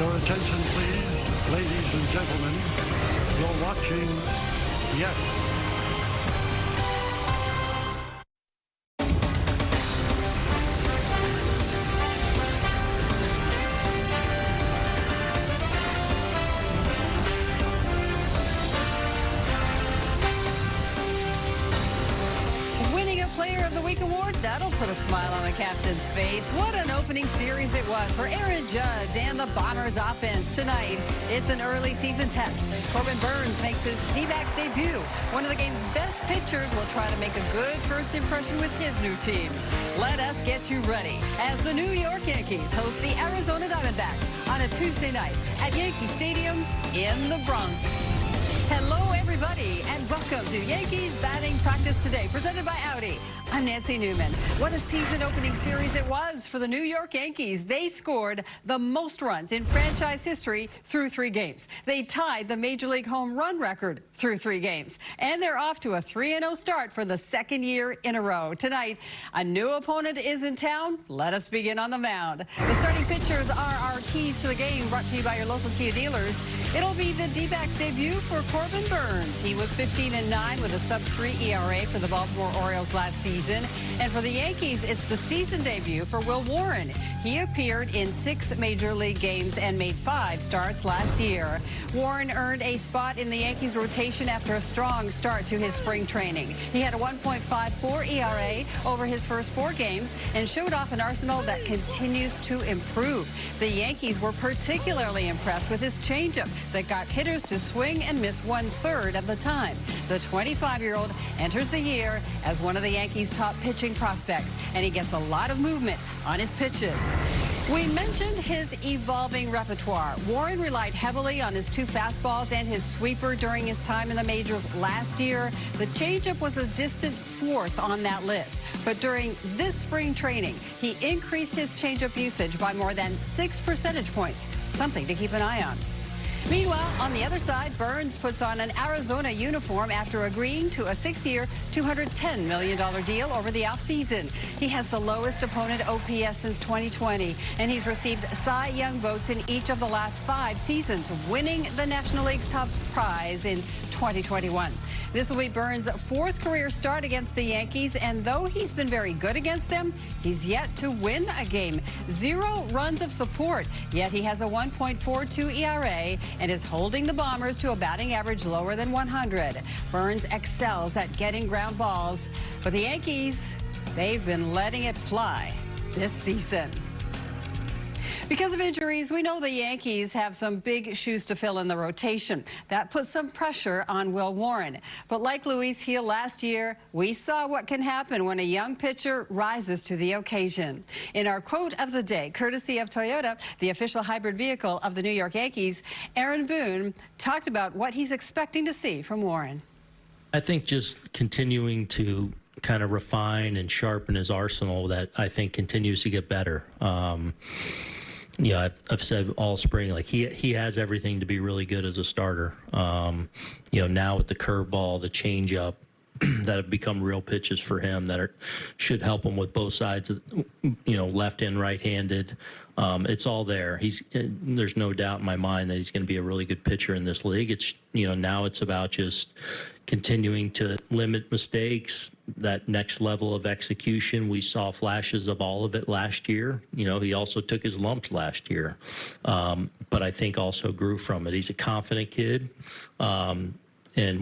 Your attention, please, ladies and gentlemen. You're watching Yes. Winning a Player of the Week award, that'll put a smile on the captain's face. What an opening series it was for Aaron Judge and the Bombers offense. Tonight, it's an early season test. Corbin Burnes makes his D-backs debut. One of the game's best pitchers will try to make a good first impression with his new team. Let us get you ready as the New York Yankees host the Arizona Diamondbacks on a Tuesday night at Yankee Stadium in the Bronx. Hello, everybody, and welcome to Yankees Batting Practice Today, presented by Audi. I'm Nancy Newman. What a season-opening series it was for the New York Yankees. They scored the most runs in franchise history through 3 games. They tied the Major League home run record through 3 games. And they're off to a 3-0 start for the 2nd year in a row. Tonight, a new opponent is in town. Let us begin on the mound. The starting pitchers are our keys to the game, brought to you by your local Kia dealers. It'll be the D-backs debut for Corbin Burnes. He was 15-9 with a sub-3 ERA for the Baltimore Orioles last season. And for the Yankees, it's the season debut for Will Warren. He appeared in 6 Major League games and made 5 starts last year. Warren earned a spot in the Yankees rotation after a strong start to his spring training. He had a 1.54 ERA over his first 4 games and showed off an arsenal that continues to improve. The Yankees were particularly impressed with his changeup that got hitters to swing and miss 1/3 of the time. The 25-year-old enters the year as one of the Yankees' top pitching prospects, and he gets a lot of movement on his pitches. We mentioned his evolving repertoire. Warren relied heavily on his 2 fastballs and his sweeper during his time in the majors last year. The changeup was a distant 4th on that list. But during this spring training, he increased his changeup usage by more than 6 percentage points, something to keep an eye on. Meanwhile, on the other side, Burnes puts on an Arizona uniform after agreeing to a 6-year, $210 million deal over the offseason. He has the lowest opponent OPS since 2020, and he's received Cy Young votes in each of the last 5 seasons, winning the National League's top prize in 2021. This will be Burnes' 4th career start against the Yankees, and though he's been very good against them, he's yet to win a game. 0 runs of support, yet he has a 1.42 ERA and is holding the Bombers to a batting average lower than 100. Burnes excels at getting ground balls, but the Yankees, they've been letting it fly this season. Because of injuries, we know the Yankees have some big shoes to fill in the rotation. That puts some pressure on Will Warren. But like Luis Hill last year, we saw what can happen when a young pitcher rises to the occasion. In our quote of the day, courtesy of Toyota, the official hybrid vehicle of the New York Yankees, Aaron Boone talked about what he's expecting to see from Warren. I think just continuing to kind of refine and sharpen his arsenal that I think continues to get better. Yeah, I've said all spring, like he has everything to be really good as a starter. Now with the curveball, the changeup, that have become real pitches for him that should help him with both sides, left and right-handed. It's all there. There's no doubt in my mind that he's going to be a really good pitcher in this league. It's, now it's about just continuing to limit mistakes, that next level of execution. We saw flashes of all of it last year. He also took his lumps last year, but I think also grew from it. He's a confident kid, and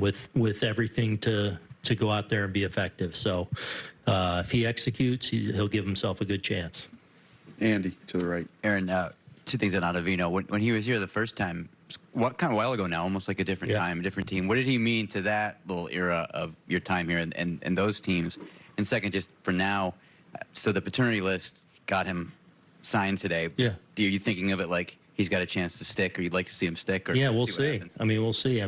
with everything to go out there and be effective. So if he executes, he'll give himself a good chance. Andy, to the right. Aaron, 2 things on Ottavino. When he was here the first time, what kind of while ago now, almost like a different time, a different team. What did he mean to that little era of your time here and those teams? And second, just for now, so the paternity list got him signed today. Yeah. Are you thinking of it like he's got a chance to stick, or you'd like to see him stick? Or yeah, we'll see. We'll see.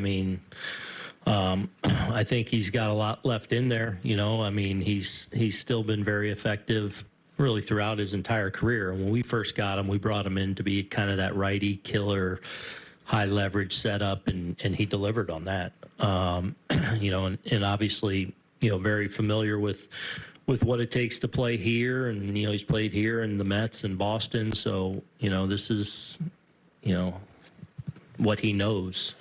I think he's got a lot left in there. He's still been very effective really throughout his entire career. And when we first got him, we brought him in to be kind of that righty killer, high leverage setup, and he delivered on that. And obviously, very familiar with what it takes to play here, and he's played here in the Mets and Boston. So this is what he knows.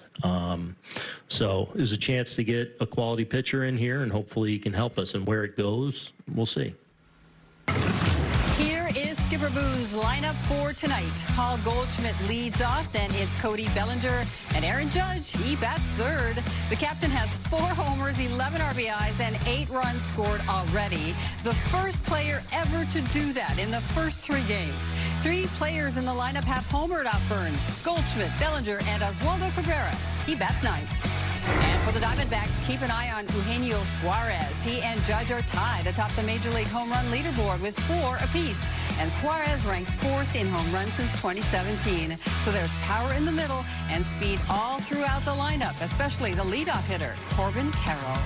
So there's a chance to get a quality pitcher in here, and hopefully he can help us. And where it goes, we'll see. Here is Skipper Boone's lineup for tonight. Paul Goldschmidt leads off, then it's Cody Bellinger and Aaron Judge. He bats third. The captain has 4 homers, 11 RBIs, and 8 runs scored already. The first player ever to do that in the first 3 games. 3 players in the lineup have homered off Burns: Goldschmidt, Bellinger, and Oswaldo Cabrera. He bats ninth. And for the Diamondbacks, keep an eye on Eugenio Suarez. He and Judge are tied atop the Major League home run leaderboard with 4 apiece. And Suarez ranks 4th in home runs since 2017. So there's power in the middle and speed all throughout the lineup, especially the leadoff hitter, Corbin Carroll.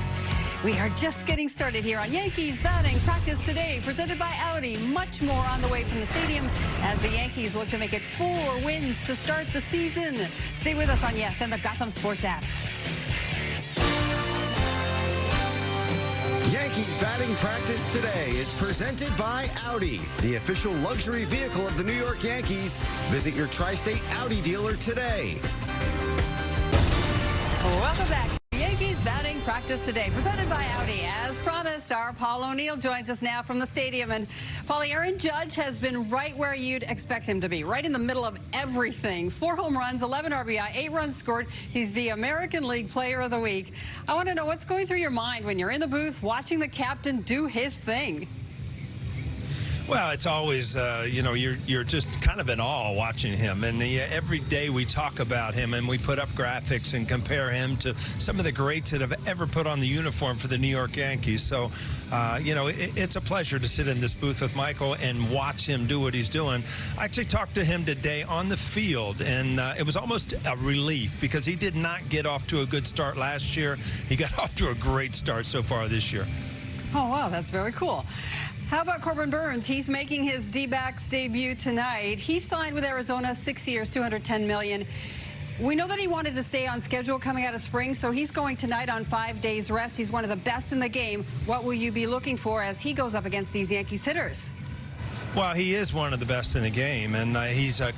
We are just getting started here on Yankees batting practice today, presented by Audi. Much more on the way from the stadium as the Yankees look to make it 4 wins to start the season. Stay with us on Yes and the Gotham Sports app. Yankees batting practice today is presented by Audi, the official luxury vehicle of the New York Yankees. Visit your tri-state Audi dealer today. Welcome back to Yankees batting practice today, presented by Audi. As promised, our Paul O'Neill joins us now from the stadium. And Paulie, Aaron Judge has been right where you'd expect him to be, right in the middle of everything. 4 home runs, 11 RBI, 8 runs scored. He's the American League Player of the Week. I want to know what's going through your mind when you're in the booth watching the captain do his thing. Well, it's always, you're just kind of in awe watching him. And every day we talk about him and we put up graphics and compare him to some of the greats that have ever put on the uniform for the New York Yankees. So, it's a pleasure to sit in this booth with Michael and watch him do what he's doing. I actually talked to him today on the field, and it was almost a relief because he did not get off to a good start last year. He got off to a great start so far this year. Oh, wow, that's very cool. How about Corbin Burns? He's making his D-backs debut tonight. He signed with Arizona 6 years, $210 million. We know that he wanted to stay on schedule coming out of spring, so he's going tonight on 5 days rest. He's one of the best in the game. What will you be looking for as he goes up against these Yankees hitters? Well, he is one of the best in the game, and he's a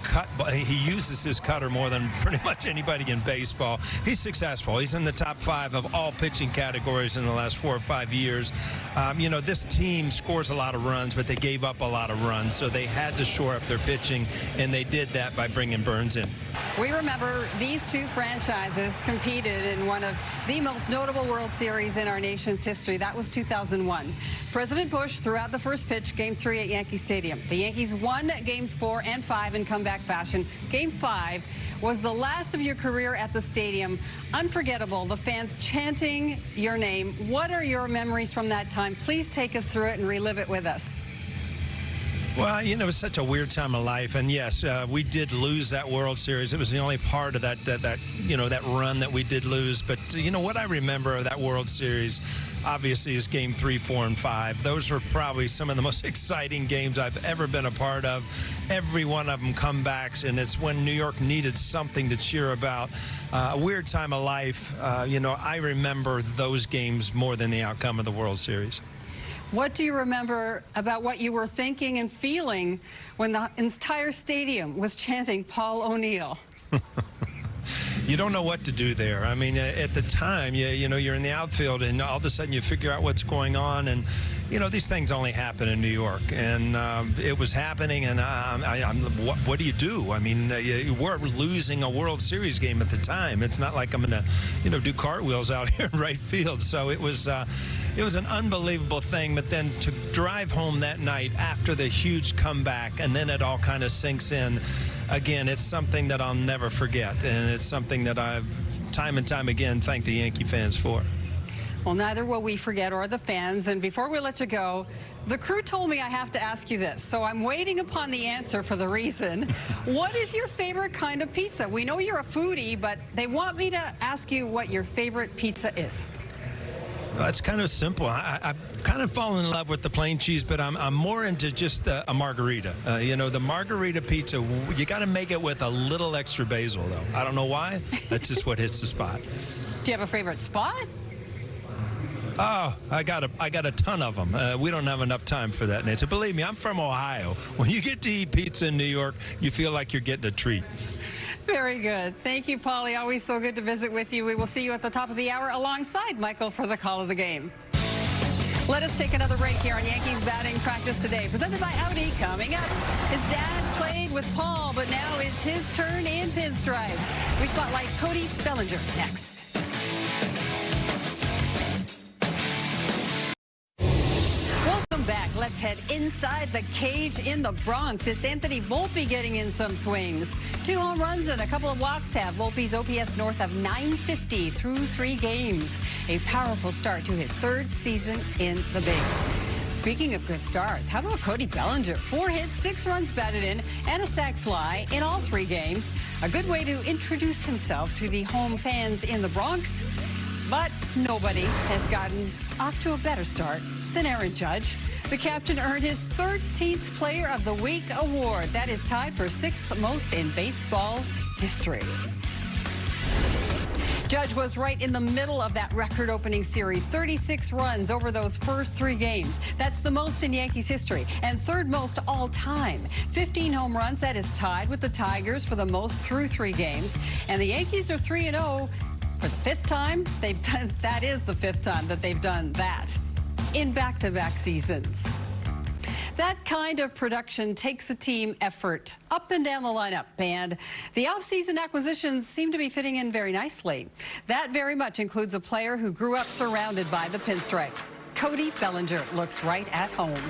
he uses his cutter more than pretty much anybody in baseball. He's successful. He's in the top 5 of all pitching categories in the last 4 or 5 years. This team scores a lot of runs, but they gave up a lot of runs, so they had to shore up their pitching, and they did that by bringing Burns in. We remember these 2 franchises competed in one of the most notable World Series in our nation's history. That was 2001. President Bush threw out the first pitch, Game 3 at Yankee Stadium. The Yankees won Games 4 and 5 in comeback fashion. Game 5 was the last of your career at the stadium. Unforgettable, the fans chanting your name. What are your memories from that time? Please take us through it and relive it with us. Well, it was such a weird time of life, and yes, we did lose that World Series. It was the only part of that run that we did lose. But what I remember of that World Series, obviously, is Game 3, 4, and 5. Those were probably some of the most exciting games I've ever been a part of. Every one of them comebacks, and it's when New York needed something to cheer about. A weird time of life. I remember those games more than the outcome of the World Series. What do you remember about what you were thinking and feeling when the entire stadium was chanting Paul O'Neill? You don't know what to do there. I mean, at the time, you're in the outfield, and all of a sudden you figure out what's going on, and these things only happen in New York, and it was happening, and what do you do? I mean, we're losing a World Series game at the time. It's not like I'm going to, do cartwheels out here in right field. So it was an unbelievable thing. But then to drive home that night after the huge comeback, and then it all kind of sinks in. Again, it's something that I'll never forget, and it's something that I've time and time again thanked the Yankee fans for. Well, neither will we forget, or the fans. And before we let you go, the crew told me I have to ask you this, so I'm waiting upon the answer for the reason. What is your favorite kind of pizza? We know you're a foodie, but they want me to ask you what your favorite pizza is. It's kind of simple. I've kind of fallen in love with the plain cheese, but I'm more into just a margarita. The margarita pizza, you got to make it with a little extra basil, though. I don't know why. That's just what hits the spot. Do you have a favorite spot? Oh, I got a ton of them. We don't have enough time for that, Nancy. Believe me, I'm from Ohio. When you get to eat pizza in New York, you feel like you're getting a treat. Very good. Thank you, Paulie. Always so good to visit with you. We will see you at the top of the hour alongside Michael for the call of the game. Let us take another break here on Yankees batting practice today. Presented by Audi. Coming up, his dad played with Paul, but now it's his turn in pinstripes. We spotlight Cody Bellinger next. Welcome back. Let's head inside the cage in the Bronx. It's Anthony Volpe getting in some swings. 2 home runs and a couple of walks have Volpe's OPS north of 950 through 3 games. A powerful start to his 3rd season in the bigs. Speaking of good stars, how about Cody Bellinger? 4 hits, 6 runs batted in, and a sac fly in all 3 games. A good way to introduce himself to the home fans in the Bronx. But nobody has gotten off to a better start than Aaron Judge. The captain earned his 13th Player of the Week award. That is tied for 6th most in baseball history. Judge was right in the middle of that record-opening series, 36 runs over those first 3 games. That's the most in Yankees history, and 3rd most all time. 15 home runs, that is tied with the Tigers for the most through 3 games. And the Yankees are 3-0 for the 5th time. That is the 5th time that they've done that in back-to-back seasons. That kind of production takes a team effort up and down the lineup, and the offseason acquisitions seem to be fitting in very nicely. That very much includes a player who grew up surrounded by the pinstripes. Cody Bellinger looks right at home.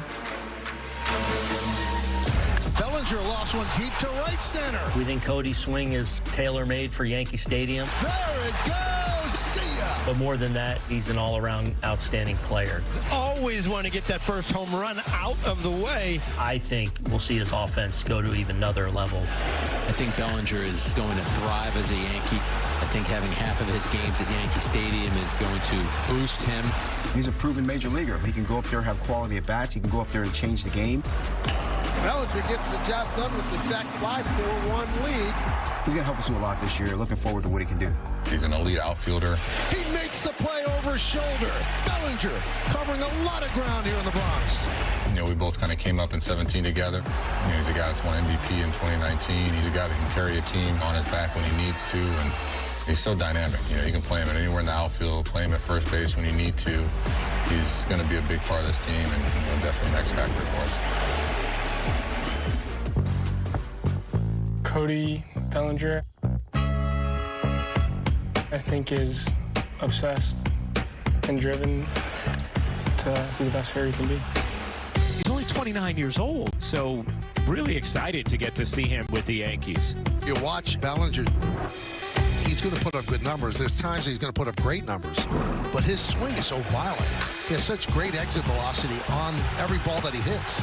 Bellinger lost one deep to right center. We think Cody's swing is tailor-made for Yankee Stadium. There it goes. See ya. But more than that, he's an all-around outstanding player. Always want to get that first home run out of the way. I think we'll see his offense go to even another level. I think Bellinger is going to thrive as a Yankee. I think having half of his games at Yankee Stadium is going to boost him. He's a proven major leaguer. He can go up there, have quality at bats. He can go up there and change the game. Bellinger gets the job done with the sac fly, 4-1 lead. He's going to help us do a lot this year. Looking forward to what he can do. He's an elite outfielder. He makes the play over his shoulder. Bellinger covering a lot of ground here in the Bronx. You know, we both kind of came up in 17 together. You know, he's a guy that's won MVP in 2019. He's a guy that can carry a team on his back when he needs to, and he's so dynamic. You know, you can play him anywhere in the outfield, play him at first base when you need to. He's going to be a big part of this team, and definitely an X factor for us. Cody Bellinger, I think, is obsessed and driven to be the best player he can be. He's only 29 years old, so really excited to get to see him with the Yankees. You watch Bellinger. He's going to put up good numbers. There's times he's going to put up great numbers, but his swing is so violent. He has such great exit velocity on every ball that he hits.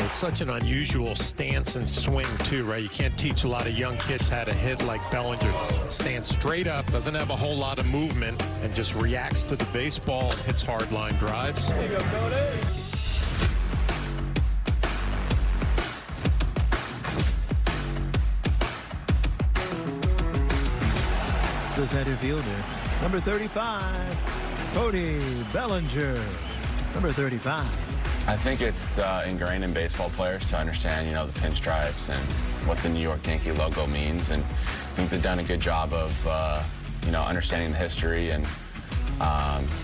It's such an unusual stance and swing, too, right? You can't teach a lot of young kids how to hit like Bellinger. Stands straight up, doesn't have a whole lot of movement, and just reacts to the baseball and hits hard line drives. There you go, Cody. The center fielder, number 35, Cody Bellinger, number 35. I think it's ingrained in baseball players to understand, you know, the pinstripes and what the New York Yankee logo means, and I think they've done a good job of, you know, understanding the history, and,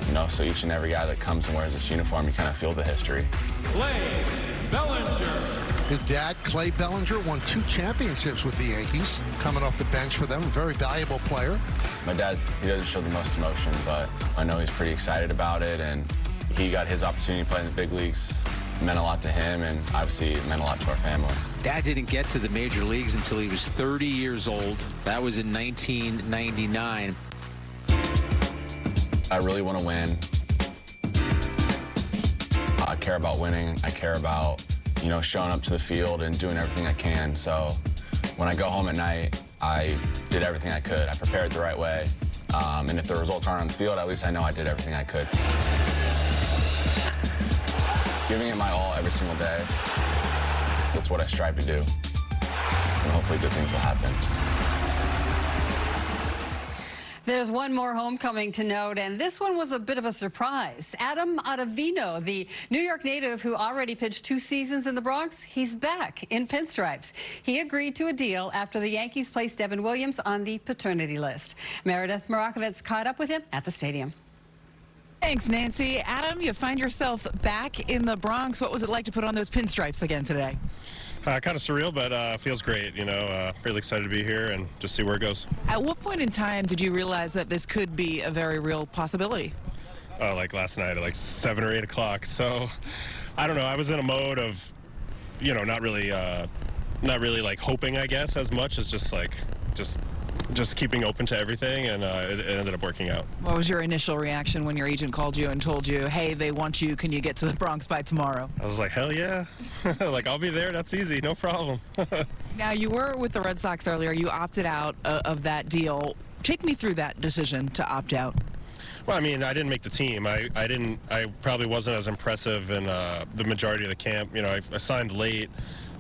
you know, so each and every guy that comes and wears this uniform, you kind of feel the history. Clay Bellinger. His dad, Clay Bellinger, won 2 championships with the Yankees, coming off the bench for them, a very valuable player. My he doesn't show the most emotion, but I know he's pretty excited about it, and he got his opportunity to play in the big leagues. It meant a lot to him, and obviously it meant a lot to our family. Dad didn't get to the major leagues until he was 30 years old. That was in 1999. I really want to win. I care about winning. I care about, you know, showing up to the field and doing everything I can. So when I go home at night, I did everything I could. I prepared the right way. And if the results aren't on the field, at least I know I did everything I could. Giving it my all every single day, that's what I strive to do. And hopefully good things will happen. There's one more homecoming to note, and this one was a bit of a surprise. Adam Ottavino, the New York native who already pitched 2 seasons in the Bronx, he's back in pinstripes. He agreed to a deal after the Yankees placed Devin Williams on the paternity list. Meredith Marakovitz caught up with him at the stadium. Thanks, Nancy. Adam, you find yourself back in the Bronx. What was it like to put on those pinstripes again today? Kind of surreal, but feels great. Really excited to be here and just see where it goes. At what point in time did you realize that this could be a very real possibility? Like last night at like 7 or 8 o'clock. So I don't know. I was in a mode of, not really like hoping, I guess, as much as just keeping open to everything, and it ended up working out. What was your initial reaction when your agent called you and told you, hey, they want you, can you get to the Bronx by tomorrow? I was like, hell yeah. Like, I'll be there. That's easy. No problem. Now, you were with the Red Sox earlier. You opted out of that deal. Take me through that decision to opt out. Well, I mean, I didn't make the team. I probably wasn't as impressive in the majority of the camp. I signed late.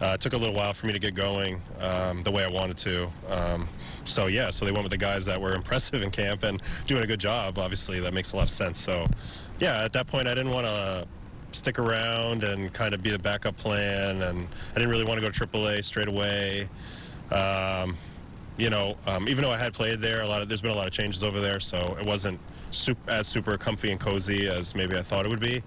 It took a little while for me to get going the way I wanted to. So they went with the guys that were impressive in camp and doing a good job. Obviously, that makes a lot of sense. So, yeah, at that point, I didn't want to stick around and kind of be the backup plan, and I didn't really want to go to AAA straight away. Even though I had played there, there's been a lot of changes over there, so it wasn't super comfy and cozy as maybe I thought it would be.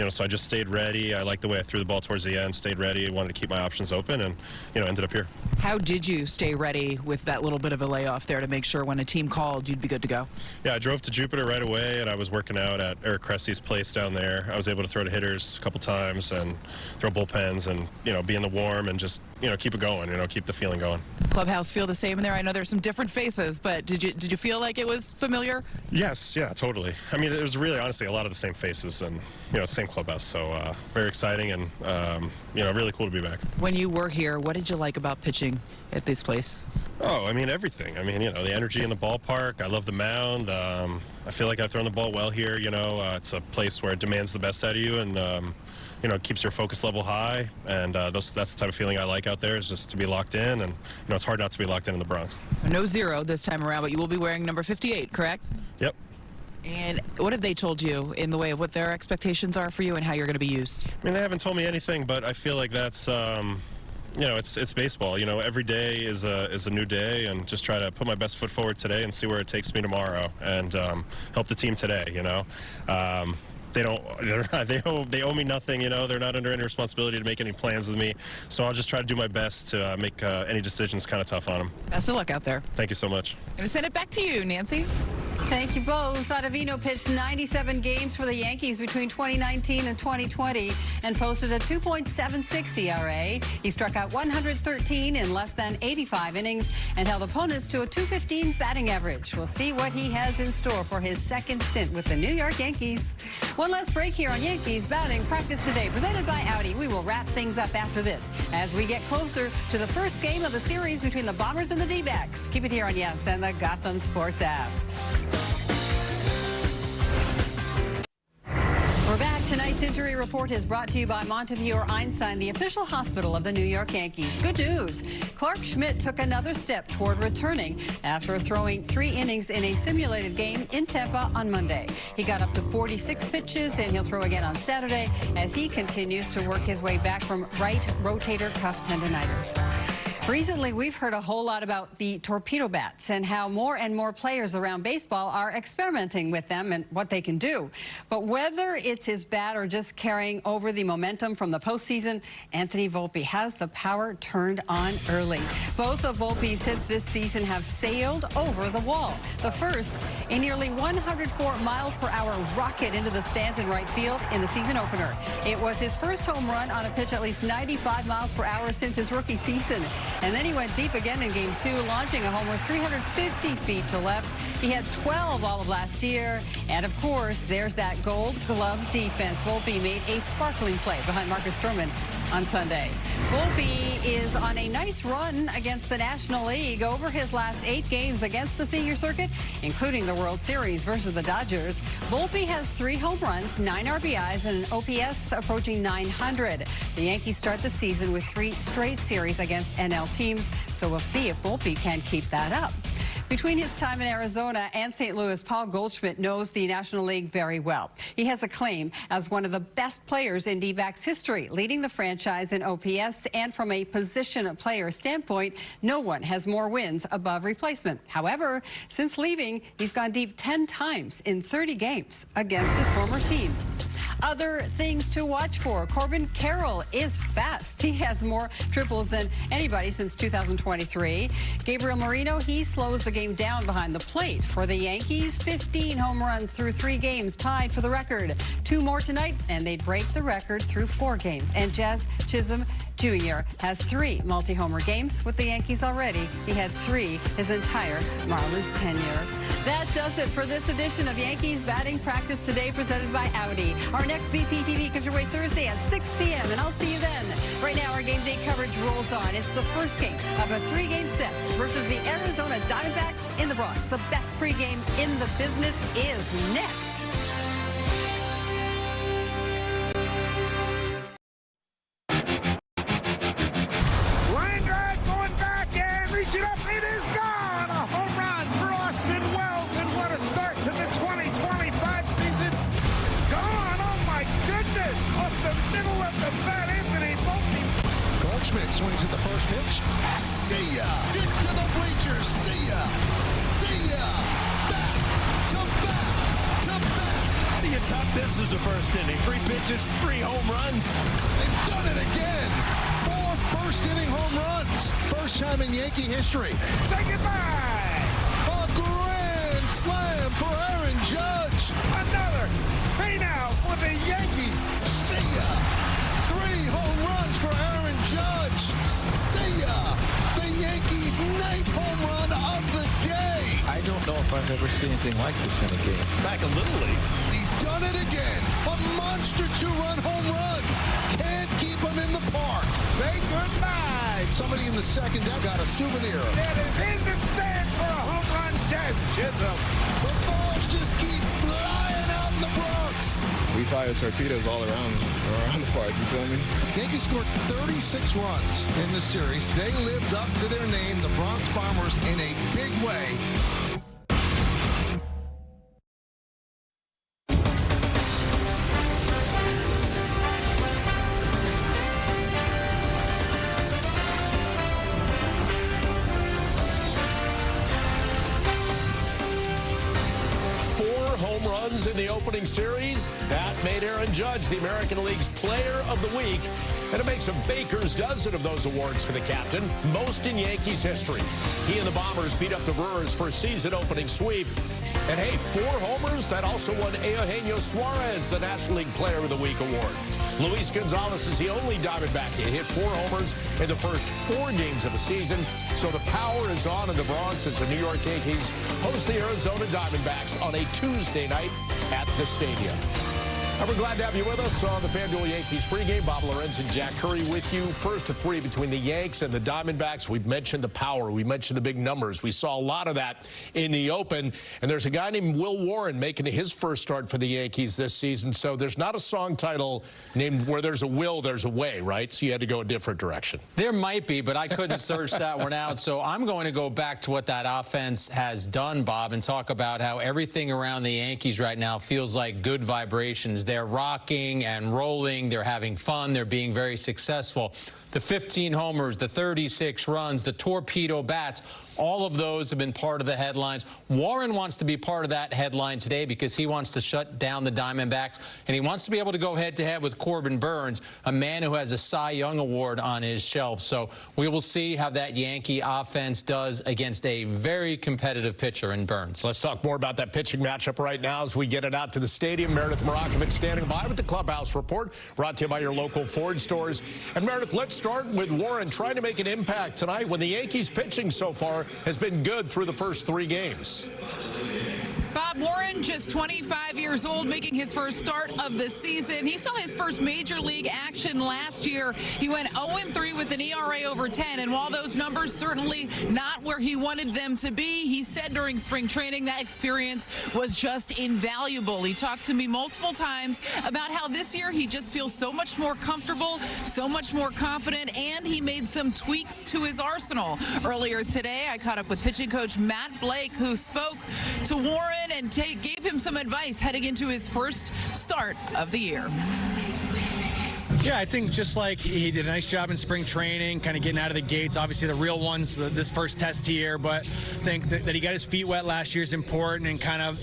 So I just stayed ready. I liked the way I threw the ball towards the end, stayed ready, wanted to keep my options open, and, ended up here. How did you stay ready with that little bit of a layoff there to make sure when a team called, you'd be good to go? Yeah, I drove to Jupiter right away, and I was working out at Eric Cressy's place down there. I was able to throw to hitters a couple times and throw bullpens and, be in the warm and just, keep it going, keep the feeling going. Clubhouse feel the same in there? I know there's some different faces, but did you feel like it was familiar? Yes, yeah, totally. I mean, it was really, honestly, a lot of the same faces and, same clubhouse. So very exciting and, really cool to be back. When you were here, what did you like about pitching at this place? Oh, I mean, everything. I mean, the energy in the ballpark. I love the mound. I feel like I've thrown the ball well here. It's a place where it demands the best out of you and, it keeps your focus level high. And that's the type of feeling I like out there, is just to be locked in. And, it's hard not to be locked in the Bronx. So no 0 this time around, but you will be wearing number 58, correct? Yep. And what have they told you in the way of what their expectations are for you and how you're going to be used? I mean, they haven't told me anything, but I feel like that's, it's baseball. Every day is a new day, and just try to put my best foot forward today and see where it takes me tomorrow, and help the team today. They owe me nothing. They're not under any responsibility to make any plans with me. So I'll just try to do my best to make any decisions kind of tough on them. Best of luck out there. Thank you so much. I'm going to send it back to you, Nancy. Thank you both. Ottavino pitched 97 games for the Yankees between 2019 and 2020 and posted a 2.76 ERA. He struck out 113 in less than 85 innings and held opponents to a 215 batting average. We'll see what he has in store for his second stint with the New York Yankees. One last break here on Yankees Batting Practice Today, presented by Audi. We will wrap things up after this as we get closer to the first game of the series between the Bombers and the D-backs. Keep it here on Yes and the Gotham Sports app. We're back. Tonight's injury report is brought to you by Montefiore Einstein, the official hospital of the New York Yankees. Good news. Clark Schmidt took another step toward returning after throwing 3 innings in a simulated game in Tampa on Monday. He got up to 46 pitches, and he'll throw again on Saturday as he continues to work his way back from right rotator cuff tendonitis. Recently, we've heard a whole lot about the torpedo bats and how more and more players around baseball are experimenting with them and what they can do. But whether it's his bat or just carrying over the momentum from the postseason, Anthony Volpe has the power turned on early. Both of Volpe's hits this season have sailed over the wall. The first, a nearly 104-mile-per-hour rocket into the stands in right field in the season opener. It was his first home run on a pitch at least 95 miles per hour since his rookie season. And then he went deep again in Game 2, launching a homer 350 feet to left. He had 12 all of last year. And, of course, there's that Gold Glove defense. Volpe made a sparkling play behind Marcus Stroman on Sunday. Volpe is on a nice run against the National League over his last 8 games against the senior circuit, including the World Series versus the Dodgers. Volpe has 3 home runs, 9 RBIs, and an OPS approaching 900. The Yankees start the season with 3 straight series against NL teams, so we'll see if Volpe can keep that up. Between his time in Arizona and St. Louis, Paul Goldschmidt knows the National League very well. He has acclaim as one of the best players in D-backs history, leading the franchise in OPS, and from a position player standpoint, no one has more wins above replacement. However, since leaving, he's gone deep 10 times in 30 games against his former team. Other things to watch for. Corbin Carroll is fast. He has more triples than anybody since 2023. Gabriel Moreno, he slows the game down behind the plate. For the Yankees, 15 home runs through 3 games, tied for the record. 2 more tonight, and they'd break the record through 4 games. And Jazz Chisholm Jr. has 3 multi-homer games with the Yankees already. He had 3 his entire Marlins tenure. That does it for this edition of Yankees Batting Practice Today, presented by Audi. Our next BPTV comes your way Thursday at 6 p.m., and I'll see you then. Right now, our game day coverage rolls on. It's the first game of a 3-game set versus the Arizona Diamondbacks in the Bronx. The best pregame in the business is next. Line drive going back and reaching up. It is gone. A home run for Austin Wells, and what a start to the 2025 season. Gone. Oh my goodness. Up the middle of the bat, Anthony Volpe. Goldschmidt swings at the first pitch. See ya. Into the bleachers. See ya. See ya. Back to back to back. How do you top this as a first inning? 3 pitches, 3 home runs. They've done it again. 4 first-inning home runs. First time in Yankee history. Say goodbye. A grand slam for Aaron Judge. Another. Hey now for the Yankees. See ya. 3 home runs for Aaron Judge. See ya. The Yankees' 9th home run of the day. I don't know if I've ever seen anything like this in a game. Back a little league. He's done it again. A monster 2-run home run. Can't keep him in the park. Say goodbye. Somebody in the second deck got a souvenir. That is in the stands for a home run, Jazz Chisholm. The balls just keep flying out in the Bronx. We fire torpedoes all around the park, you feel me? Yankees scored 36 runs in the series. They lived up to their name, the Bronx Bombers, in a big way. Home runs in the opening series. That made Aaron Judge the American League's Player of the Week. And it makes a baker's dozen of those awards for the captain, most in Yankees history. He and the Bombers beat up the Brewers for a season-opening sweep. And hey, 4 homers, that also won Eugenio Suarez the National League Player of the Week award. Luis Gonzalez is the only Diamondback to hit 4 homers in the first 4 games of the season. So the power is on in the Bronx as the New York Yankees host the Arizona Diamondbacks on a Tuesday night at the stadium. And we're glad to have you with us on the FanDuel Yankees pregame. Bob Lorenz and Jack Curry with you. First of 3 between the Yanks and the Diamondbacks. We've mentioned the power. We mentioned the big numbers. We saw a lot of that in the open. And there's a guy named Will Warren making his first start for the Yankees this season. So there's not a song title named Where There's a Will, There's a Way, right? So you had to go a different direction. There might be, but I couldn't search that one out. So I'm going to go back to what that offense has done, Bob, and talk about how everything around the Yankees right now feels like good vibrations. They're rocking and rolling. They're having fun. They're being very successful. The 15 homers, the 36 runs, the torpedo bats, all of those have been part of the headlines. Warren wants to be part of that headline today because he wants to shut down the Diamondbacks, and he wants to be able to go head-to-head with Corbin Burns, a man who has a Cy Young Award on his shelf. So we will see how that Yankee offense does against a very competitive pitcher in Burns. Let's talk more about that pitching matchup right now as we get it out to the stadium. Meredith Marakovic standing by with the Clubhouse Report, brought to you by your local Ford stores. And Meredith, let's start with Warren trying to make an impact tonight when the Yankees pitching so far has been good through the first 3 games. Bob, Warren Boone, just 25 years old, making his first start of the season. He saw his first major league action last year. He went 0-3 with an ERA over 10, and while those numbers certainly not where he wanted them to be, he said during spring training that experience was just invaluable. He talked to me multiple times about how this year he just feels so much more comfortable, so much more confident, and he made some tweaks to his arsenal. Earlier today, I caught up with pitching coach Matt Blake, who spoke to Warren and gave him some advice heading into his first start of the year. Yeah, I think just like he did a nice job in spring training, kind of getting out of the gates. Obviously, the real ones, this first test here, but I think that he got his feet wet last year is important and kind of,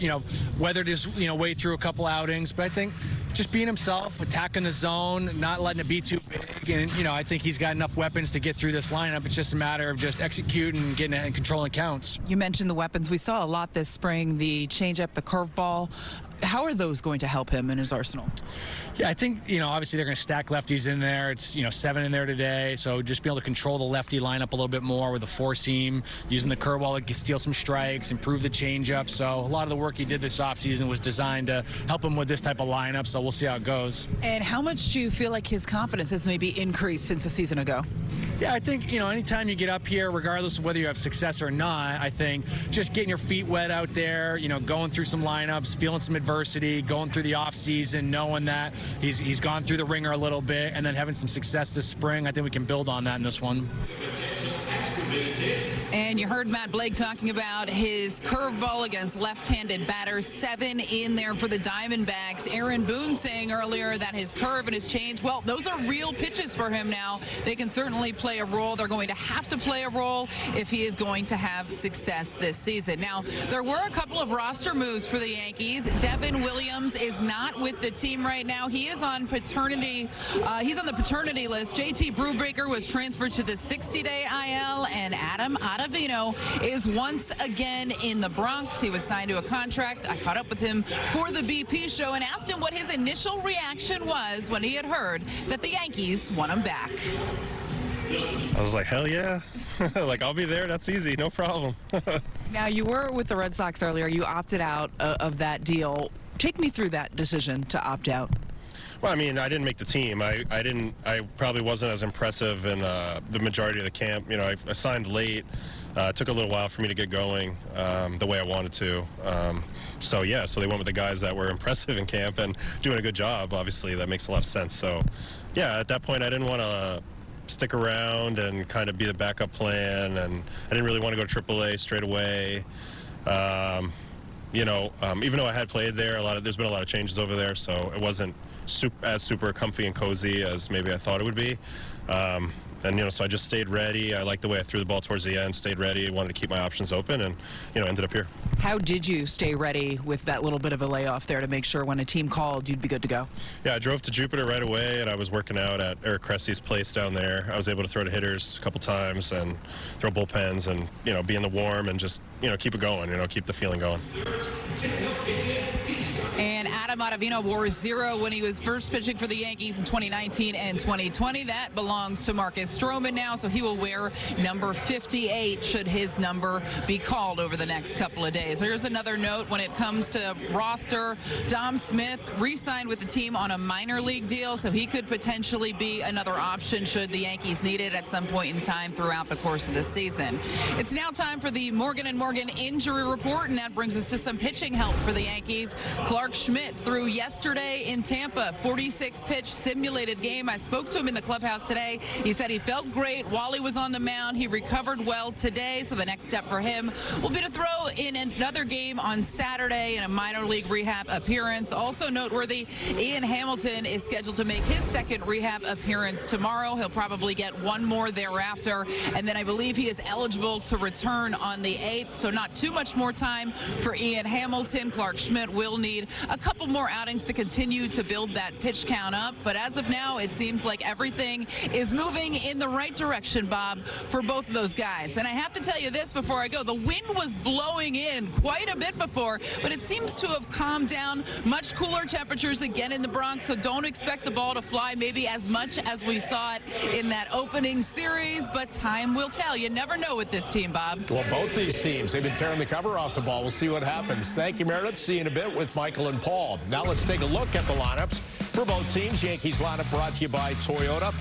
weathered his, way through a couple outings. But I think just being himself, attacking the zone, not letting it be too big. And, I think he's got enough weapons to get through this lineup. It's just a matter of just executing and getting it and controlling counts. You mentioned the weapons. We saw a lot this spring, the changeup, the curveball. How are those going to help him in his arsenal? Yeah, I think, obviously they're going to stack lefties in there. It's, 7 in there today. So just being able to control the lefty lineup a little bit more with the four seam, using the curveball to steal some strikes, improve the changeup. So a lot of the work he did this offseason was designed to help him with this type of lineup. So we'll see how it goes. And how much do you feel like his confidence has maybe increased since a season ago? Yeah, I think, anytime you get up here, regardless of whether you have success or not, I think just getting your feet wet out there, going through some lineups, feeling some adversity, going through the offseason, knowing that he's gone through the ringer a little bit, and then having some success this spring, I think we can build on that in this one. And you heard Matt Blake talking about his curveball against left-handed batters, 7 in there for the Diamondbacks. Aaron Boone saying earlier that his curve and his change, well, those are real pitches for him now. They can certainly play a role. They're going to have to play a role if he is going to have success this season. Now, there were a couple of roster moves for the Yankees. Devin Williams is not with the team right now. He is on paternity. He's on the paternity list. JT Brubaker was transferred to the 60-day IL, and Adam Ottavino is once again in the Bronx. He was signed to a contract. I caught up with him for the BP show and asked him what his initial reaction was when he had heard that the Yankees won him back. I was like, hell yeah. Like, I'll be there. That's easy. No problem. Now, you were with the Red Sox earlier. You opted out of that deal. Take me through that decision to opt out. Well, I mean, I didn't make the team. I probably wasn't as impressive in the majority of the camp. I signed late. It took a little while for me to get going the way I wanted to. So they went with the guys that were impressive in camp and doing a good job. Obviously, that makes a lot of sense. So, yeah, at that point, I didn't want to stick around and kind of be the backup plan, and I didn't really want to go to AAA straight away. Even though I had played there, there's been a lot of changes over there, so it wasn't super comfy and cozy as maybe I thought it would be. So I just stayed ready. I liked the way I threw the ball towards the end, stayed ready, wanted to keep my options open, and, ended up here. How did you stay ready with that little bit of a layoff there to make sure when a team called, you'd be good to go? Yeah, I drove to Jupiter right away, and I was working out at Eric Cressy's place down there. I was able to throw to hitters a couple times and throw bullpens and, be in the warm and just, keep it going, keep the feeling going. And Adam Ottavino wore 0 when he was first pitching for the Yankees in 2019 and 2020. That belongs to Marcus Stroman now, so he will wear number 58 should his number be called over the next couple of days. Here's another note when it comes to roster. Dom Smith re-signed with the team on a minor league deal, so he could potentially be another option should the Yankees need it at some point in time throughout the course of the season. It's now time for the Morgan & Morgan injury report, and that brings us to some pitching help for the Yankees. Clark Schmidt threw yesterday in Tampa, 46-pitch simulated game. I spoke to him in the clubhouse today. He said he felt great while he was on the mound. He recovered well today, so the next step for him will be to throw in another game on Saturday in a minor league rehab appearance. Also noteworthy, Ian Hamilton is scheduled to make his second rehab appearance tomorrow. He'll probably get one more thereafter, and then I believe he is eligible to return on the 8th, so not too much more time for Ian Hamilton. Clark Schmidt will need a couple more outings to continue to build that pitch count up, but as of now, it seems like everything is moving in the right direction, Bob, for both of those guys. And I have to tell you this before I go, the wind was blowing in quite a bit before, but it seems to have calmed down. Much cooler temperatures again in the Bronx, so don't expect the ball to fly maybe as much as we saw it in that opening series, but time will tell. You never know with this team, Bob. Well, both these teams games. They've been tearing the cover off the ball. We'll see what happens. Thank you, Meredith. See you in a bit with Michael and Paul. Now let's take a look at the lineups for both teams. Yankees lineup brought to you by Toyota.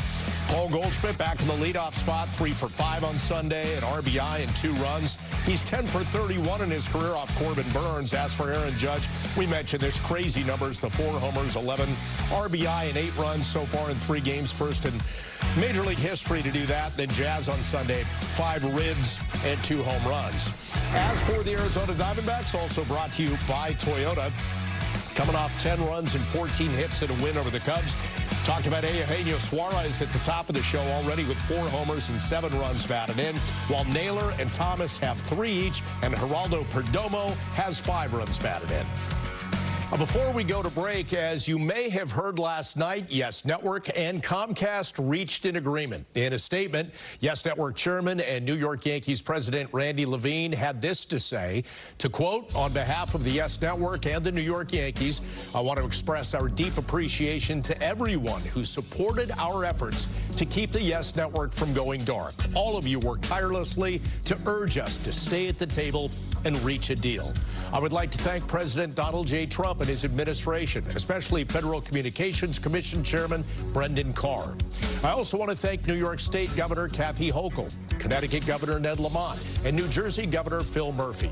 Paul Goldschmidt back in the leadoff spot, 3 for 5 on Sunday, an RBI and 2 runs. He's 10 for 31 in his career off Corbin Burns. As for Aaron Judge, we mentioned there's crazy numbers, the 4 homers, 11 RBI and 8 runs so far in 3 games. First in Major League history to do that. Then Jazz on Sunday, 5 ribs and 2 home runs. As for the Arizona Diamondbacks, also brought to you by Toyota. Coming off 10 runs and 14 hits and a win over the Cubs. Talked about Eugenio Suarez at the top of the show already with 4 homers and 7 runs batted in, while Naylor and Thomas have 3 each, and Geraldo Perdomo has 5 runs batted in. Before we go to break, as you may have heard last night, Yes Network and Comcast reached an agreement. In a statement, Yes Network chairman and New York Yankees president Randy Levine had this to say, to quote, "On behalf of the Yes Network and the New York Yankees, I want to express our deep appreciation to everyone who supported our efforts to keep the Yes Network from going dark. All of you worked tirelessly to urge us to stay at the table and reach a deal. I would like to thank President Donald J. Trump and his administration, especially Federal Communications Commission Chairman Brendan Carr. I also want to thank New York State Governor Kathy Hochul, Connecticut Governor Ned Lamont, and New Jersey Governor Phil Murphy.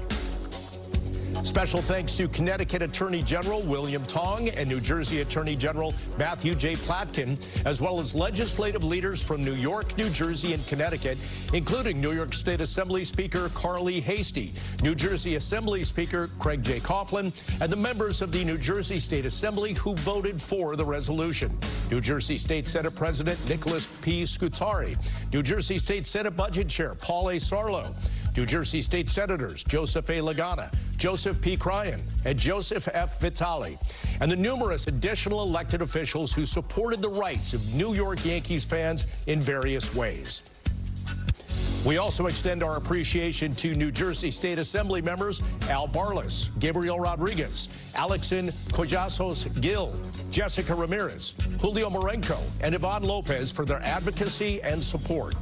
Special thanks to Connecticut Attorney General William Tong and New Jersey Attorney General Matthew J. Platkin, as well as legislative leaders from New York, New Jersey, and Connecticut, including New York State Assembly Speaker Carly Hastie, New Jersey Assembly Speaker Craig J. Coughlin, and the members of the New Jersey State Assembly who voted for the resolution. New Jersey State Senate President Nicholas P. Scutari, New Jersey State Senate Budget Chair Paul A. Sarlo, New Jersey State Senators Joseph A. Lagana, Joseph P. Cryan, and Joseph F. Vitale, and the numerous additional elected officials who supported the rights of New York Yankees fans in various ways. We also extend our appreciation to New Jersey State Assembly members Al Barlas, Gabriel Rodriguez, Alexin Collazos-Gil, Jessica Ramirez, Julio Marenco, and Ivan Lopez for their advocacy and support.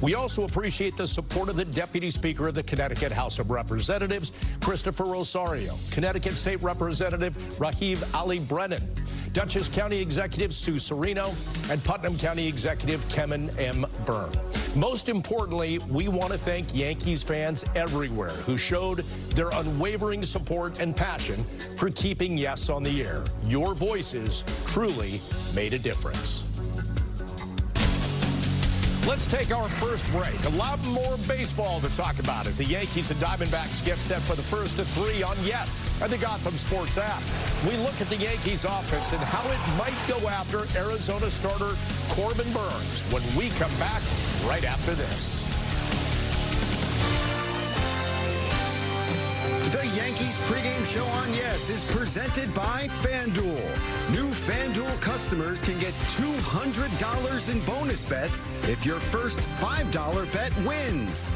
We also appreciate the support of the Deputy Speaker of the Connecticut House of Representatives, Christopher Rosario, Connecticut State Representative Raheem Ali Brennan, Dutchess County Executive Sue Serino, and Putnam County Executive Kevin M. Byrne. Most importantly, we want to thank Yankees fans everywhere who showed their unwavering support and passion for keeping Yes on the air. Your voices truly made a difference. Let's take our first break. A lot more baseball to talk about as the Yankees and Diamondbacks get set for the first of 3 on Yes and the Gotham Sports app. We look at the Yankees offense and how it might go after Arizona starter Corbin Burns when we come back right after this. The Yankees pregame show on Yes is presented by FanDuel. New FanDuel customers can get $200 in bonus bets if your first $5 bet wins.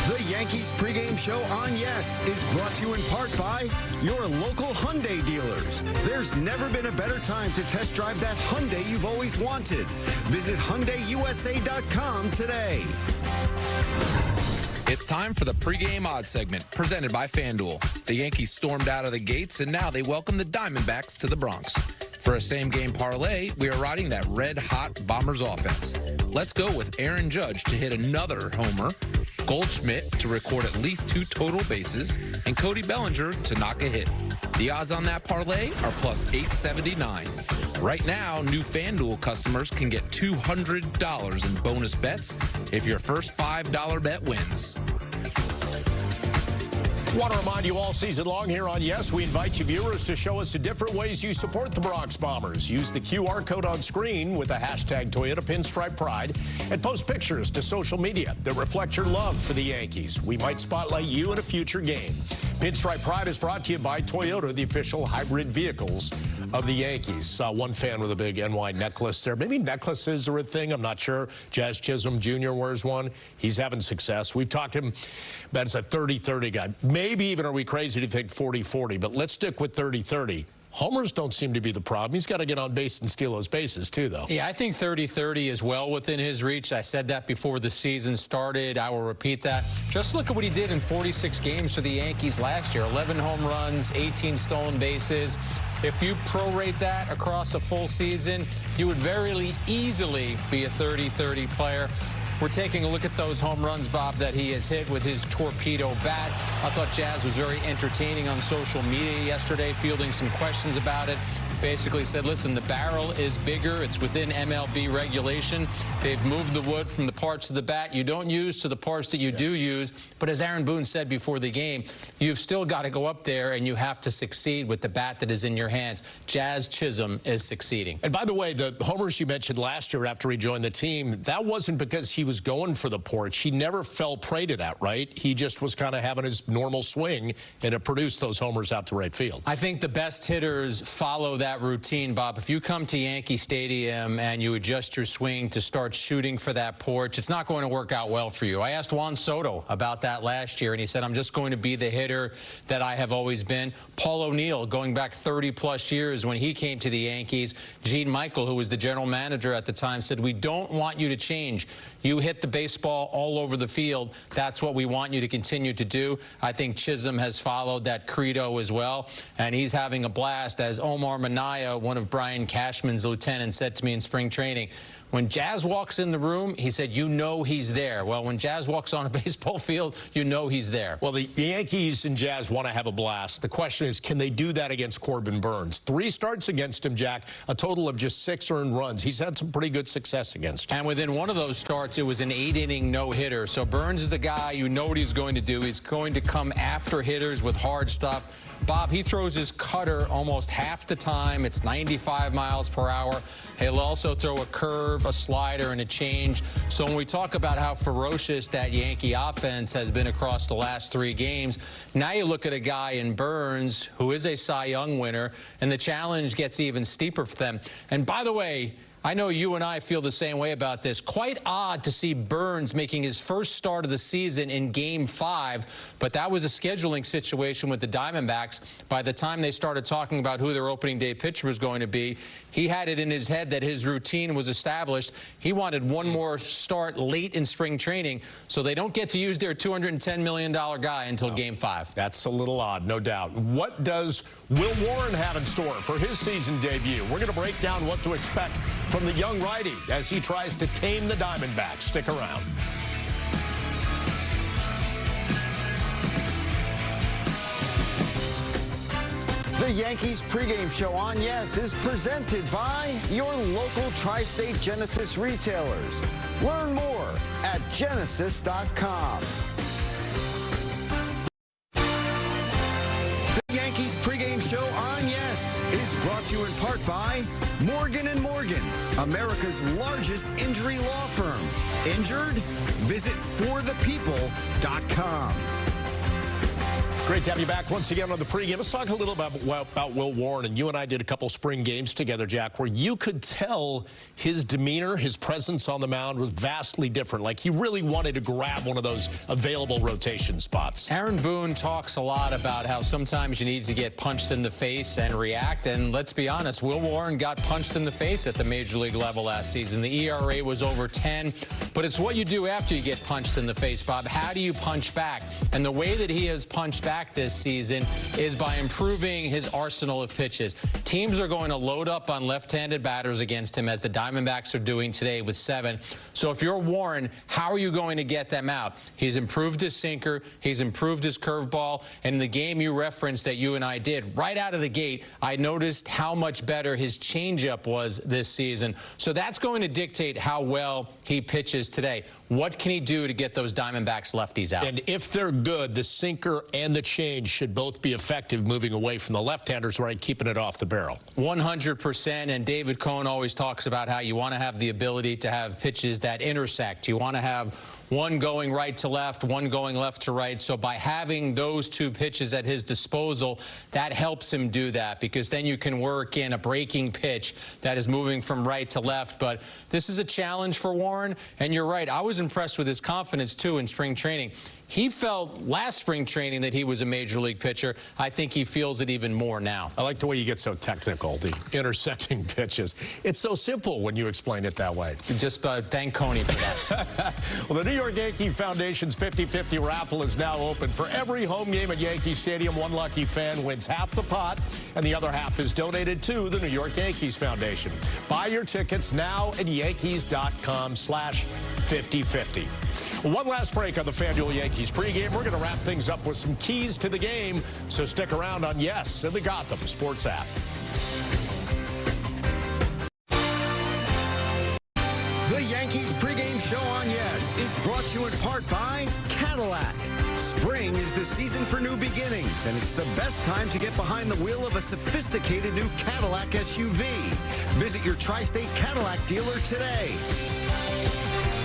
The Yankees pregame show on Yes is brought to you in part by your local Hyundai dealers. There's never been a better time to test drive that Hyundai you've always wanted. Visit HyundaiUSA.com today. It's time for the pregame odds segment presented by FanDuel. The Yankees stormed out of the gates, and now they welcome the Diamondbacks to the Bronx. For a same-game parlay, we are riding that red-hot Bombers offense. Let's go with Aaron Judge to hit another homer, Goldschmidt to record at least 2 total bases, and Cody Bellinger to knock a hit. The odds on that parlay are plus 879. Right now, new FanDuel customers can get $200 in bonus bets if your first $5 bet wins. Want to remind you all season long here on Yes, we invite you viewers to show us the different ways you support the Bronx Bombers. Use the QR code on screen with the hashtag Toyota Pinstripe Pride and post pictures to social media that reflect your love for the Yankees. We might spotlight you in a future game. Pinstripe Pride is brought to you by Toyota, the official hybrid vehicles of the Yankees. One fan with a big NY necklace there. Maybe necklaces are a thing. I'm not sure. Jazz Chisholm Jr. wears one. He's having success. We've talked to him about as a 30-30 guy. Maybe even are we crazy to think 40-40, but let's stick with 30-30. Homers don't seem to be the problem. He's got to get on base and steal those bases, too, though. Yeah, I think 30-30 is well within his reach. I said that before the season started. I will repeat that. Just look at what he did in 46 games for the Yankees last year. 11 home runs, 18 stolen bases. If you prorate that across a full season, you would very easily be a 30-30 player. We're taking a look at those home runs, Bob, that he has hit with his torpedo bat. I thought Jazz was very entertaining on social media yesterday, fielding some questions about it. Basically said, listen, the barrel is bigger. It's within MLB regulation. They've moved the wood from the parts of the bat you don't use to the parts that you do use. But as Aaron Boone said before the game, you've still got to go up there and you have to succeed with the bat that is in your hands. Jazz Chisholm is succeeding. And by the way, the homers you mentioned last year after he joined the team, that wasn't because he was going for the porch. He never fell prey to that, right? He just was kind of having his normal swing, and it produced those homers out to right field. I think the best hitters follow that routine, Bob. If you come to Yankee Stadium and you adjust your swing to start shooting for that porch, it's not going to work out well for you. I asked Juan Soto about that last year, and he said, I'm just going to be the hitter that I have always been. Paul O'Neill, going back 30-plus years when he came to the Yankees, Gene Michael, who was the general manager at the time, said, we don't want you to change. You hit the baseball all over the field. That's what we want you to continue to do. I think Chisholm has followed that credo as well, and he's having a blast. As Omar Minaya, one of Brian Cashman's lieutenants, said to me in spring training, when Jazz walks in the room, he said, you know he's there. Well, when Jazz walks on a baseball field, you know he's there. Well, the Yankees and Jazz want to have a blast. The question is, can they do that against Corbin Burns? 3 starts against him, Jack, a total of just 6 earned runs. He's had some pretty good success against him. And within one of those starts, it was an 8-inning no-hitter. So Burns is a guy, you know what he's going to do. He's going to come after hitters with hard stuff. Bob, he throws his cutter almost half the time. It's 95 miles per hour. He'll also throw a curve, a slider, and a change. So when we talk about how ferocious that Yankee offense has been across the last 3 games, now you look at a guy in Burns who is a Cy Young winner, and the challenge gets even steeper for them. And by the way, I know you and I feel the same way about this. Quite odd to see Burns making his first start of the season in Game 5, but that was a scheduling situation with the Diamondbacks. By the time they started talking about who their opening day pitcher was going to be, he had it in his head that his routine was established. He wanted one more start late in spring training, so they don't get to use their $210 million guy until Game 5. That's a little odd, no doubt. What does Will Warren have in store for his season debut? We're going to break down what to expect from the young righty as he tries to tame the Diamondbacks. Stick around. The Yankees pregame show on Yes is presented by your local Tri-State Genesis retailers. Learn more at genesis.com. The Yankees pregame show on Yes is brought to you in part by Morgan & Morgan, America's largest injury law firm. Injured? Visit forthepeople.com. Great to have you back once again on the pregame. Let's talk a little about Will Warren. And you and I did a couple spring games together, Jack, where you could tell his demeanor, his presence on the mound was vastly different. Like he really wanted to grab one of those available rotation spots. Aaron Boone talks a lot about how sometimes you need to get punched in the face and react. And let's be honest, Will Warren got punched in the face at the major league level last season. The ERA was over 10. But it's what you do after you get punched in the face, Bob. How do you punch back? And the way that he has punched back this season is by improving his arsenal of pitches. Teams are going to load up on left-handed batters against him, as the Diamondbacks are doing today with 7. So if you're Warren, how are you going to get them out? He's improved his sinker. He's improved his curveball. And in the game you referenced that you and I did, right out of the gate, I noticed how much better his changeup was this season. So that's going to dictate how well he pitches today. What can he do to get those Diamondbacks lefties out? And if they're good, the sinker and the change should both be effective moving away from the left-handers, right, keeping it off the barrel. 100%. And David Cohn always talks about how you want to have the ability to have pitches that intersect. You want to have one going right to left, one going left to right. So by having those two pitches at his disposal, that helps him do that, because then you can work in a breaking pitch that is moving from right to left. But this is a challenge for Warren, and you're right. I was impressed with his confidence, too, in spring training. He felt last spring training that he was a major league pitcher. I think he feels it even more now. I like the way you get so technical, the intersecting pitches. It's so simple when you explain it that way. Just thank Coney for that. Well, the New York Yankee Foundation's 50-50 raffle is now open. For every home game at Yankee Stadium, one lucky fan wins half the pot, and the other half is donated to the New York Yankees Foundation. Buy your tickets now at Yankees.com/50-50. One last break on the FanDuel Yankees pregame. We're going to wrap things up with some keys to the game, so stick around on Yes and the Gotham Sports app. The Yankees pregame show on Yes is brought to you in part by Cadillac. Spring is the season for new beginnings, and it's the best time to get behind the wheel of a sophisticated new Cadillac SUV. Visit your Tri-State Cadillac dealer today.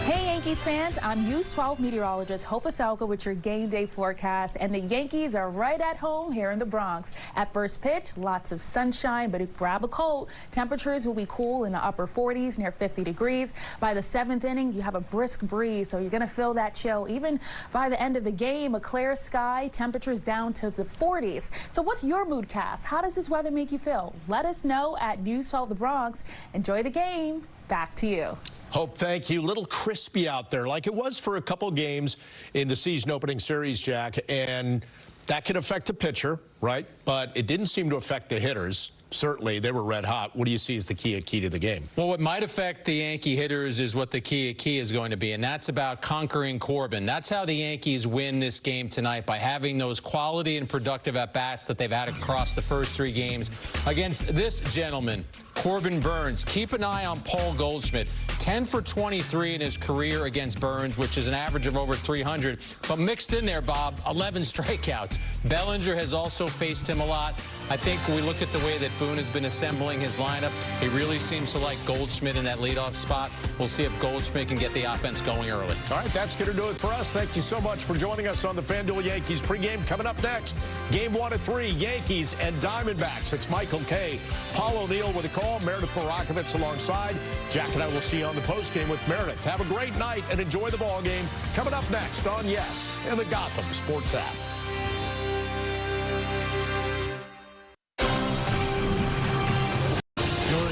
Hey Yankees fans, I'm News 12 meteorologist Hope Asalka with your game day forecast, and the Yankees are right at home here in the Bronx. At first pitch, lots of sunshine, but grab a coat. Temperatures will be cool in the upper 40s, near 50 degrees. By the 7th inning, you have a brisk breeze, so you're going to feel that chill. Even by the end of the game, a clear sky, temperatures down to the 40s. So what's your mood cast? How does this weather make you feel? Let us know at News 12 the Bronx. Enjoy the game. Back to you. Hope, thank you. Little crispy out there, like it was for a couple games in the season opening series, Jack, and that can affect a pitcher, right? But it didn't seem to affect the hitters. Certainly, they were red hot. What do you see as the key to the game? Well, what might affect the Yankee hitters is what the key is going to be, and that's about conquering Corbin. That's how the Yankees win this game tonight, by having those quality and productive at-bats that they've had across the first 3 games against this gentleman, Corbin Burnes. Keep an eye on Paul Goldschmidt. 10 for 23 in his career against Burnes, which is an average of over 300. But mixed in there, Bob, 11 strikeouts. Bellinger has also faced him a lot. I think we look at the way that Boone has been assembling his lineup. He really seems to like Goldschmidt in that leadoff spot. We'll see if Goldschmidt can get the offense going early. All right, that's going to do it for us. Thank you so much for joining us on the FanDuel Yankees pregame. Coming up next, Game 1 of 3, Yankees and Diamondbacks. It's Michael Kay, Paul O'Neill with a call, Meredith Barakovitz alongside. Jack and I will see you on the postgame with Meredith. Have a great night and enjoy the ball game. Coming up next on Yes and the Gotham Sports app.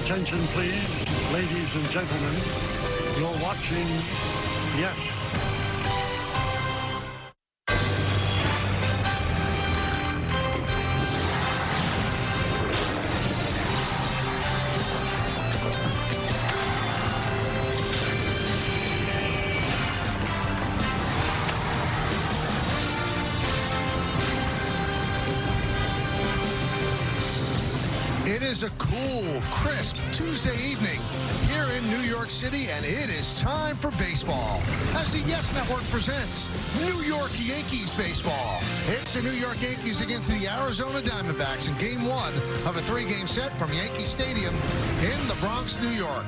Attention, please, ladies and gentlemen. You're watching Yes. It is a cool, crisp Tuesday evening here in New York City, and it is time for baseball as the Yes Network presents New York Yankees baseball. It's the New York Yankees against the Arizona Diamondbacks in Game 1 of a 3-game set from Yankee Stadium in the Bronx, New York.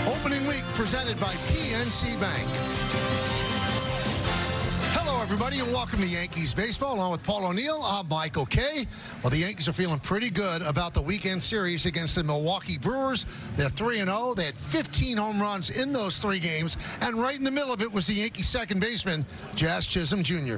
Opening week presented by PNC Bank. Hello, everybody, and welcome to Yankees baseball. Along with Paul O'Neill, I'm Michael Kay. Well, the Yankees are feeling pretty good about the weekend series against the Milwaukee Brewers. They're 3-0. They had 15 home runs in those 3 games, and right in the middle of it was the Yankees second baseman, Jazz Chisholm Jr.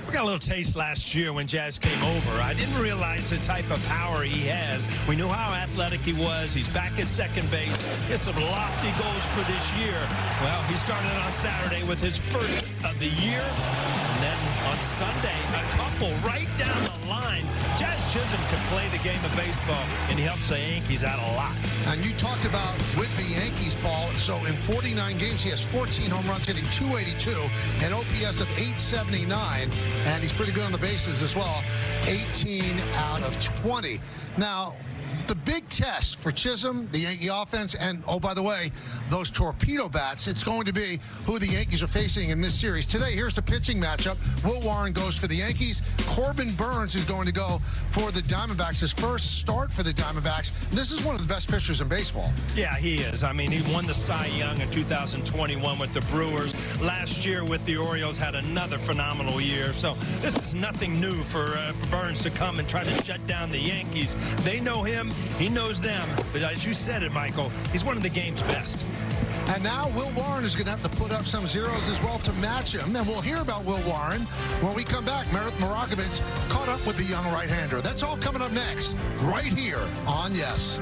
We got a little taste last year when Jazz came over. I didn't realize the type of power he has. We knew how athletic he was. He's back at second base. He has some lofty goals for this year. Well, he started on Saturday with his first of the year. And then on Sunday, a couple right down the line. Jazz Chisholm can play the game of baseball, and he helps the Yankees out a lot. And you talked about with the Yankees, Paul, so in 49 games, he has 14 home runs, hitting .282, an OPS of .879, and he's pretty good on the bases as well, 18 out of 20. Now, the big test for Chisholm, the Yankee offense, and, oh, by the way, those torpedo bats, it's going to be who the Yankees are facing in this series. Today, here's the pitching matchup. Will Warren goes for the Yankees. Corbin Burns is going to go for the Diamondbacks. His first start for the Diamondbacks. This is one of the best pitchers in baseball. Yeah, he is. I mean, he won the Cy Young in 2021 with the Brewers. Last year with the Orioles had another phenomenal year. So this is nothing new for Burns to come and try to shut down the Yankees. They know him. He knows them. But as you said it, Michael, he's one of the game's best. And now Will Warren is going to have to put up some zeros as well to match him. And we'll hear about Will Warren when we come back. Meredith Marakovitz caught up with the young right-hander. That's all coming up next, right here on Yes.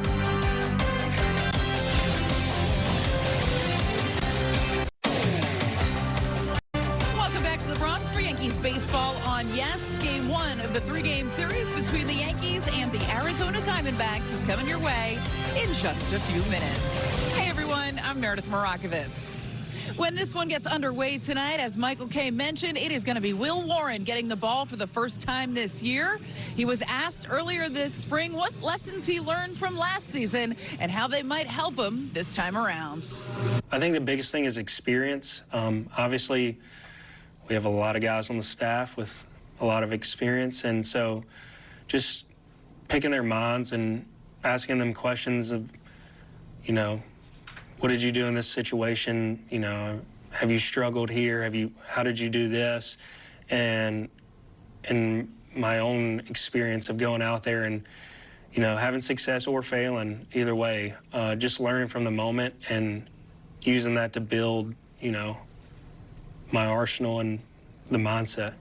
Welcome back to the Bronx for Yankees baseball on Yes. Game 1 of the 3-game series between the Yankees and the Arizona Diamondbacks is coming your way in just a few minutes. Hey everyone, I'm Meredith Marakovitz. When this one gets underway tonight, as Michael K. mentioned, it is going to be Will Warren getting the ball for the first time this year. He was asked earlier this spring what lessons he learned from last season and how they might help him this time around. I think the biggest thing is experience. Obviously, we have a lot of guys on the staff with a lot of experience, and so just picking their minds and asking them questions of, you know, what did you do in this situation? You know, have you struggled here? How did you do this? And in my own experience of going out there and, you know, having success or failing, either way, just learning from the moment and using that to build, you know, my arsenal and the mindset.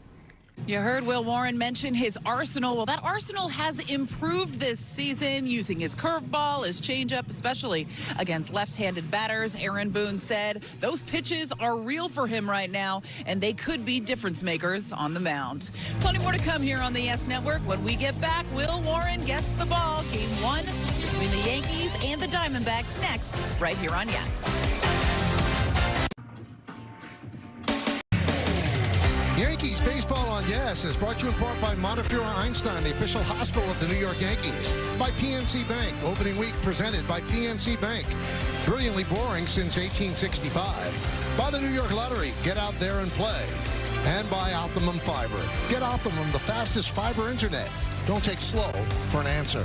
You heard Will Warren mention his arsenal. Well, that arsenal has improved this season using his curveball, his changeup, especially against left-handed batters. Aaron Boone said those pitches are real for him right now, and they could be difference makers on the mound. Plenty more to come here on the Yes Network. When we get back, Will Warren gets the ball. Game 1 between the Yankees and the Diamondbacks next, right here on Yes. Yankees baseball on Yes is brought to you in part by Montefiore Einstein, the official hospital of the New York Yankees. By PNC Bank, opening week presented by PNC Bank. Brilliantly boring since 1865. By the New York Lottery, get out there and play. And by Optimum Fiber. Get Optimum, the fastest fiber internet. Don't take slow for an answer.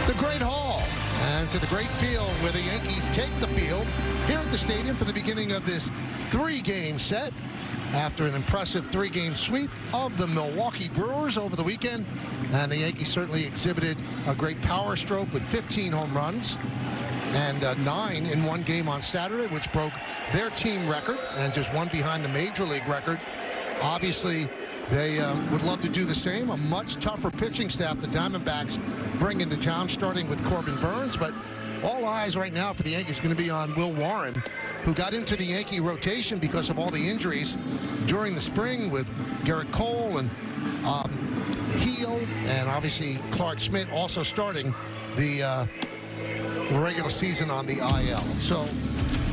The Great Hall. And to the great field where the Yankees take the field here at the stadium for the beginning of this 3-game set after an impressive 3-game sweep of the Milwaukee Brewers over the weekend. And the Yankees certainly exhibited a great power stroke with 15 home runs and 9 in one game on Saturday, which broke their team record and just one behind the Major League record. Obviously, they would love to do the same. A much tougher pitching staff the Diamondbacks bring into town, starting with Corbin Burns. But all eyes right now for the Yankees is going to be on Will Warren, who got into the Yankee rotation because of all the injuries during the spring with Garrett Cole and Heel, and obviously Clark Schmidt also starting the regular season on the IL. So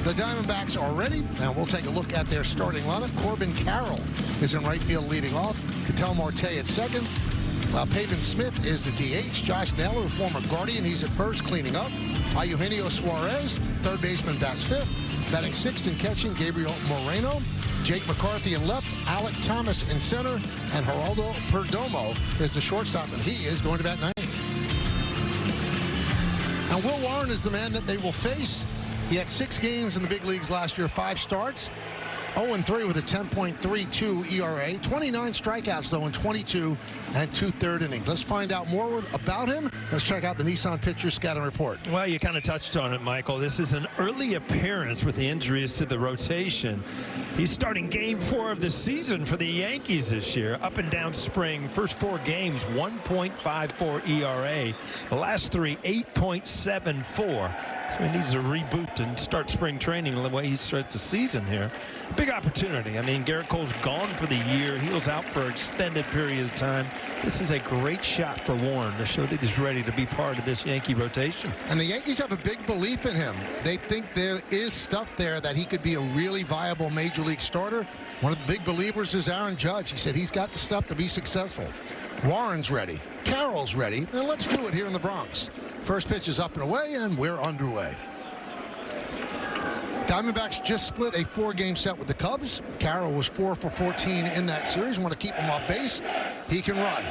the Diamondbacks are ready, and we'll take a look at their starting lineup. Corbin Carroll is in right field leading off. Ketel Marte at second. Pavin Smith is the DH. Josh Naylor, former Guardian, he's at first cleaning up. Eugenio Suarez, third baseman, bats fifth. Batting sixth and catching, Gabriel Moreno. Jake McCarthy in left. Alec Thomas in center. And Geraldo Perdomo is the shortstop, and he is going to bat ninth. And Will Warren is the man that they will face. He had 6 games in the big leagues last year, 5 starts. 0-3 with a 10.32 ERA. 29 strikeouts, though, in 22 and 2/3 innings. Let's find out more about him. Let's check out the Nissan Pitcher Scouting Report. Well, you kind of touched on it, Michael. This is an early appearance with the injuries to the rotation. He's starting game 4 of the season for the Yankees this year. Up and down spring. First 4 games, 1.54 ERA. The last 3, 8.74. So he needs to reboot and start spring training the way he starts the season here. Big opportunity. I mean, Garrett Cole's gone for the year. He was out for an extended period of time. This is a great shot for Warren to show that he's ready to be part of this Yankee rotation. And the Yankees have a big belief in him. They think there is stuff there that he could be a really viable Major League starter. One of the big believers is Aaron Judge. He said he's got the stuff to be successful. Warren's ready. Carroll's ready, and let's do it here in the Bronx. First pitch is up and away, and we're underway. Diamondbacks just split a 4-game set with the Cubs. Carroll was 4 for 14 in that series. Want to keep him off base. He can run.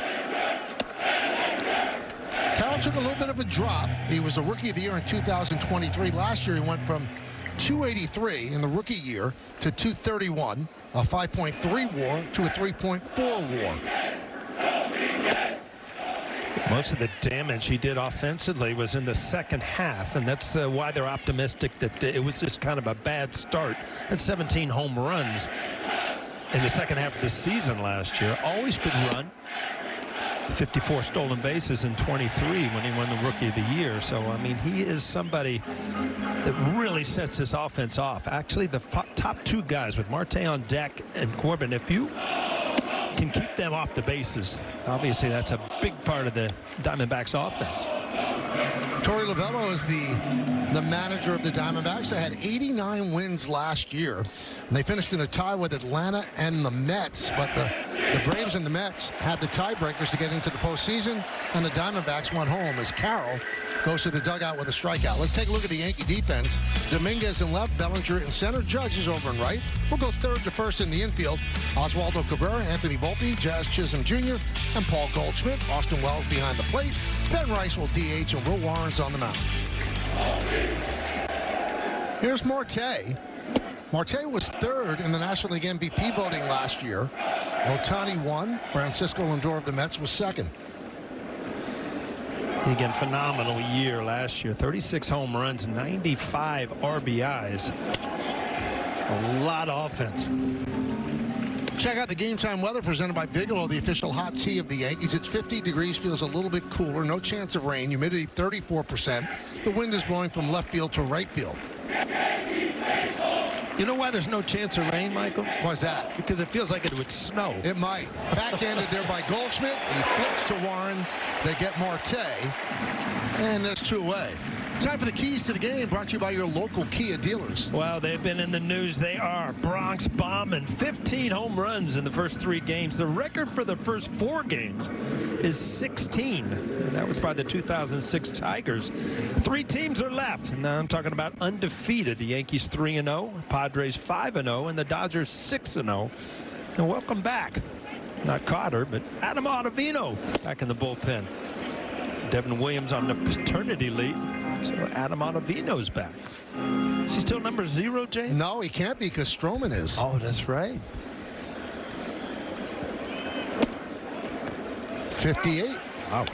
Carroll took a little bit of a drop. He was the Rookie of the Year in 2023. Last year, he went from 283 in the rookie year to 231, a 5.3 WAR to a 3.4 WAR. Most of the damage he did offensively was in the second half, and that's why they're optimistic that it was just kind of a bad start. And 17 home runs in the second half of the season last year. Always could run. 54 stolen bases in 23 when he won the Rookie of the Year. So, I mean, he is somebody that really sets this offense off. Actually, the top 2 guys with Marte on deck and Corbin, if you can keep them off the bases, obviously that's a big part of the Diamondbacks offense. Torey Lovullo is the manager of the Diamondbacks. They had 89 wins last year, and they finished in a tie with Atlanta and the Mets, but the Braves and the Mets had the tiebreakers to get into the postseason, and the Diamondbacks went home as Carroll goes to the dugout with a strikeout. Let's take a look at the Yankee defense. Dominguez in left, Bellinger in center, Judge is over and right. We'll go third to first in the infield. Oswaldo Cabrera, Anthony Volpe, Jazz Chisholm Jr., and Paul Goldschmidt. Austin Wells behind the plate. Ben Rice will DH, and Will Warren's on the mound. Here's Marte. Marte was third in the National League MVP voting last year. Ohtani won. Francisco Lindor of the Mets was second. Again, phenomenal year last year. 36 home runs, 95 RBIs. A lot of offense. Check out the game time weather presented by Bigelow, the official hot tea of the Yankees. It's 50 degrees, feels a little bit cooler, no chance of rain, humidity 34%. The wind is blowing from left field to right field. You know why there's no chance of rain, Michael? Why's that? Because it feels like it would snow. It might. Backhanded there by Goldschmidt. He flips to Warren. They get Marte. And that's 2 away. Time for the keys to the game, brought to you by your local Kia dealers. Well, they've been in the news. They are. Bronx bombing. 15 home runs in the first 3 games. The record for the first 4 games is 16. And that was by the 2006 Tigers. 3 teams are left. And now I'm talking about undefeated. The Yankees 3-0, Padres 5-0, and the Dodgers 6-0. And welcome back. Not Cotter, but Adam Ottavino back in the bullpen. Devin Williams on the paternity leave. So Adam Ottavino's back. Is he still number 0, Jay? No, he can't be because Stroman is. Oh, that's right. 58. Wow.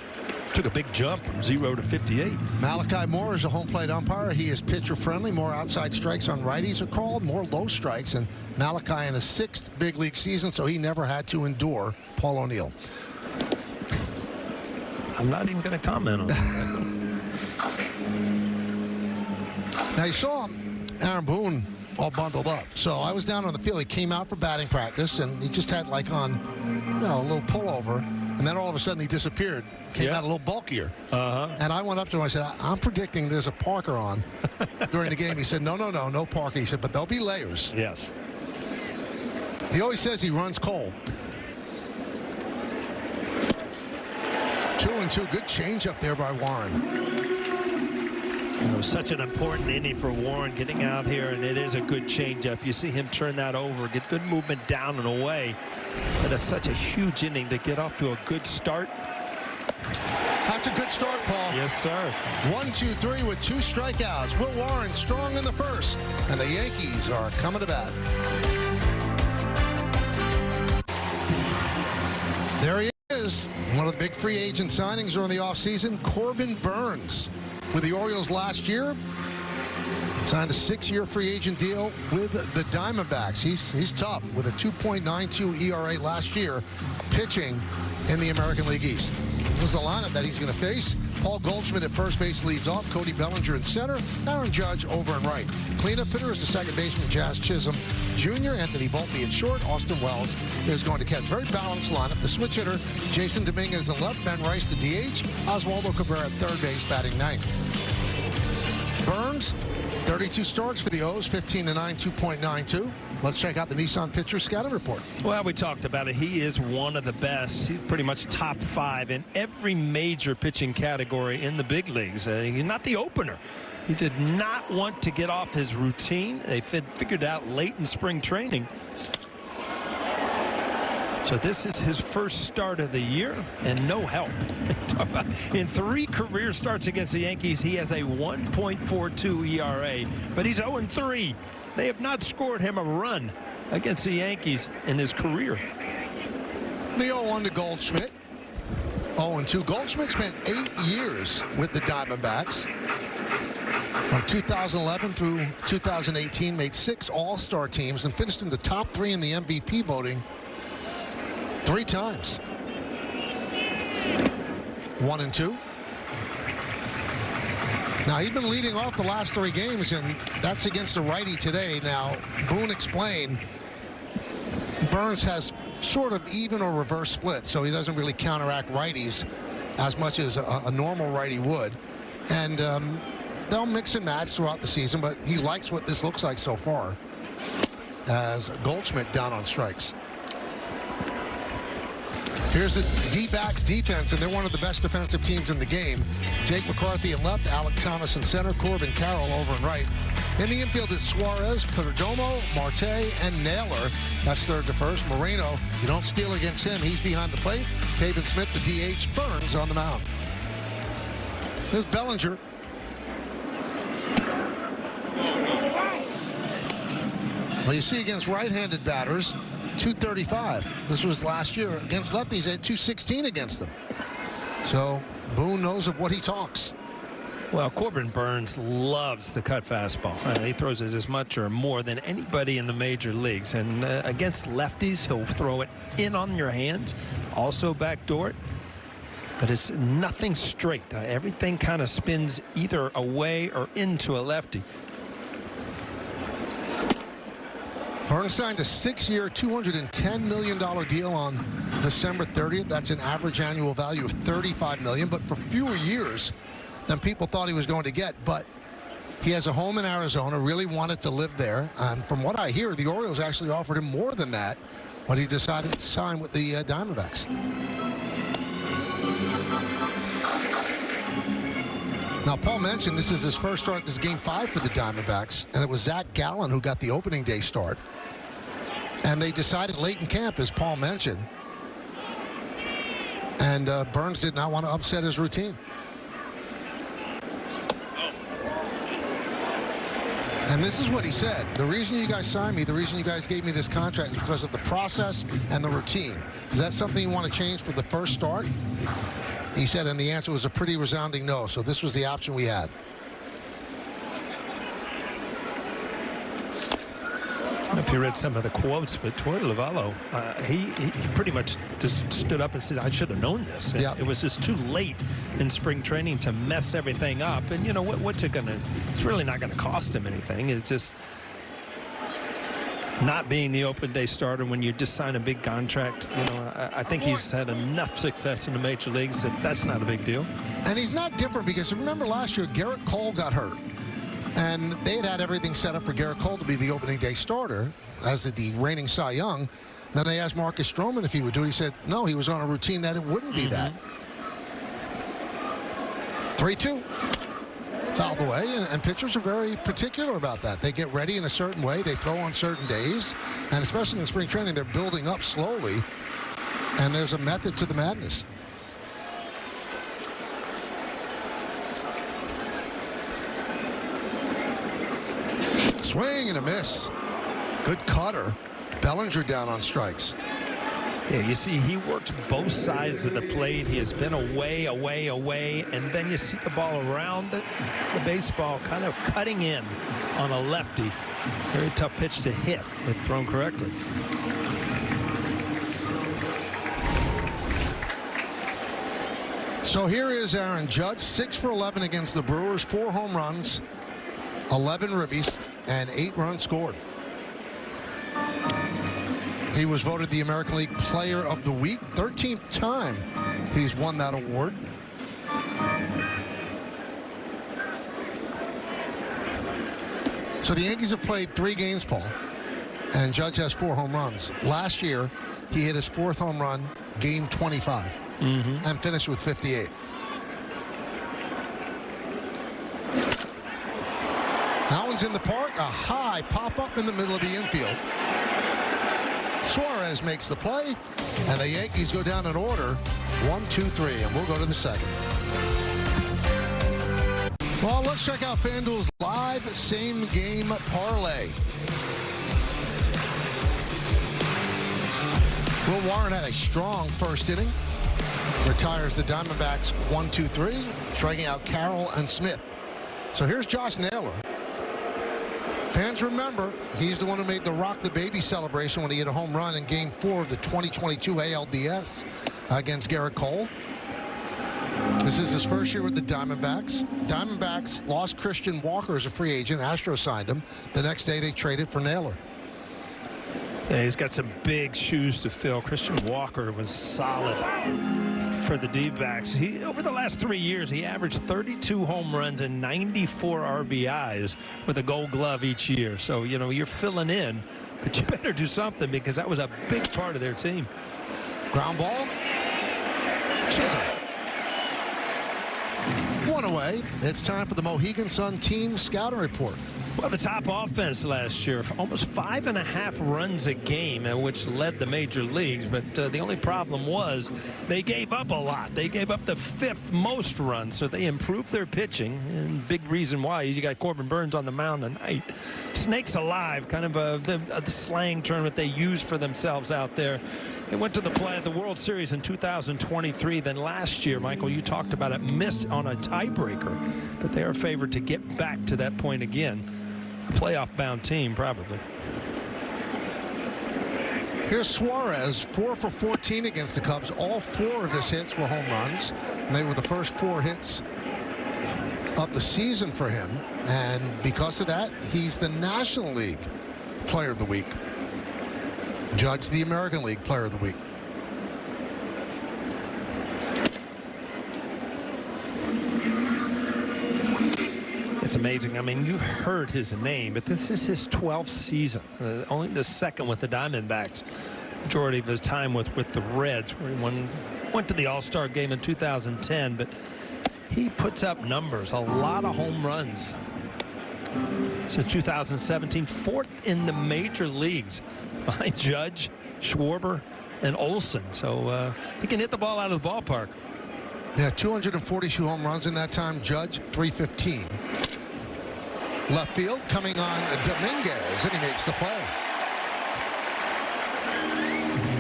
Took a big jump from 0 to 58. Malachi Moore is a home plate umpire. He is pitcher friendly. More outside strikes on righties are called, more low strikes. And Malachi in his 6th big league season, so he never had to endure Paul O'Neill. I'm not even going to comment on that. Now, you saw Aaron Boone all bundled up. So I was down on the field. He came out for batting practice, and he just had like on, a little pullover. And then all of a sudden he disappeared. Came out a little bulkier. And I went up to him. I said, I'm predicting there's a Parker on during the game. He said, no Parker. He said, but there'll be layers. Yes. He always says he runs cold. 2-2. Good change up there by Warren. It was such an important inning for Warren getting out here, and it is a good changeup. You see him turn that over, get good movement down and away. And it's such a huge inning to get off to a good start. That's a good start, Paul. Yes, sir. 1-2-3 with 2 strikeouts. Will Warren strong in the first, and the Yankees are coming to bat. There he is. One of the big free agent signings during the offseason, Corbin Burnes. With the Orioles last year, signed a 6-year free agent deal with the Diamondbacks. He's tough with a 2.92 ERA last year, pitching in the American League East. This is the lineup that he's going to face. Paul Goldschmidt at first base leads off. Cody Bellinger in center. Aaron Judge over and right. Cleanup hitter is the second baseman, Jazz Chisholm Jr. Anthony Volpe at short. Austin Wells is going to catch. Very balanced lineup. The switch hitter, Jason Dominguez in left. Ben Rice the DH. Oswaldo Cabrera at third base, batting ninth. Burnes 32 starts for the O's, 15-9, 2.92. Let's check out the Nissan pitcher scouting report. Well, we talked about it. He is one of the best. He's pretty much top 5 in every major pitching category in the big leagues. He's not the opener. He did not want to get off his routine. They figured out late in spring training. So this is his first start of the year and no help. In 3 career starts against the Yankees, he has a 1.42 ERA, but he's 0-3. They have not scored him a run against the Yankees in his career. The 0-1 to Goldschmidt. 0-2. Goldschmidt spent 8 years with the Diamondbacks. From 2011 through 2018, made 6 All-Star teams and finished in the top 3 in the MVP voting 3 times. 1-2. Now, he's been leading off the last 3 games, and that's against a righty today. Now, Boone explained Burns has sort of even or reverse split, so he doesn't really counteract righties as much as a normal righty would. And they'll mix and match throughout the season, but he likes what this looks like so far as Goldschmidt down on strikes. Here's the D-backs defense, and they're one of the best defensive teams in the game. Jake McCarthy in left, Alec Thomas in center, Corbin Carroll over and right. In the infield, it's Suarez, Perdomo, Marte, and Naylor. That's third to first. Moreno, you don't steal against him. He's behind the plate. Pavin Smith, the DH. Burns on the mound. There's Bellinger. Well, you see against right-handed batters, 235. This was last year. Against lefties, they had 216 against them. So Boone knows of what he talks. Well, Corbin Burns loves the cut fastball. He throws it as much or more than anybody in the major leagues. And against lefties, he'll throw it in on your hands, also backdoor it. But it's nothing straight. Everything kind of spins either away or into a lefty. Burns signed a 6-year, $210 million deal on December 30th. That's an average annual value of $35 million, but for fewer years than people thought he was going to get. But he has a home in Arizona, really wanted to live there. And from what I hear, the Orioles actually offered him more than that, but he decided to sign with the Diamondbacks. Now, Paul mentioned this is his first start. This is Game 5 for the Diamondbacks, and it was Zach Gallen who got the opening day start. And they decided late in camp, as Paul mentioned. And Burns did not want to upset his routine. And this is what he said. The reason you guys signed me, the reason you guys gave me this contract is because of the process and the routine. Is that something you want to change for the first start? He said, and the answer was a pretty resounding no. So this was the option we had. I don't know if you read some of the quotes, but Torey Lovallo, he pretty much just stood up and said, I should have known this. It was just too late in spring training to mess everything up. And, you know, what's it going to, it's really not going to cost him anything. It's just not being the open day starter when you just sign a big contract. You know, I think he's had enough success in the major leagues that that's not a big deal. And he's not different because remember last year, Garrett Cole got hurt. And they had everything set up for Garrett Cole to be the opening day starter, as did the reigning Cy Young. Then they asked Marcus Stroman if he would do it. He said, no, he was on a routine that it wouldn't be that. 3-2. Fouled away, and pitchers are very particular about that. They get ready in a certain way. They throw on certain days. And especially in spring training, they're building up slowly. And there's a method to the madness. Swing and a miss. Good cutter. Bellinger down on strikes. Yeah, you see, he works both sides of the plate. He has been away, and then you see the ball around the baseball kind of cutting in on a lefty. Very tough pitch to hit if thrown correctly. So here is Aaron Judge, 6 for 11 against the Brewers, 4 home runs, 11 ribbies, and 8 runs scored. He was voted the American League Player of the Week, 13th time he's won that award. So the Yankees have played 3 games, Paul, and Judge has 4 home runs. Last year, he hit his 4th home run, game 25, and finished with 58. That one's in the park, a high pop-up in the middle of the infield. Suarez makes the play, and the Yankees go down in order, 1, 2, 3, and we'll go to the second. Well, let's check out FanDuel's live same-game parlay. Will Warren had a strong first inning. Retires the Diamondbacks 1, 2, 3, striking out Carroll and Smith. So here's Josh Naylor. Fans remember, he's the one who made the Rock the Baby celebration when he hit a home run in Game 4 of the 2022 ALDS against Garrett Cole. This is his first year with the Diamondbacks. Diamondbacks lost Christian Walker as a free agent. Astros signed him. The next day they traded for Naylor. Yeah, he's got some big shoes to fill. Christian Walker was solid for the D-backs. Over the last 3 years, he averaged 32 home runs and 94 RBIs with a Gold Glove each year. So, you know, you're filling in, but you better do something because that was a big part of their team. Ground ball. Chisholm. 1 away. It's time for the Mohegan Sun team scouting report. Well, the top offense last year, almost 5.5 runs a game, which led the major leagues. But the only problem was they gave up a lot. They gave up the 5th most runs, so they improved their pitching. And big reason why is you got Corbin Burns on the mound tonight. Snakes alive, kind of the slang term that they use for themselves out there. They went to the World Series in 2023. Then last year, Michael, you talked about it, missed on a tiebreaker. But they are favored to get back to that point again. A playoff-bound team, probably. Here's Suarez, 4 for 14 against the Cubs. All 4 of his hits were home runs. And they were the first 4 hits of the season for him. And because of that, he's the National League Player of the Week. Judge, the American League Player of the Week. It's amazing. I mean, you've heard his name, but this is his 12th season. Only the second with the Diamondbacks. Majority of his time with the Reds, where he went to the All-Star game in 2010. But he puts up numbers, a lot of home runs. Since 2017, 4th in the major leagues behind Judge, Schwarber, and Olsen. So he can hit the ball out of the ballpark. Yeah, 242 home runs in that time. Judge, 315. Left field, coming on Dominguez, and he makes the play.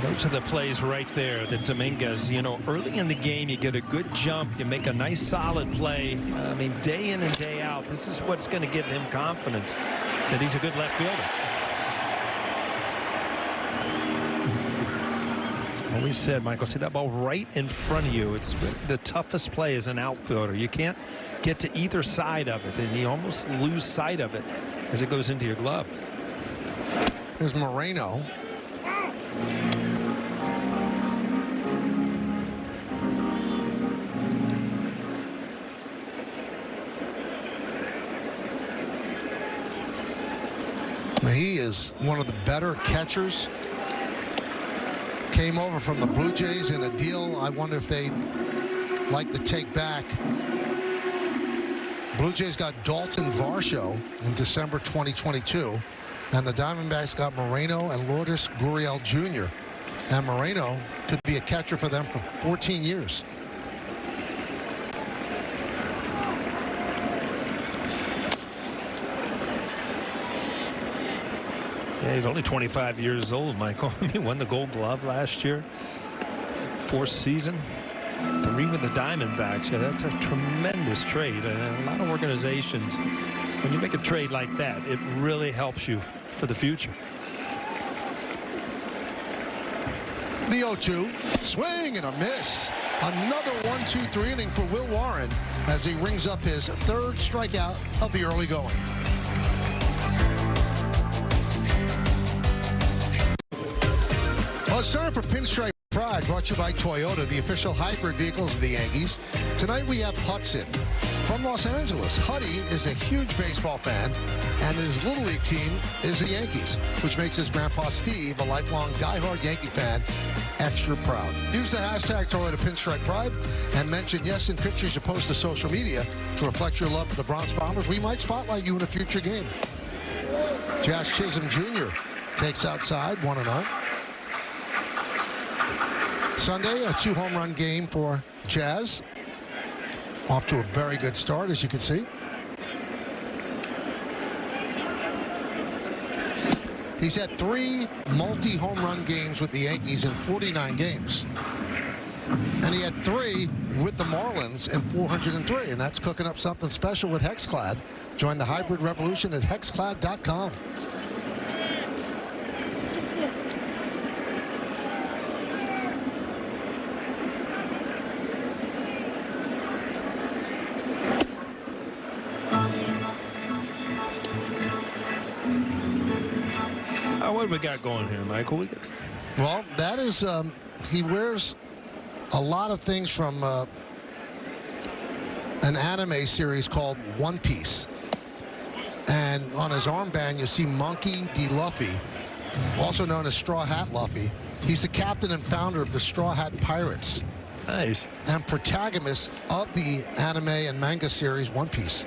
Those are the plays right there that Dominguez, you know, early in the game, you get a good jump, you make a nice solid play. I mean, day in and day out, this is what's going to give him confidence that he's a good left fielder. Always said, Michael, see that ball right in front of you. It's really the toughest play as an outfielder. You can't get to either side of it, and you almost lose sight of it as it goes into your glove. Here's Moreno. He is one of the better catchers. Came over from the Blue Jays in a deal I wonder if they'd like to take back. Blue Jays got Dalton Varsho in December 2022, and the Diamondbacks got Moreno and Lourdes Gurriel Jr. And Moreno could be a catcher for them for 14 years. Yeah, he's only 25 years old, Michael. He won the Gold Glove last year. 4th season, 3 with the Diamondbacks. Yeah, that's a tremendous trade. And a lot of organizations, when you make a trade like that, it really helps you for the future. The 0-2, swing and a miss. Another 1-2-3 inning for Will Warren as he rings up his 3rd strikeout of the early going. Well, it's time for Pinstripe Pride brought to you by Toyota, the official hybrid vehicles of the Yankees. Tonight we have Hudson from Los Angeles. Huddy is a huge baseball fan, and his Little League team is the Yankees, which makes his grandpa Steve, a lifelong diehard Yankee fan, extra proud. Use the hashtag Toyota Pinstripe Pride and mention yes in pictures you post to social media to reflect your love for the Bronx Bombers. We might spotlight you in a future game. Josh Chisholm Jr. takes outside 1-0. Sunday, a 2-home run game for Jazz. Off to a very good start, as you can see. He's had 3 multi-home run games with the Yankees in 49 games. And he had 3 with the Marlins in 403. And that's cooking up something special with Hexclad. Join the hybrid revolution at hexclad.com. What we got going here, Michael? Well, that is, he wears a lot of things from an anime series called One Piece. And on his armband, you see Monkey D. Luffy, also known as Straw Hat Luffy. He's the captain and founder of the Straw Hat Pirates. Nice. And protagonist of the anime and manga series One Piece.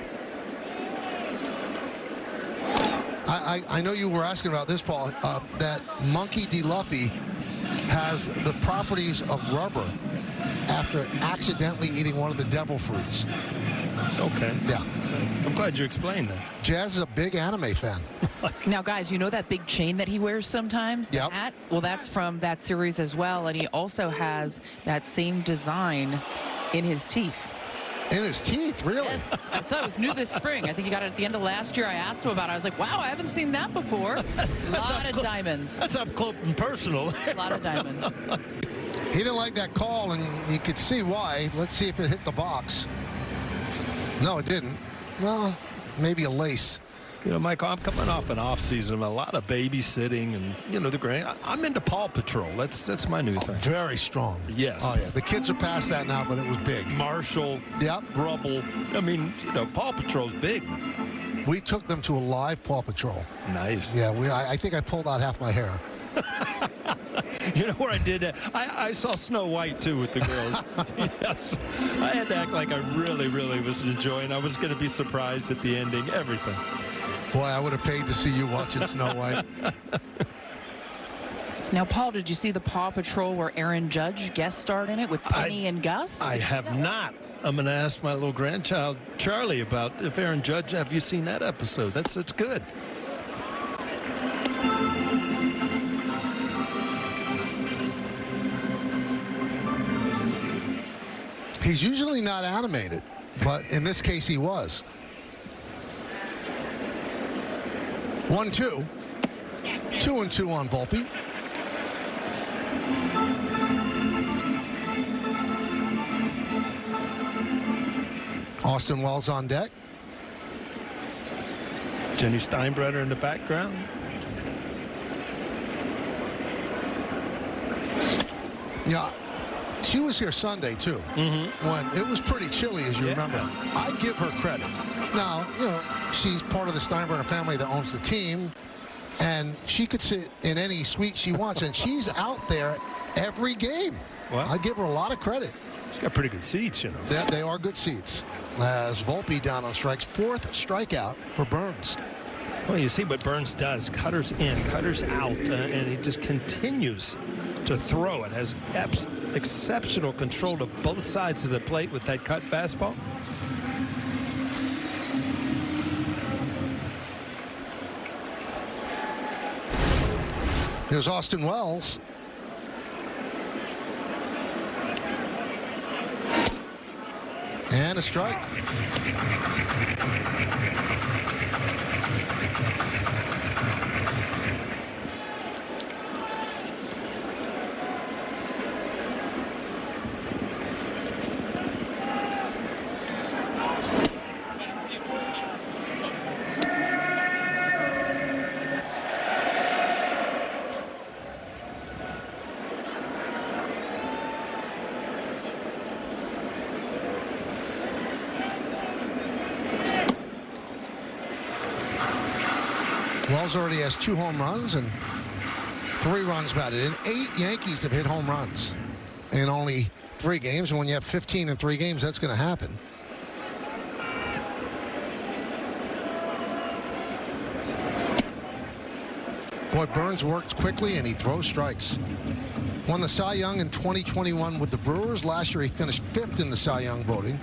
I know you were asking about this, Paul, that Monkey D. Luffy has the properties of rubber after accidentally eating one of the devil fruits. Okay. Yeah. I'm glad you explained that. Jazz is a big anime fan. Now, guys, you know that big chain that he wears sometimes? The hat? Well, that's from that series as well, and he also has that same design in his teeth. In his teeth, really? Yes. So it was new this spring. I think he got it at the end of last year. I asked him about it. I was like, wow, I haven't seen that before. A lot of diamonds. That's up close and personal. A lot of diamonds. He didn't like that call, and you could see why. Let's see if it hit the box. No, it didn't. Well, maybe a lace. You know, Michael, I'm coming off an off-season, a lot of babysitting, and, you know, I'm into Paw Patrol. That's my new thing. Very strong. Yes. Oh, yeah. The kids are past that now, but it was big. Marshall. Yep. Rubble. I mean, you know, Paw Patrol's big. We took them to a live Paw Patrol. Nice. Yeah, I think I pulled out half my hair. You know where I did that? I saw Snow White, too, with the girls. Yes. I had to act like I really, really was enjoying. I was going to be surprised at the ending, everything. Boy, I would have paid to see you watching Snow White. Now, Paul, did you see the Paw Patrol where Aaron Judge guest starred in it with Penny and Gus? I have not. I'm going to ask my little grandchild, Charlie, about if Aaron Judge, have you seen that episode? That's good. He's usually not animated, but in this case he was. 1-2. 2-2 on Volpe. Austin Wells on deck. Jenny Steinbrenner in the background. Yeah, she was here Sunday, too, when it was pretty chilly, as you remember. I give her credit. Now, you know, she's part of the Steinbrenner family that owns the team, and she could sit in any suite she wants, and she's out there every game. Well, I give her a lot of credit. She's got pretty good seats, you know. They are good seats. As Volpe down on strikes, 4th strikeout for Burns. Well, you see what Burns does. Cutters in, cutters out, and he just continues to throw it. Has exceptional control to both sides of the plate with that cut fastball. Here's Austin Wells. And a strike. Wells already has 2 home runs and 3 runs batted in. 8 Yankees have hit home runs in only 3 games. And when you have 15 in 3 games, that's going to happen. Boy, Burns works quickly and he throws strikes. Won the Cy Young in 2021 with the Brewers. Last year he finished 5th in the Cy Young voting.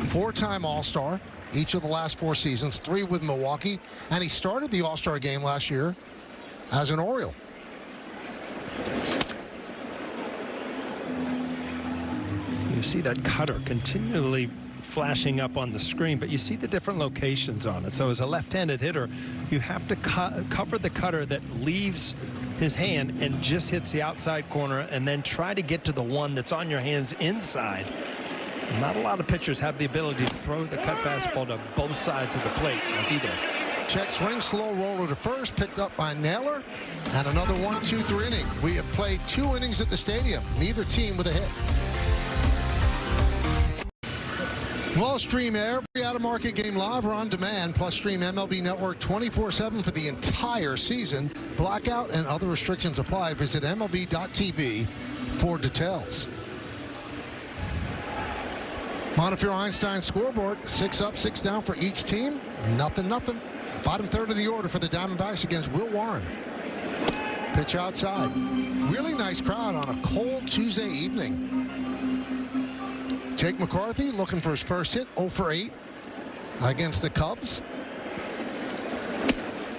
4-time All-Star each of the last 4 seasons, 3 with Milwaukee. And he started the All-Star game last year as an Oriole. You see that cutter continually flashing up on the screen, but you see the different locations on it. So as a left-handed hitter, you have to cover the cutter that leaves his hand and just hits the outside corner, and then try to get to the one that's on your hands inside. Not a lot of pitchers have the ability to throw the cut fastball to both sides of the plate like he does. Check swing, slow roller to first, picked up by Naylor, and another 1-2-3 inning. We have played 2 innings at the stadium, neither team with a hit. Well, stream every out-of-market game live or on demand, plus stream MLB Network 24/7 for the entire season. Blackout and other restrictions apply. Visit MLB.tv for details. Montefiore Einstein scoreboard, 6 up, 6 down for each team. Nothing. Bottom third of the order for the Diamondbacks against Will Warren. Pitch outside. Really nice crowd on a cold Tuesday evening. Jake McCarthy looking for his first hit, 0 for 8 against the Cubs.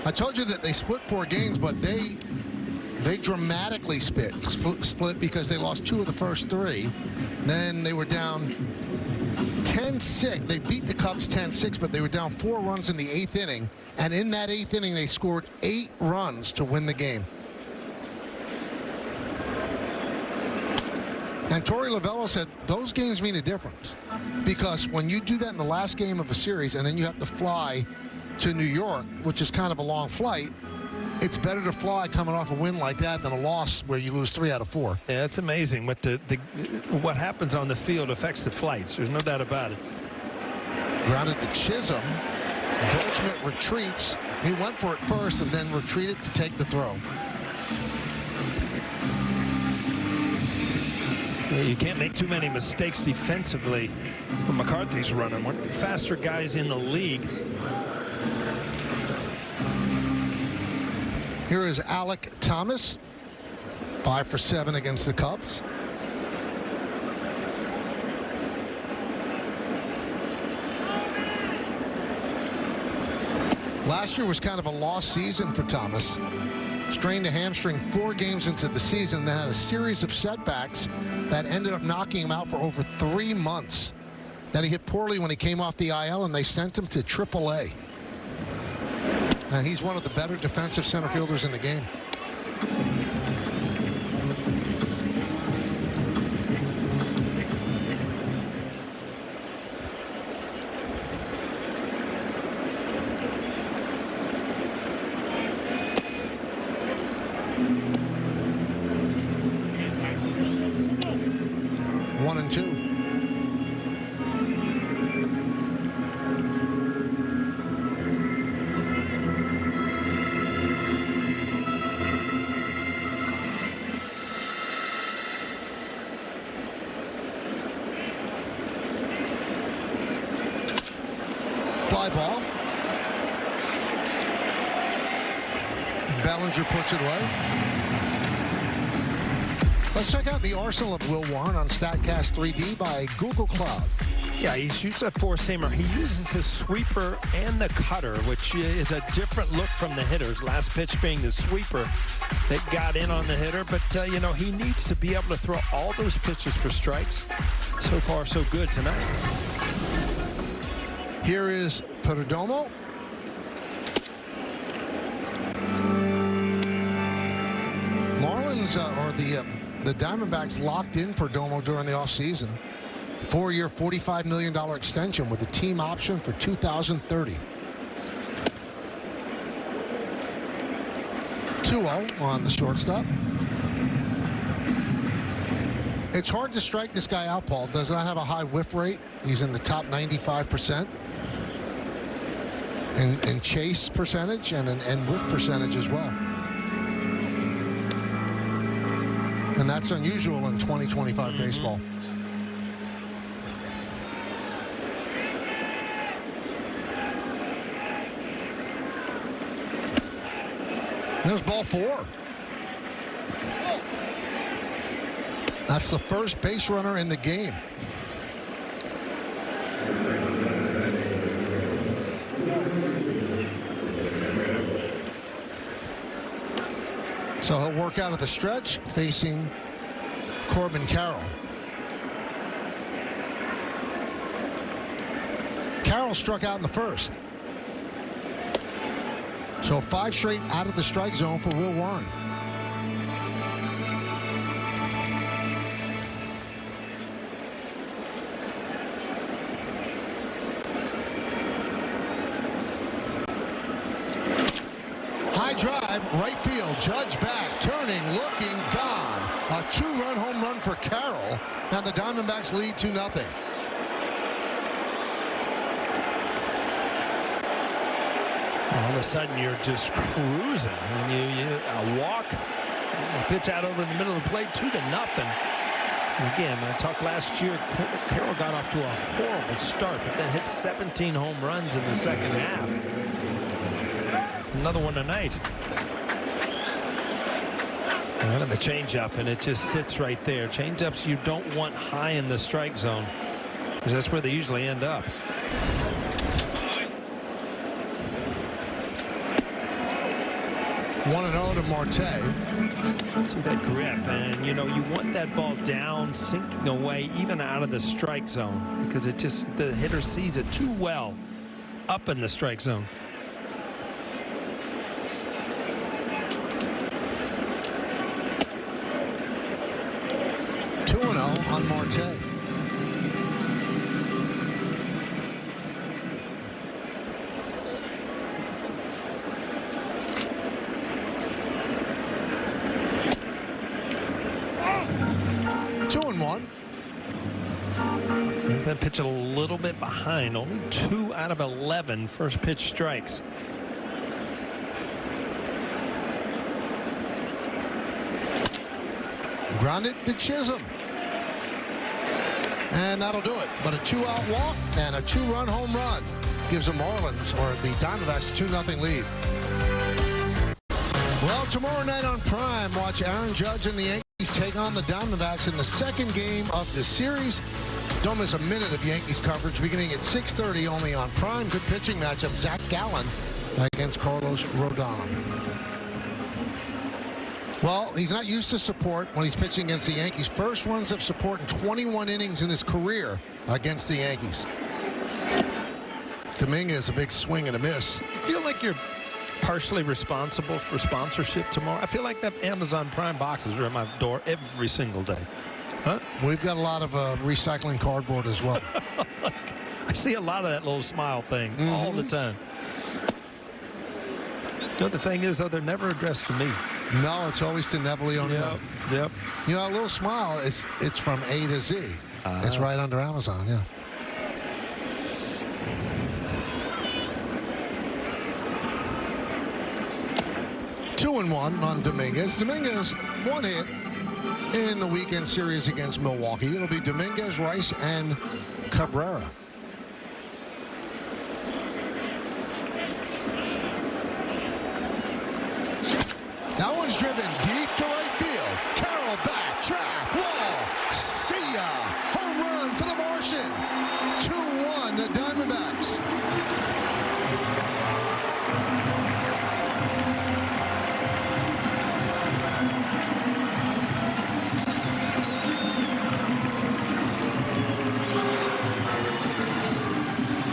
I told you that they split 4 games, but they dramatically split because they lost 2 of the first 3. Then they were down 10-6. They beat the Cubs 10-6, but they were down 4 runs in the 8th inning. And in that 8th inning, they scored 8 runs to win the game. And Torey Lovullo said those games mean a difference, because when you do that in the last game of a series and then you have to fly to New York, which is kind of a long flight, it's better to fly coming off a win like that than a loss where you lose 3 out of 4. Yeah, it's amazing what what happens on the field affects the flights. There's no doubt about it. Grounded to Chisholm. Goldschmidt retreats. He went for it first and then retreated to take the throw. Yeah, you can't make too many mistakes defensively when McCarthy's running. One of the faster guys in the league. Here is Alec Thomas, 5 for 7 against the Cubs. Last year was kind of a lost season for Thomas. Strained a hamstring 4 games into the season, then had a series of setbacks that ended up knocking him out for over 3 months. Then he hit poorly when he came off the IL, and they sent him to AAA. And he's one of the better defensive center fielders in the game. Fly ball. Bellinger puts it away. Let's check out the arsenal of Will Warren on StatCast 3D by Google Cloud. Yeah, he shoots a four-seamer. He uses his sweeper and the cutter, which is a different look from the hitters. Last pitch being the sweeper that got in on the hitter. But, you know, he needs to be able to throw all those pitches for strikes. So far, so good tonight. Here is Perdomo. Marlins, or the Diamondbacks locked in Perdomo during the offseason. 4-year, $45 million extension with a team option for 2030. 2-0 on the shortstop. It's hard to strike this guy out, Paul. Does not have a high whiff rate. He's in the top 95%. in chase percentage and whiff percentage as well. And that's unusual in 2025 baseball. There's ball 4. That's the first base runner in the game. So he'll work out at the stretch facing Corbin Carroll. Carroll struck out in the first. So 5 straight out of the strike zone for Will Warren. High drive, right field, Judge back, turning, looking, gone. A 2-run home run for Carroll, and the Diamondbacks lead 2-0. All of a sudden, you're just cruising. And you a walk, a pitch out over in the middle of the plate, 2-0. And again, I talked last year, Carroll got off to a horrible start, but then hit 17 home runs in the second half. Another one tonight. Out of the changeup, and it just sits right there. Changeups you don't want high in the strike zone, because that's where they usually end up. One 1-0 to Marte. See that grip, and you know you want that ball down, sinking away, even out of the strike zone, because it just the hitter sees it too well up in the strike zone. On Marte. That pitch a little bit behind. Only 2 out of 11 first pitch strikes. Grounded to Chisholm. And that'll do it. But a 2-out walk and a 2-run home run gives the Marlins, or the Diamondbacks, a 2-0 lead. Well, tomorrow night on Prime, watch Aaron Judge and the Yankees take on the Diamondbacks in the second game of the series. Don't miss a minute of Yankees coverage beginning at 6:30 only on Prime. Good pitching matchup. Zach Gallen against Carlos Rodon. Well, he's not used to support when he's pitching against the Yankees. First runs of support in 21 innings in his career against the Yankees. Dominguez, a big swing and a miss. I feel like you're partially responsible for sponsorship tomorrow. I feel like that Amazon Prime boxes are at my door every single day. Huh? We've got a lot of recycling cardboard as well. I see a lot of that little smile thing all the time. The other thing is, though, they're never addressed to me. No, it's always to Neville O'Neill. Yep. You know, a little smile, it's from A to Z. It's right under Amazon, yeah. Two and one on Dominguez. Dominguez, 1 hit in the weekend series against Milwaukee. It'll be Dominguez, Rice, and Cabrera. That one's driven deep to right field. Carroll back, track, wall. See ya. Home run for the Martian. 2-1 the Diamondbacks.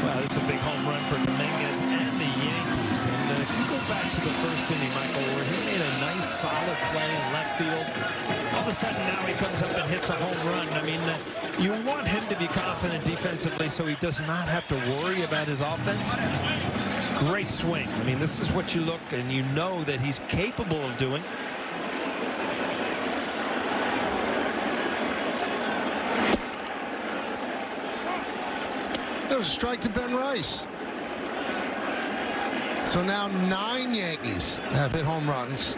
Well, it's a big home run for Dominguez and the Yankees. And if you go back to the first inning, Michael, where he made a nice, solid play in left field, all of a sudden now he comes up and hits a home run. I mean, you want him to be confident defensively so he does not have to worry about his offense. Great swing. I mean, this is what you look and you know that he's capable of doing. There was a strike to Ben Rice. So now 9 Yankees have hit home runs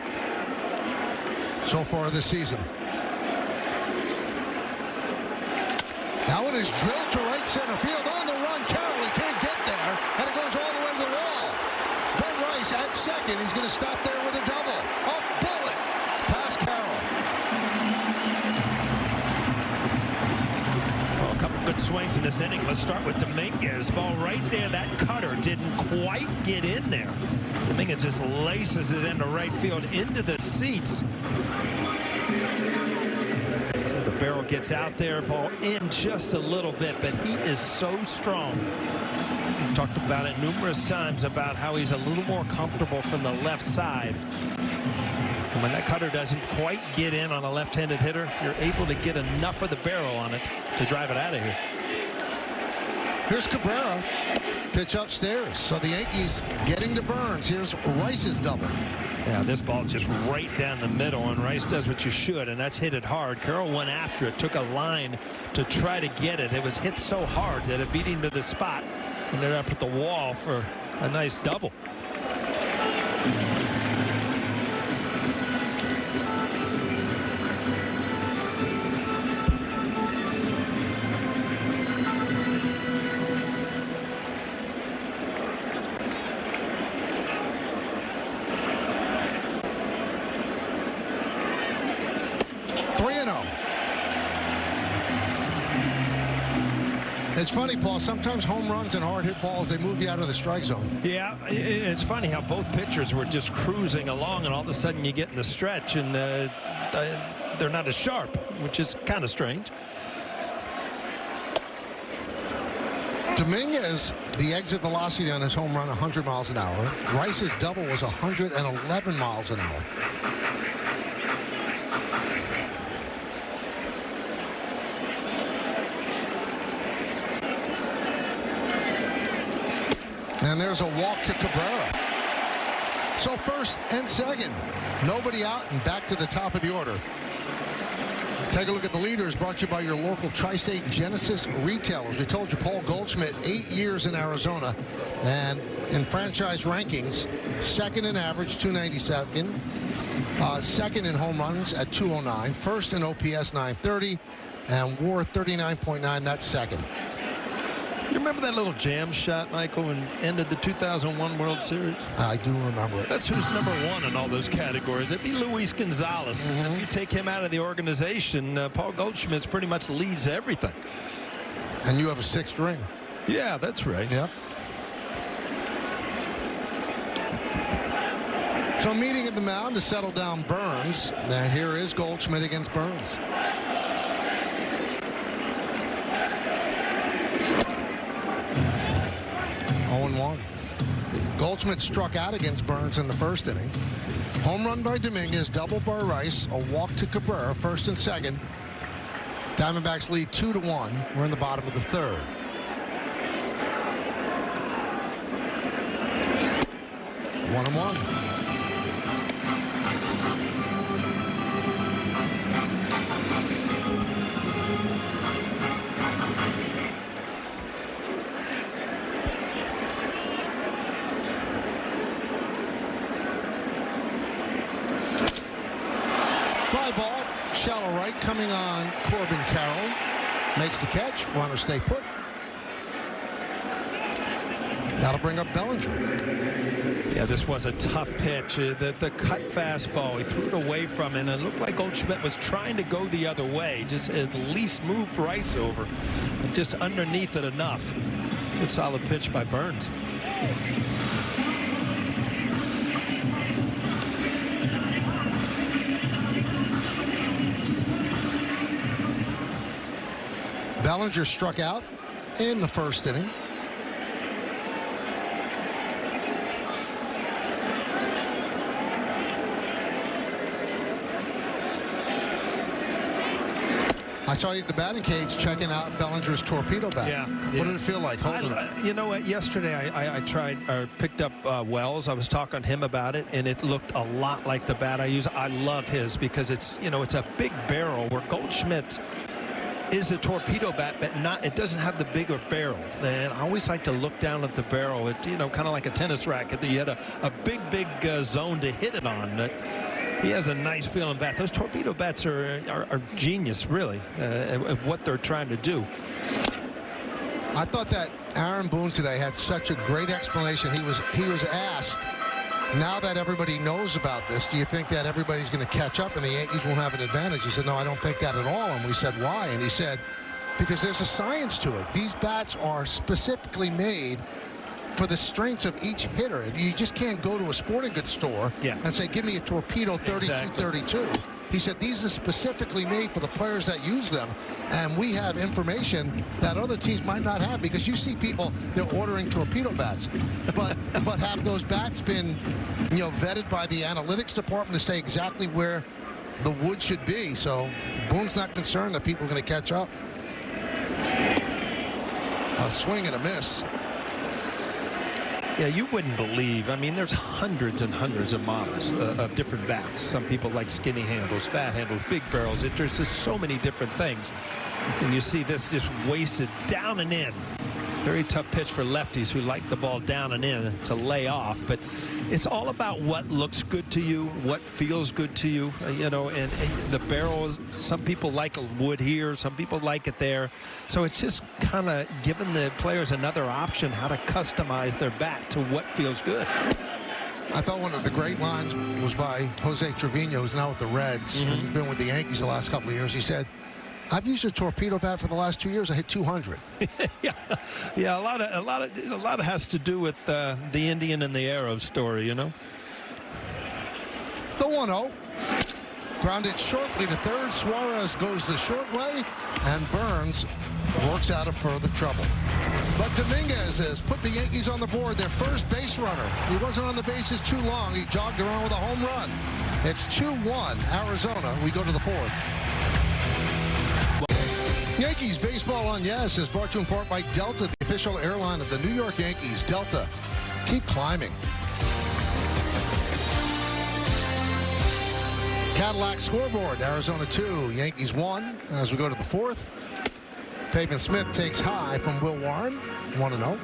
so far this season. That one is drilled to right center field on the run. Carroll, he can't get there, and it goes all the way to the wall. Ben Rice at second. He's going to stop there with a double. A bullet past Carroll. Well, a couple good swings in this inning. Let's start with Dominguez. Ball right there. That cutter didn't quite get in there. Dominguez just laces it into right field, into the seats. The barrel gets out there, ball in just a little bit, but he is so strong. We've talked about it numerous times about how he's a little more comfortable from the left side. And when that cutter doesn't quite get in on a left-handed hitter, you're able to get enough of the barrel on it to drive it out of here. Here's Cabrera. Pitch upstairs. So the Yankees getting to Burns. Here's Rice's double. Yeah, this ball just right down the middle, and Rice does what you should, and that's hit it hard. Carroll went after it, took a line to try to get it. It was hit so hard that it beat him to the spot, and ended up at the wall for a nice double. It's funny, Paul, sometimes home runs and hard hit balls, they move you out of the strike zone. Yeah, it's funny how both pitchers were just cruising along, and all of a sudden you get in the stretch, and they're not as sharp, which is kind of strange. Dominguez, the exit velocity on his home run, 100 miles an hour. Rice's double was 111 miles an hour. And there's a walk to Cabrera. So first and second. Nobody out and back to the top of the order. Take a look at the leaders, brought to you by your local Tri-State Genesis retailers. We told you Paul Goldschmidt, 8 years in Arizona. And in franchise rankings, second in average, 292. Second in home runs at 209. First in OPS, 930. And WAR 39.9, that's second. You remember that little jam shot, Michael, and ended the 2001 World Series? I do remember it. That's who's number one in all those categories. It'd be Luis Gonzalez. If you take him out of the organization, Paul Goldschmidt pretty much leads everything. And you have a 6th ring. Yeah, that's right. Yep. So meeting at the mound to settle down Burns. And here is Goldschmidt against Burns. Goldschmidt struck out against Burns in the first inning. Home run by Dominguez, double by Rice, a walk to Cabrera, first and second. Diamondbacks lead 2-1. We're in the bottom of the third. One and one. Fly ball, shallow right, coming on Corbin Carroll. Makes the catch, runner stay put. That'll bring up Bellinger. Yeah, this was a tough pitch. The cut fastball, he threw it away from it, and it looked like Goldschmidt was trying to go the other way, just at least move Rice over, but just underneath it enough. Good solid pitch by Burns. Bellinger struck out in the first inning. I saw you at the batting cage checking out Bellinger's torpedo bat. Yeah. What did it feel like holding it? You know what? Yesterday I picked up Wells. I was talking to him about it, and it looked a lot like the bat I use. I love his because it's a big barrel where Goldschmidt is a torpedo bat, but it doesn't have the bigger barrel. And I always like to look down at the barrel. It, kind of like a tennis racket. That you had a big zone to hit it on. He has a nice feeling bat. Those torpedo bats are genius, really, at what they're trying to do. I thought that Aaron Boone today had such a great explanation. He was asked, now that everybody knows about this, do you think that everybody's going to catch up and the Yankees won't have an advantage? He said, no, I don't think that at all. And we said, why? And he said, because there's a science to it. These bats are specifically made for the strengths of each hitter. You just can't go to a sporting goods store and say, give me a torpedo 32-32. He said these are specifically made for the players that use them, and we have information that other teams might not have, because you see people, they're ordering torpedo bats, but have those bats been vetted by the analytics department to say exactly where the wood should be? So Boone's not concerned that people are going to catch up. A swing and a miss. Yeah, you wouldn't believe. I mean, there's hundreds and hundreds of models of different bats. Some people like skinny handles, fat handles, big barrels. There's just so many different things. And you see this just wasted down and in. Very tough pitch for lefties who like the ball down and in to lay off. But it's all about what looks good to you, what feels good to you, and the barrels. Some people like a wood here, some people like it there. So it's just kind of giving the players another option how to customize their bat to what feels good. I thought one of the great lines was by Jose Trevino, who's now with the Reds. He's been with the Yankees the last couple of years. He said, I've used a torpedo bat for the last 2 years. I hit 200. Yeah. A lot has to do with the Indian and the Arrow story, The 1-0. Grounded shortly to third. Suarez goes the short way, and Burns works out of further trouble. But Dominguez has put the Yankees on the board. Their first base runner. He wasn't on the bases too long. He jogged around with a home run. It's 2-1 Arizona. We go to the fourth. Yankees Baseball on Yes is brought to you in part by Delta, the official airline of the New York Yankees. Delta, keep climbing. Cadillac scoreboard, Arizona 2, Yankees 1. As we go to the fourth, Pavin Smith takes high from Will Warren, 1-0.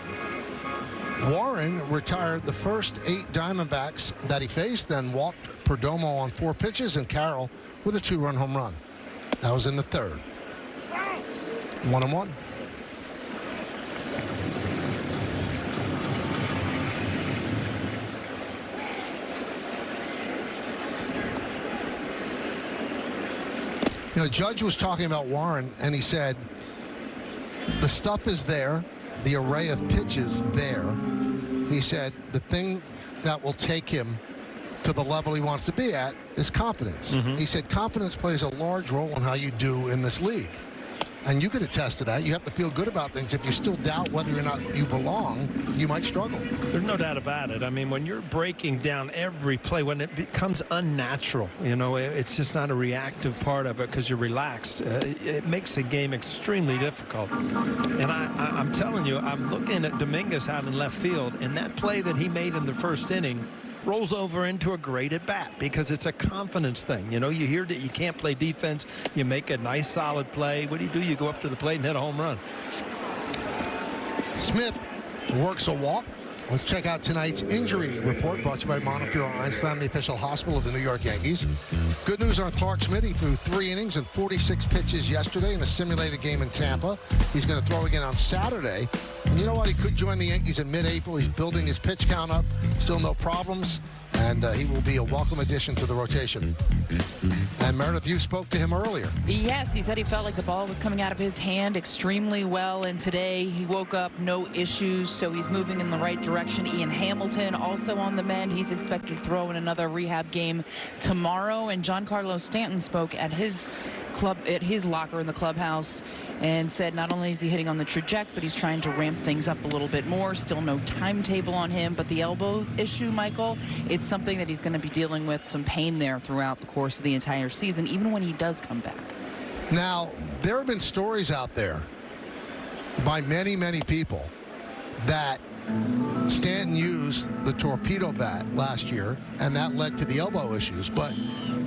Warren retired the first 8 Diamondbacks that he faced, then walked Perdomo on 4 pitches, and Carroll with a 2-run home run. That was in the third. 1-1. Judge was talking about Warren, and he said the stuff is there, the array of pitches there. He said the thing that will take him to the level he wants to be at is confidence. He said confidence plays a large role in how you do in this league. And you could attest to that. You have to feel good about things. If you still doubt whether or not you belong, you might struggle. There's no doubt about it. I mean, when you're breaking down every play, when it becomes unnatural, it's just not a reactive part of it because you're relaxed. It makes the game extremely difficult. And I'm telling you, I'm looking at Dominguez out in left field, and that play that he made in the first inning rolls over into a great at bat because it's a confidence thing. You hear that you can't play defense. You make a nice solid play. What do? You go up to the plate and hit a home run. Smith works a walk. Let's check out tonight's injury report brought to you by Montefiore Einstein, the official hospital of the New York Yankees. Good news on Clark Schmidt. He threw 3 innings and 46 pitches yesterday in a simulated game in Tampa. He's going to throw again on Saturday. And you know what? He could join the Yankees in mid-April. He's building his pitch count up. Still no problems. And he will be a welcome addition to the rotation. And Meredith, you spoke to him earlier. Yes, he said he felt like the ball was coming out of his hand extremely well. And today he woke up no issues, so he's moving in the right direction. Ian Hamilton also on the mend. He's expected to throw in another rehab game tomorrow. And Giancarlo Stanton spoke at his locker in the clubhouse and said not only is he hitting on the trajectory, but he's trying to ramp things up a little bit more. Still no timetable on him, but the elbow issue, Michael, it's something that he's going to be dealing with, some pain there throughout the course of the entire season, even when he does come back. Now, there have been stories out there by many, many people that Stanton used the torpedo bat last year, and that led to the elbow issues. But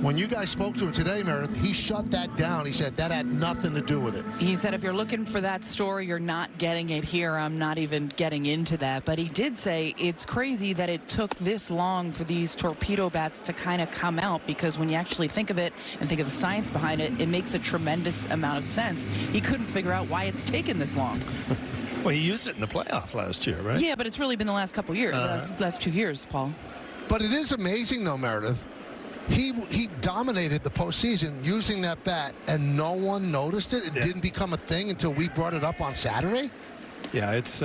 when you guys spoke to him today, Meredith, he shut that down. He said that had nothing to do with it. He said, if you're looking for that story, you're not getting it here. I'm not even getting into that. But he did say it's crazy that it took this long for these torpedo bats to kind of come out, because when you actually think of it and think of the science behind it, it makes a tremendous amount of sense. He couldn't figure out why it's taken this long. Well, he used it in the playoff last year, right? Yeah, but it's really been the last couple years, last 2 years, Paul. But it is amazing, though, Meredith. He dominated the postseason using that bat, and no one noticed it. It didn't become a thing until we brought it up on Saturday. Yeah, it's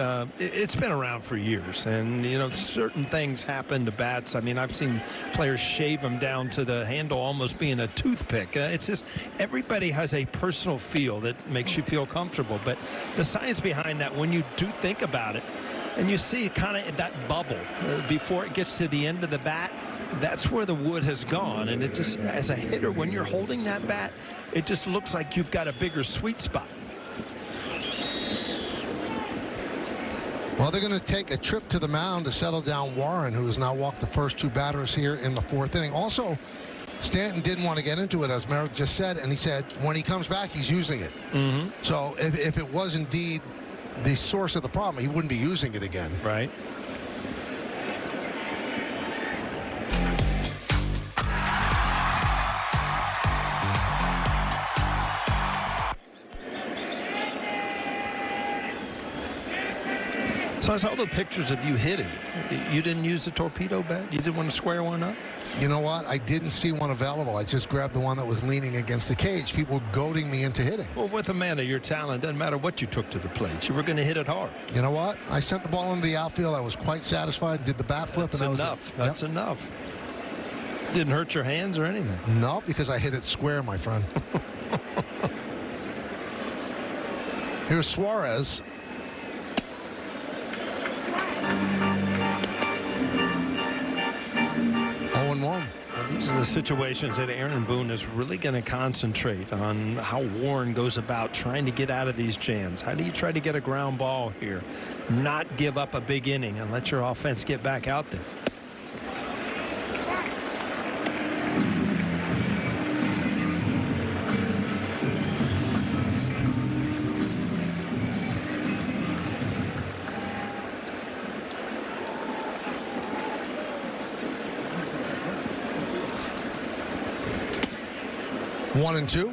been around for years, and you know, certain things happen to bats. I mean, I've seen players shave them down to the handle almost being a toothpick. It's just everybody has a personal feel that makes you feel comfortable. But the science behind that, when you do think about it, and you see kind of that bubble before it gets to the end of the bat, that's where the wood has gone. And it just, as a hitter, when you're holding that bat, it just looks like you've got a bigger sweet spot. Well, they're going to take a trip to the mound to settle down Warren, who has now walked the first 2 batters here in the 4th inning. Also, Stanton didn't want to get into it, as Merritt just said, and he said when he comes back, he's using it. So if it was indeed the source of the problem, he wouldn't be using it again. Right. So I saw the pictures of you hitting. You didn't use the torpedo bat? You didn't want to square one up? You know what? I didn't see one available. I just grabbed the one that was leaning against the cage. People were goading me into hitting. Well, with a man of your talent, doesn't matter what you took to the plate. You were going to hit it hard. You know what? I sent the ball into the outfield. I was quite satisfied. Did the bat flip. That's enough. That's enough. Didn't hurt your hands or anything? No, because I hit it square, my friend. Here's Suarez. 0-1. Well, these are the situations that Aaron Boone is really going to concentrate on, how Warren goes about trying to get out of these jams. How do you try to get a ground ball here, not give up a big inning, and let your offense get back out there? One and 2.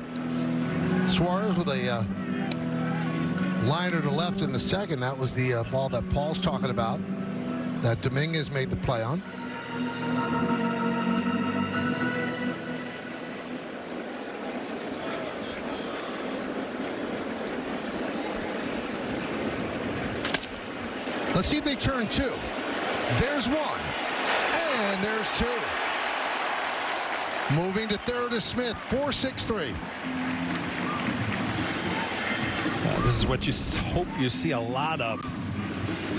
Suarez with a liner to left in the second. That was the ball that Paul's talking about, that Dominguez made the play on. Let's see if they turn 2. There's 1. And there's 2. Moving to third is Smith, 4-6-3. This is what you hope you see a lot of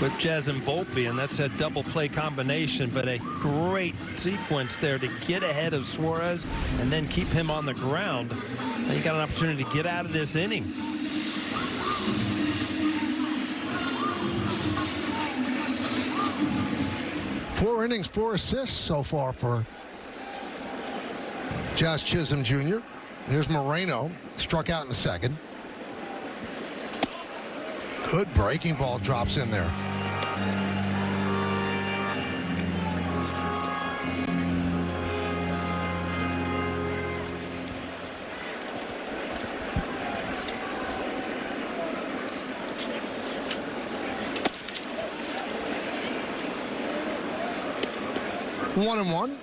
with Jazz and Volpe, and that's a double play combination, but a great sequence there to get ahead of Suarez and then keep him on the ground. Now you got an opportunity to get out of this inning. Four innings, 4 assists so far for Josh Chisholm Jr. Here's Moreno, struck out in the second. Good breaking ball drops in there. One and one.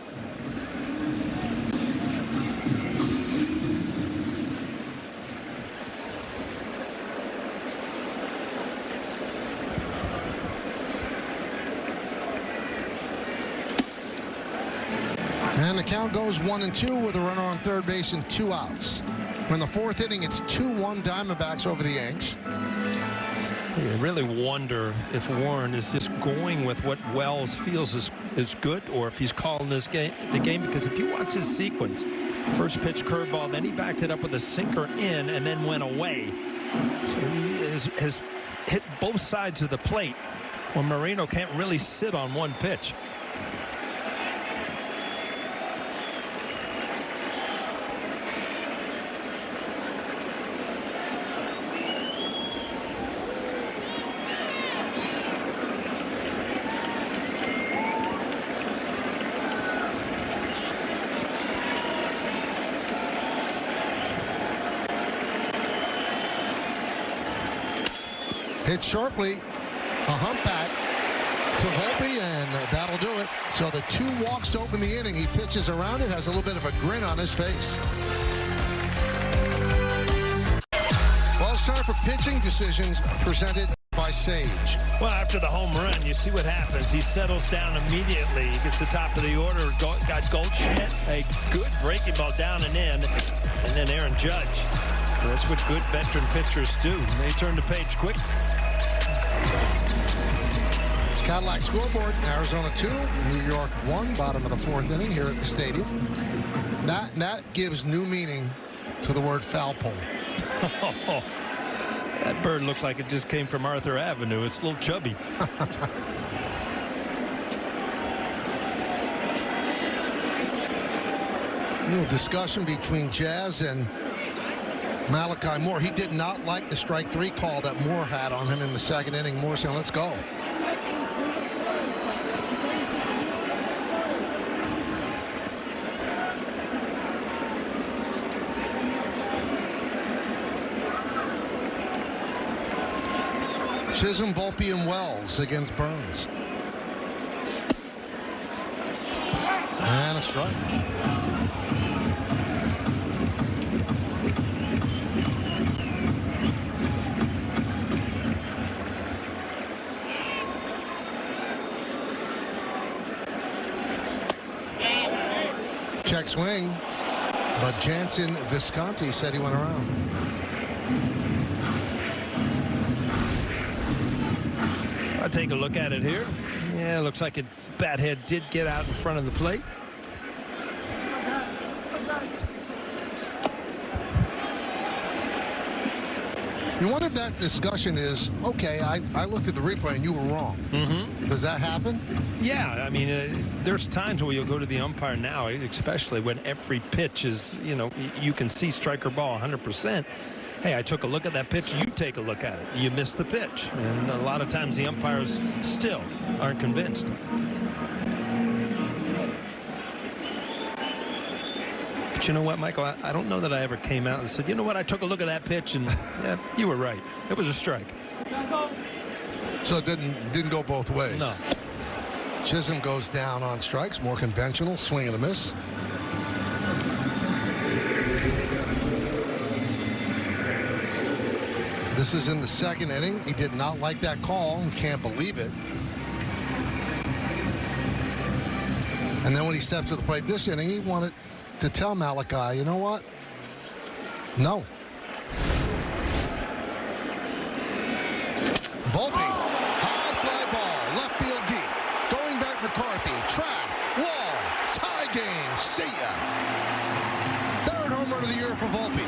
And the count goes 1-2 with a runner on third base and 2 outs. In the 4th inning, it's 2-1 Diamondbacks over the Yanks. You really wonder if Warren is just going with what Wells feels is good, or if he's calling the game, because if you watch his sequence, first pitch curveball, then he backed it up with a sinker in and then went away. So he has hit both sides of the plate Well, Marino can't really sit on one pitch. Hit sharply, a hump bat to Volpe, and that'll do it. So the 2 walks to open the inning. He pitches around it, has a little bit of a grin on his face. Well, it's time for pitching decisions presented by Sage. Well, after the home run, you see what happens. He settles down immediately. He gets the top of the order. Got Goldschmidt, a good breaking ball down and in, and then Aaron Judge. So that's what good veteran pitchers do. They turn the page quick. Cadillac scoreboard, Arizona 2, New York 1, bottom of the 4th inning here at the stadium. That gives new meaning to the word foul pole. That bird looks like it just came from Arthur Avenue. It's a little chubby. A little discussion between Jazz and Malachi Moore. He did not like the strike 3 call that Moore had on him in the 2nd inning. Moore saying, let's go. Chisholm, Volpe, and Wells against Burns. And a strike. Check swing, but Jansen Visconti said he went around. I'll take a look at it here. Yeah, looks like a bat head did get out in front of the plate. You wonder if that discussion is, okay, I looked at the replay and you were wrong. Mm-hmm. Does that happen? Yeah, I mean, there's times where you'll go to the umpire now, especially when every pitch is, you can see striker ball 100%. Hey, I took a look at that pitch. You take a look at it. You missed the pitch. And a lot of times the umpires still aren't convinced. But you know what, Michael? I don't know that I ever came out and said, you know what, I took a look at that pitch and yeah, you were right. It was a strike. So it didn't go both ways. No. Chisholm goes down on strikes, more conventional, swing and a miss. This is in the 2nd inning. He did not like that call and can't believe it. And then when he stepped to the plate this inning, he wanted to tell Malachi, you know what? No. Volpe, high fly ball, left field deep. Going back McCarthy, track, wall, tie game, see ya. 3rd home run of the year for Volpe.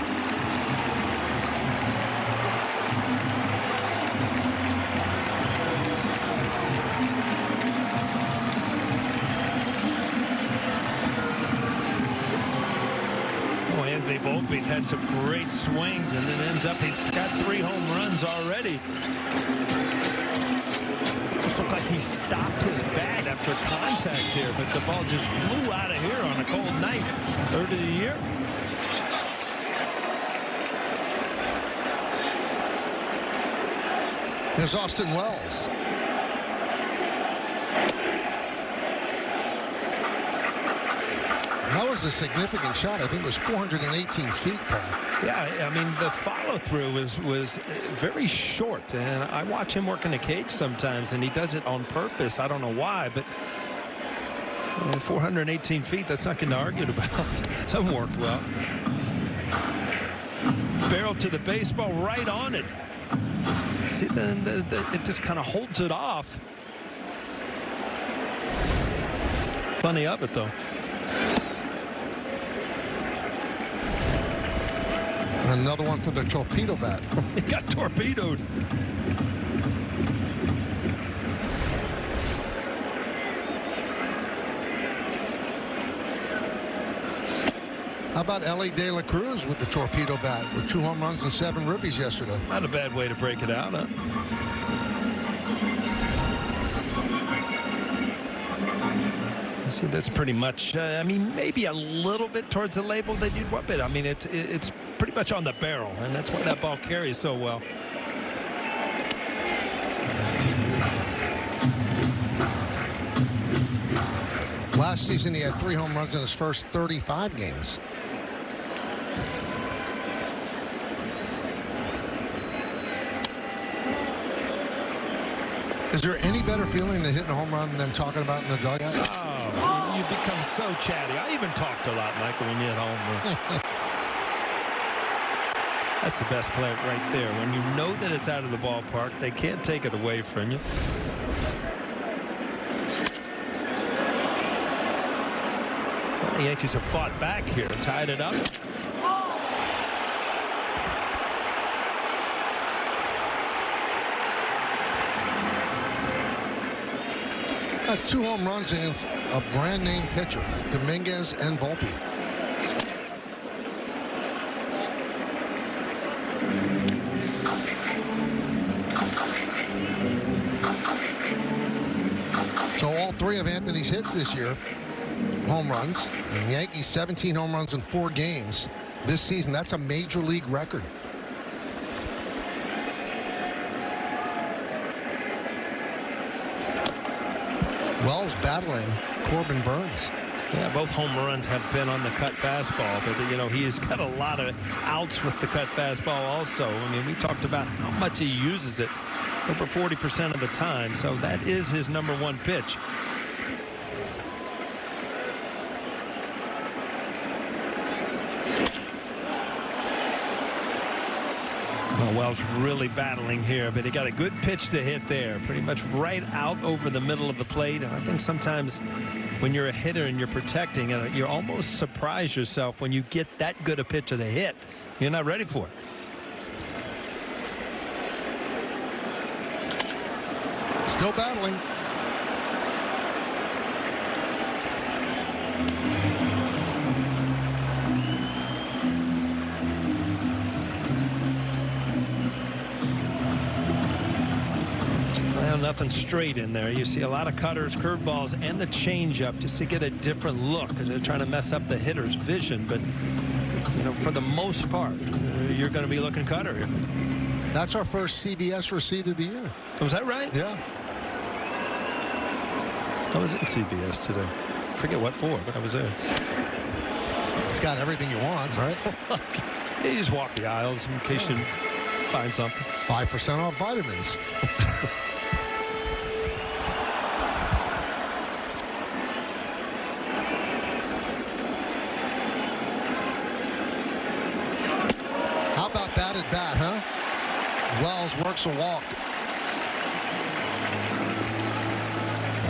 Anthony Volpe's had some great swings and then ends up he's got 3 home runs already. Almost looked like he stopped his bat after contact here, but the ball just flew out of here on a cold night. 3rd of the year. There's Austin Wells. That was a significant shot. I think it was 418 feet, Paul. Yeah, I mean, the follow-through was very short, and I watch him work in the cage sometimes, and he does it on purpose. I don't know why, but 418 feet, that's not going to argue about. Something worked well. Barrel to the baseball, right on it. See, then it just kind of holds it off. Plenty of it, though. Another one for the torpedo bat. He got torpedoed. about Ellie De La Cruz with the torpedo bat with 2 home runs and 7 ribbies yesterday? Not a bad way to break it out, huh? See, that's pretty much, I mean, maybe a little bit towards the label that you'd want, but I mean, it's pretty much on the barrel, and that's why that ball carries so well. Last season, he had 3 home runs in his first 35 games. Is there any better feeling than hitting a home run than them talking about in the dugout? Oh, you become so chatty. I even talked a lot, Michael, when you hit home run. That's the best play right there. When you know that it's out of the ballpark, they can't take it away from you. Well, the Yankees have fought back here, tied it up. That's 2 home runs against a brand name pitcher, Dominguez and Volpe. So all 3 of Anthony's hits this year, home runs. And Yankees 17 home runs in 4 games this season. That's a major league record. Wells battling Corbin Burns. Yeah, both home runs have been on the cut fastball, but, you know, he has got a lot of outs with the cut fastball also. I mean, we talked about how much he uses it, over 40% of the time, so that is his #1 pitch. Well, Wells really battling here, but he got a good pitch to hit there, pretty much right out over the middle of the plate. And I think sometimes when you're a hitter and you're protecting, you almost surprise yourself when you get that good a pitch to hit. You're not ready for it. Still battling. Nothing straight in there. You see a lot of cutters, curveballs, and the changeup just to get a different look because they're trying to mess up the hitter's vision. But, you know, for the most part, you're going to be looking cutter here. That's our first CBS receipt of the year. Was that right? Yeah. I was in CBS today. I forget what for, but I was there. It's got everything you want, right? Yeah, you just walk the aisles in case you find something. 5% off vitamins. That at bat, huh? Wells works a walk.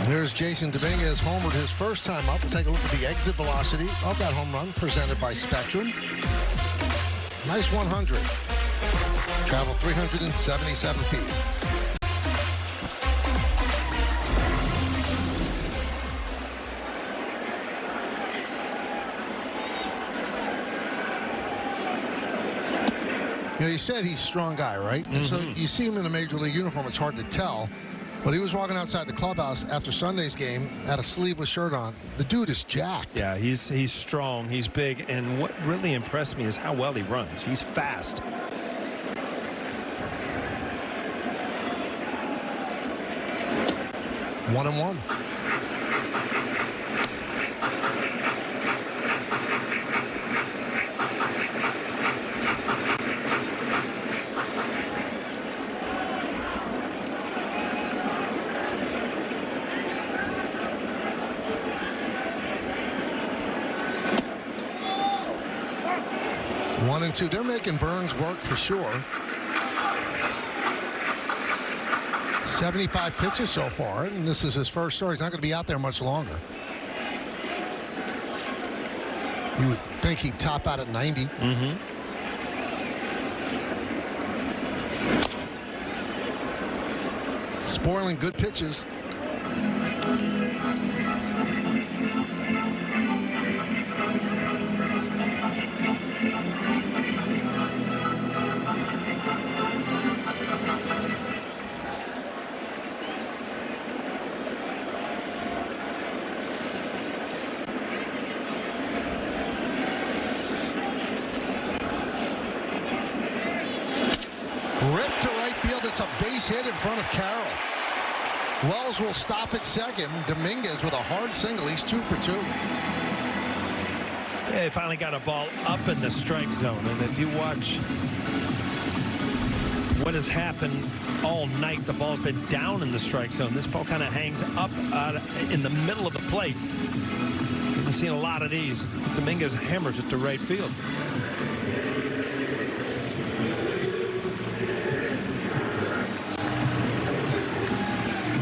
Here's Jason Dominguez homered his first time up. We'll take a look at the exit velocity of that home run presented by Spectrum. Nice 100. Traveled 377 feet. You know, you said he's a strong guy, right? Mm-hmm. So you see him in a major league uniform, it's hard to tell. But he was walking outside the clubhouse after Sunday's game, had a sleeveless shirt on. The dude is jacked. Yeah, he's strong, he's big, and what really impressed me is how well he runs. He's fast. One and one. One and two. They're making Burns work for sure. 75 pitches so far, and this is his first start. He's not going to be out there much longer. You would think he'd top out at 90. Mm-hmm. Spoiling good pitches. Ripped to right field. It's a base hit in front of Carroll. Wells will stop at second. Dominguez with a hard single. He's 2 for 2. Yeah, he finally got a ball up in the strike zone. And if you watch what has happened all night, the ball's been down in the strike zone. This ball kind of hangs up in the middle of the plate. We've seen a lot of these. Dominguez hammers it to right field.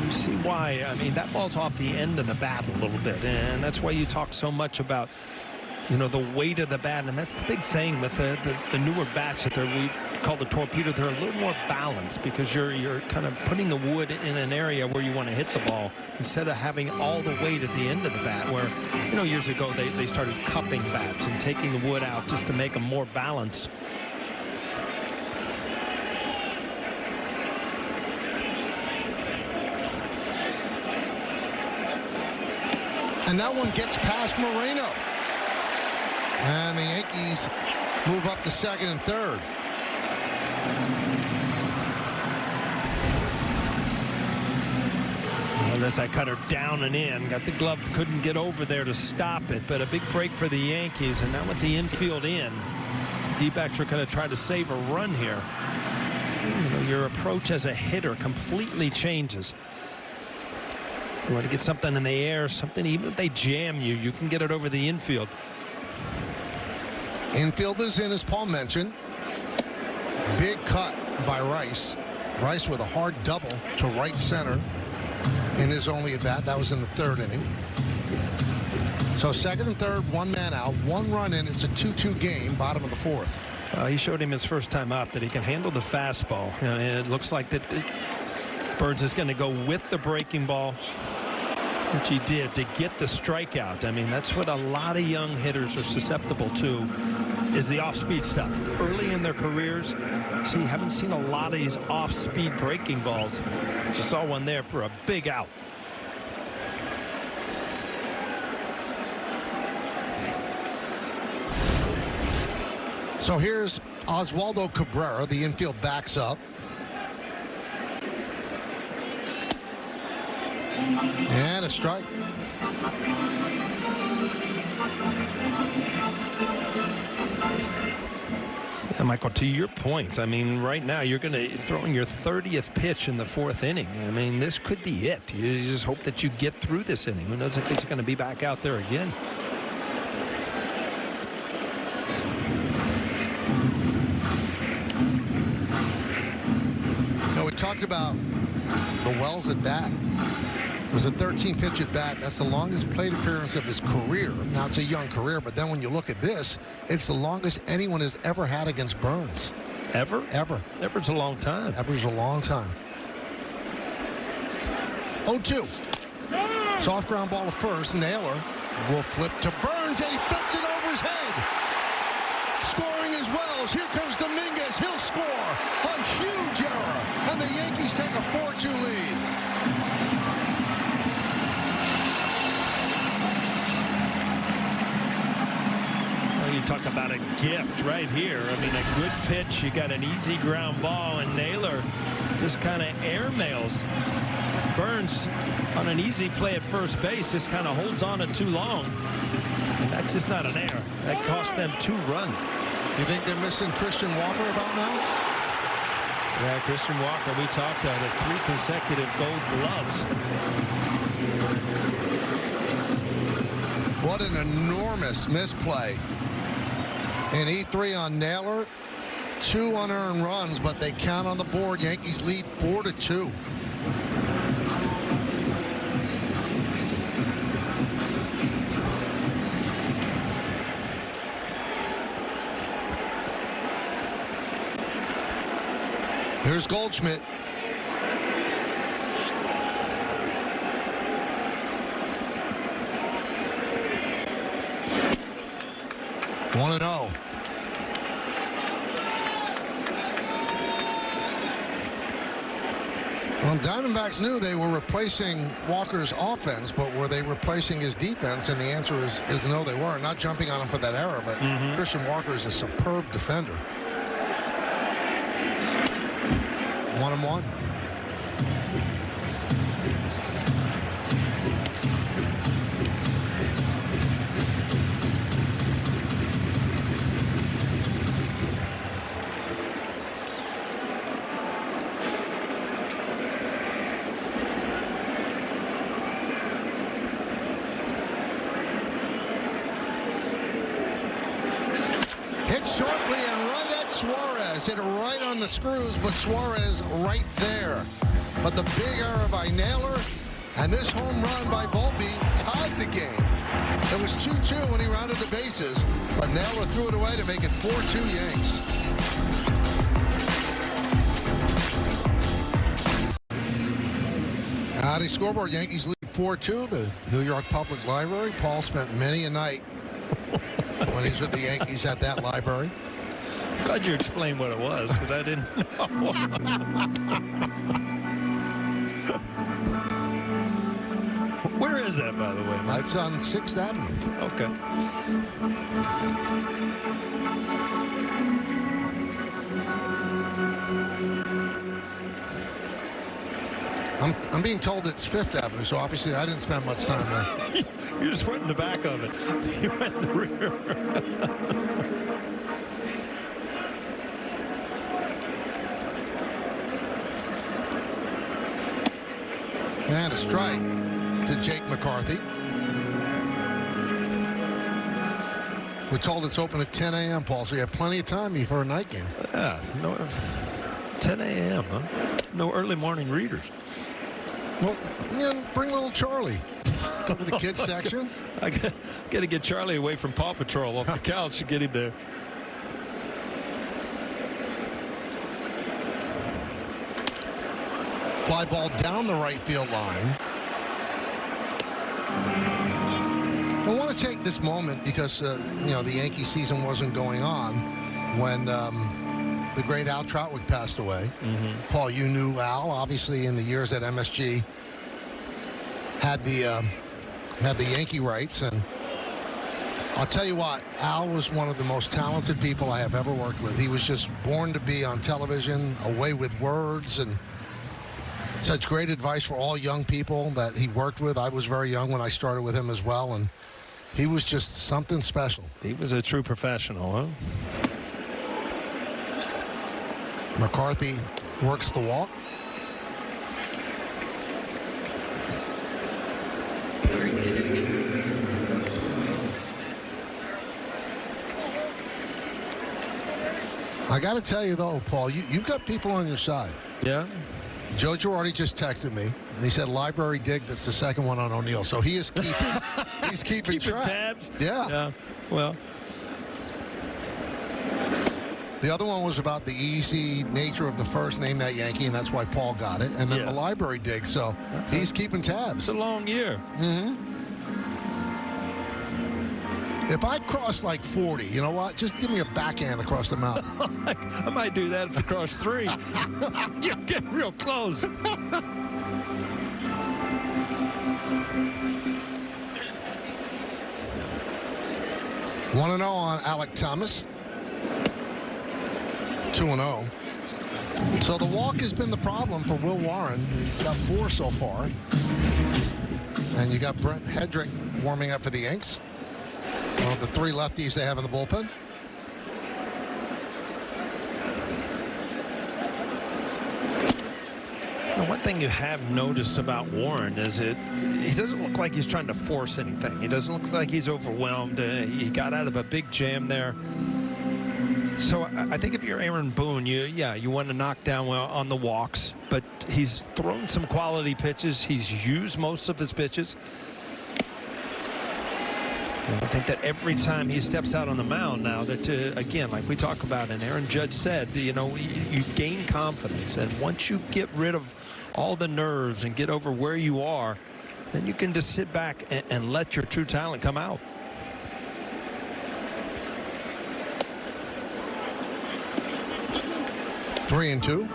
You see why. I mean, that ball's off the end of the bat a little bit, and that's why you talk so much about, you know, the weight of the bat. And that's the big thing with the newer bats that we call the torpedo. They're a little more balanced because you're kind of putting the wood in an area where you want to hit the ball instead of having all the weight at the end of the bat, where, you know, years ago they started cupping bats and taking the wood out just to make them more balanced. And that one gets past Moreno. And the Yankees move up to second and third. Well, this I cut her down and in. Got the glove, couldn't get over there to stop it. But a big break for the Yankees. And now with the infield in, D-backs are going to try to save a run here. You know, your approach as a hitter completely changes. You want to get something in the air, something, even if they jam you, you can get it over the infield. Infield is in, as Paul mentioned. Big cut by Rice. Rice with a hard double to right center in his only at bat. That was in the third inning. So second and third, one man out, 1 run in. It's a 2-2 game, bottom of the fourth. He showed him his first time up that he can handle the fastball. And it looks like that Burns is going to go with the breaking ball, which he did, to get the strikeout. I mean, that's what a lot of young hitters are susceptible to, is the off-speed stuff. Early in their careers, see, haven't seen a lot of these off-speed breaking balls. Just saw one there for a big out. So here's Oswaldo Cabrera. The infield backs up. And a strike. And Michael, to your point, I mean, right now you're going to throwing your 30th pitch in the 4th inning. I mean, this could be it. You just hope that you get through this inning. Who knows if he's going to be back out there again. Now, we talked about the Wells at bat. It was a 13-pitch at bat. That's the longest plate appearance of his career. Now, it's a young career, but then when you look at this, it's the longest anyone has ever had against Burns. Ever? Ever. Ever's a long time. Ever's a long time. 0-2. Soft ground ball to first. Naylor will flip to Burns, and he flips it over his head. Scoring as Wells. Here comes Dominguez. He'll score. A huge error. And the Yankees take a 4-2 lead. You talk about a gift right here. I mean, a good pitch. You got an easy ground ball, and Naylor just kind of airmails Burns on an easy play at first base. Just kind of holds on it too long. And that's just not an error. That cost them 2 runs. You think they're missing Christian Walker about now? Yeah, Christian Walker, we talked about it. 3 consecutive gold gloves. What an enormous misplay. And E3 on Naylor, 2 unearned runs, but they count on the board. Yankees lead 4-2. Here's Goldschmidt. One and 0. Well, Diamondbacks knew they were replacing Walker's offense, but were they replacing his defense? And the answer is no, they weren't. Not jumping on him for that error, but Christian Walker is a superb defender. 1-1. Sharply and right at Suarez. Hit it right on the screws, but Suarez right there. But the big error by Naylor and this home run by Volpe tied the game. It was 2-2 when he rounded the bases, but Naylor threw it away to make it 4-2 Yanks. Howdy scoreboard. Yankees lead 4-2. The New York Public Library. Paul spent many a night when he's with the Yankees at that library. Glad you explained what it was, because I didn't know. Where is that, by the way, Mike? It's on 6th Avenue. Okay. I'm being told it's 5th Avenue, so obviously I didn't spend much time there. You just went in the back of it. You went in the rear. And a strike to Jake McCarthy. We're told it's open at 10 a.m., Paul, so you have plenty of time before a night game. Yeah, no, 10 a.m., huh? No early morning readers. Well, bring little Charlie. Go to the kids section. I got to get Charlie away from Paw Patrol off the couch to get him there. Fly ball down the right field line. I want to take this moment because, the Yankee season wasn't going on when the great Al Troutwig passed away. Paul, you knew Al, obviously, in the years that MSG had the Yankee rights. And I'll tell you what, Al was one of the most talented people I have ever worked with. He was just born to be on television, away with words, and such great advice for all young people that he worked with. I was very young when I started with him as well, and he was just something special. He was a true professional, huh? McCarthy works the walk. I got to tell you, though, Paul, you've got people on your side. Yeah? Joe Girardi just texted me, and he said library dig, that's the second one on O'Neill. So he is keeping, he's keeping track. Tabs? Yeah. Well. The other one was about the easy nature of the first name that Yankee, and that's why Paul got it. And then the library dig, so he's keeping tabs. It's a long year. If I cross like 40, you know what? Just give me a backhand across the mouth. I might do that if I cross 3. You're getting real close. 1-0 on Alek Thomas. 2-0. So the walk has been the problem for Will Warren. He's got 4 so far. And you got Brent Hedrick warming up for the Yanks. One of the 3 lefties they have in the bullpen. Now, one thing you have noticed about Warren is he doesn't look like he's trying to force anything. He doesn't look like he's overwhelmed. He got out of a big jam there. So I think if you're Aaron Boone, you want to knock down on the walks, but he's thrown some quality pitches. He's used most of his pitches. And I think that every time he steps out on the mound now, that again, like we talk about, and Aaron Judge said, you gain confidence, and once you get rid of all the nerves and get over where you are, then you can just sit back and let your true talent come out. Three and 2.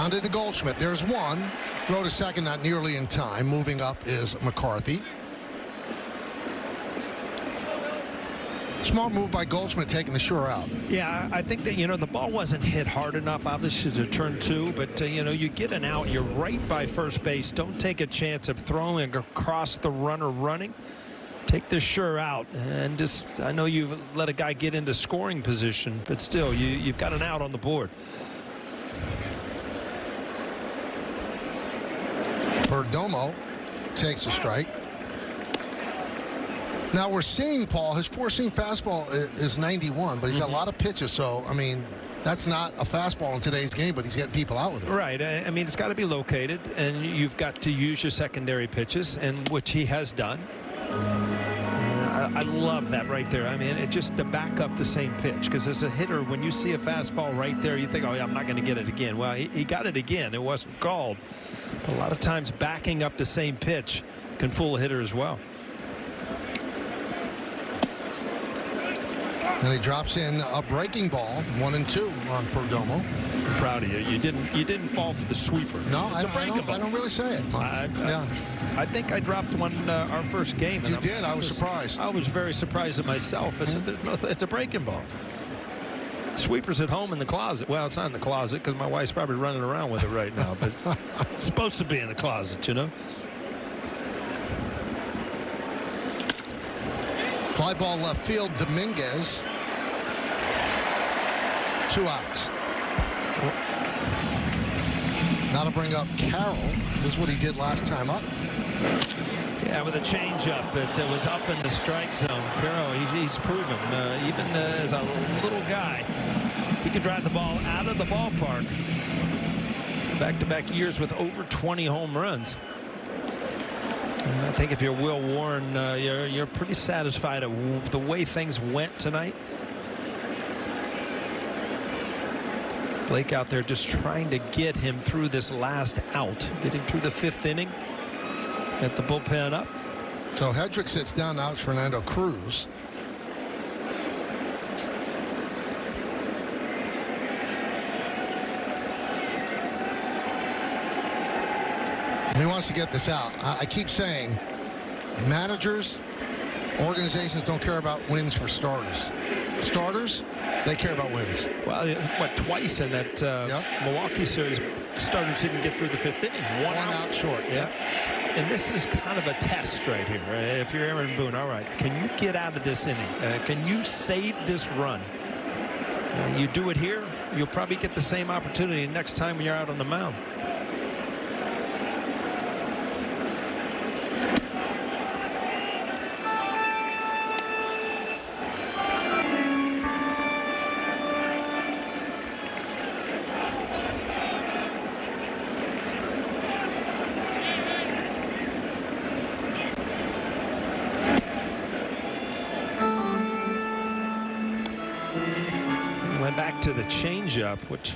Grounded to Goldschmidt. There's one. Throw to second, not nearly in time. Moving up is McCarthy. Smart move by Goldschmidt, taking the sure out. Yeah, I think that, the ball wasn't hit hard enough, obviously, to turn two. But, you get an out. You're right by first base. Don't take a chance of throwing across the runner running. Take the sure out. And just, I know you've let a guy get into scoring position, but still, you've got an out on the board. Perdomo takes a strike. Now we're seeing, Paul, his four-seam fastball is 91, but he's got a lot of pitches. So, I mean, that's not a fastball in today's game, but he's getting people out with it. Right. I mean, it's got to be located, and you've got to use your secondary pitches, and which he has done. I love that right there. I mean, it just to back up the same pitch, because as a hitter, when you see a fastball right there, you think, oh, yeah, I'm not going to get it again. Well, he got it again. It wasn't called. But a lot of times backing up the same pitch can fool a hitter as well. And he drops in a breaking ball, 1-2 on Perdomo. I'm proud of you. You didn't fall for the sweeper. No, I don't really say it. I think I dropped one our first game. And you did. I was surprised. I was very surprised at myself. I said, it's a breaking ball. Sweeper's at home in the closet. Well, it's not in the closet because my wife's probably running around with it right now. But it's supposed to be in the closet, Fly ball left field, Dominguez. 2 outs. Now to bring up Carroll. This is what he did last time up. Yeah, with a changeup, it was up in the strike zone. Carroll, he's proven, even as a little guy, he can drive the ball out of the ballpark. Back-to-back years with over 20 home runs. And I think if you're Will Warren, you're pretty satisfied at the way things went tonight. Blake out there just trying to get him through this last out, getting through the 5th inning. Get the bullpen up. So Hedrick sits down. Now it's Fernando Cruz. And he wants to get this out. I keep saying managers, organizations don't care about wins for starters. Starters, they care about wins. Well, what, twice in that Milwaukee series, starters didn't get through the 5th inning. One out short. Yeah. And this is kind of a test right here. If you're Aaron Boone, all right, can you get out of this inning? Can you save this run? You do it here, you'll probably get the same opportunity next time you're out on the mound. To the changeup, which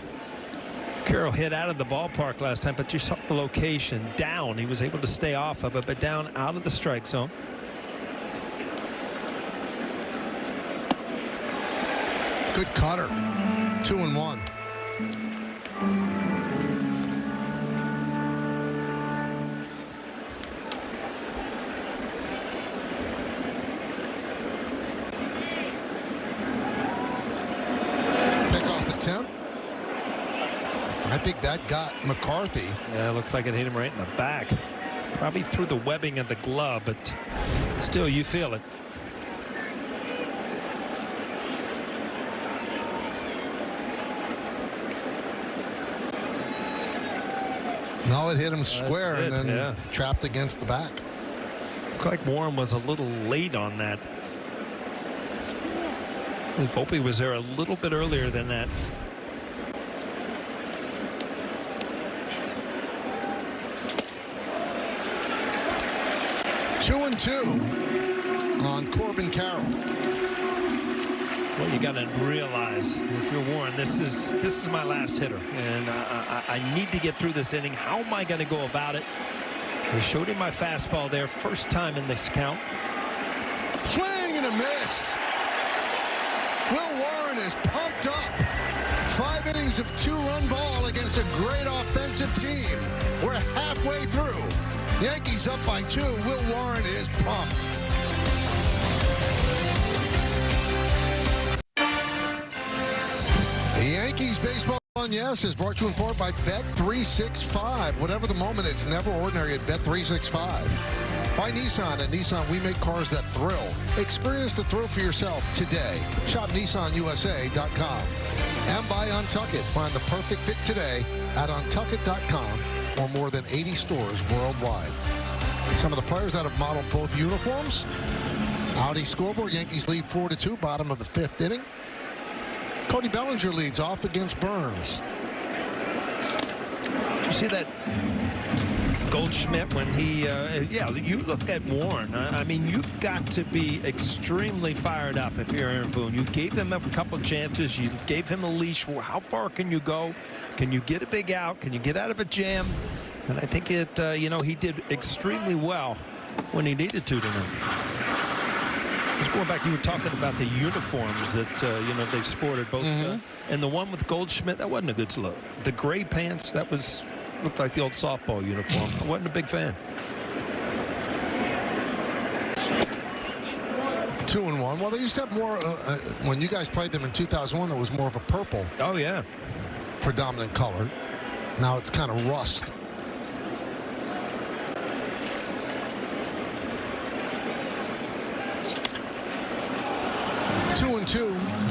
Carroll hit out of the ballpark last time, but you saw the location down. He was able to stay off of it, but down out of the strike zone. Good cutter. 2-1. I think that got McCarthy. Yeah, it looks like it hit him right in the back. Probably through the webbing of the glove, but still, you feel it. No, it hit him square and then trapped against the back. Looked like Warren was a little late on that. Volpe was there a little bit earlier than that. Two on Corbin Carroll. Well, you got to realize, if you're Warren, this is my last hitter, and I need to get through this inning. How am I going to go about it? I showed him my fastball there, first time in this count. Swing and a miss. Will Warren is pumped up. 5 innings of 2-run ball against a great offensive team. We're halfway through. Yankees up by 2. Will Warren is pumped. The Yankees baseball on Yes is brought to you in part by Bet365. Whatever the moment, it's never ordinary at Bet365. By Nissan. At Nissan, we make cars that thrill. Experience the thrill for yourself today. Shop NissanUSA.com. And by Untuckit. Find the perfect fit today at Untuckit.com or more than 80 stores worldwide. Some of the players that have modeled both uniforms. Audi scoreboard. Yankees lead 4-2, bottom of the 5th inning. Cody Bellinger leads off against Burns. You see that Goldschmidt when he, you look at Warren. I mean, you've got to be extremely fired up if you're Aaron Boone. You gave him a couple chances. You gave him a leash. How far can you go? Can you get a big out? Can you get out of a jam? And I think he did extremely well when he needed to tonight. Just going back, you were talking about the uniforms that they've sported both, and the one with Goldschmidt, that wasn't a good look. The gray pants, looked like the old softball uniform. I wasn't a big fan. 2-1. Well, they used to have more when you guys played them in 2001. There was more of a purple. Oh yeah, predominant color. Now it's kind of rust.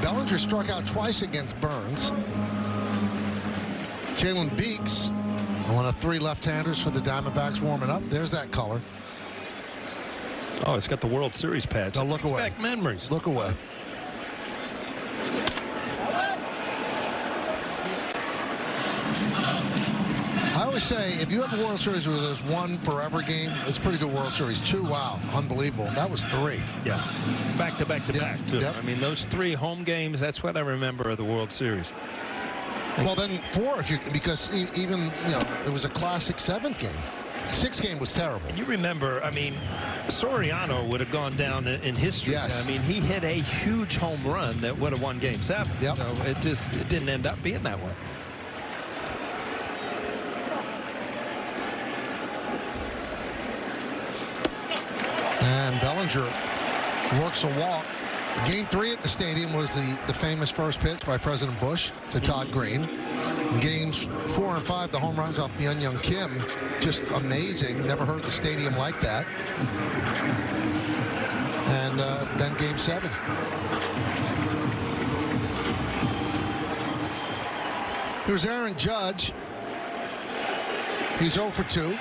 Bellinger struck out twice against Burns. Jalen Beeks, one of 3 left-handers for the Diamondbacks, warming up. There's that color. Oh, it's got the World Series patch. Now look away. Back memories. Look away. I always say, if you have a World Series where there's 1 forever game, it's a pretty good World Series. 2, wow, unbelievable. That was 3. Yeah, back to back, too. Yep. I mean, those 3 home games, that's what I remember of the World Series. Well, then 4, because even, it was a classic 7th game. 6th game was terrible. And you remember, I mean, Soriano would have gone down in history. Yes. I mean, he hit a huge home run that would have won Game 7. Yep. So it didn't end up being that way. And Bellinger works a walk. Game 3 at the stadium was the famous first pitch by President Bush to Todd Green. Games 4 and 5, the home runs off Myung Young Kim, just amazing. Never heard the stadium like that. And then Game 7. Here's Aaron Judge. He's 0 for 2.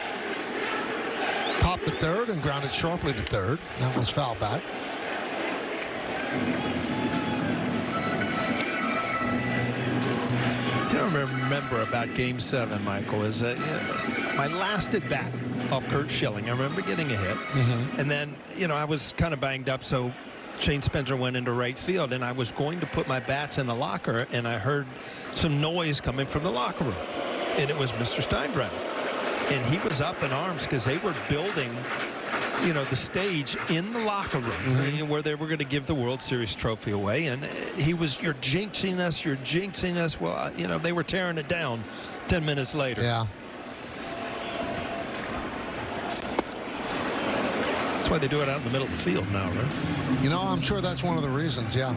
Popped the third and grounded sharply to third. That was foul back. Remember about Game 7, Michael, is my last at bat off Kurt Schilling. I remember getting a hit, and then I was kind of banged up, so Shane Spencer went into right field, and I was going to put my bats in the locker, and I heard some noise coming from the locker room, and it was Mr. Steinbrenner, and he was up in arms because they were building the stage in the locker room where they were going to give the World Series trophy away. And he was, you're jinxing us. Well, they were tearing it down 10 minutes later. Yeah. That's why they do it out in the middle of the field now, right? I'm sure that's one of the reasons, yeah.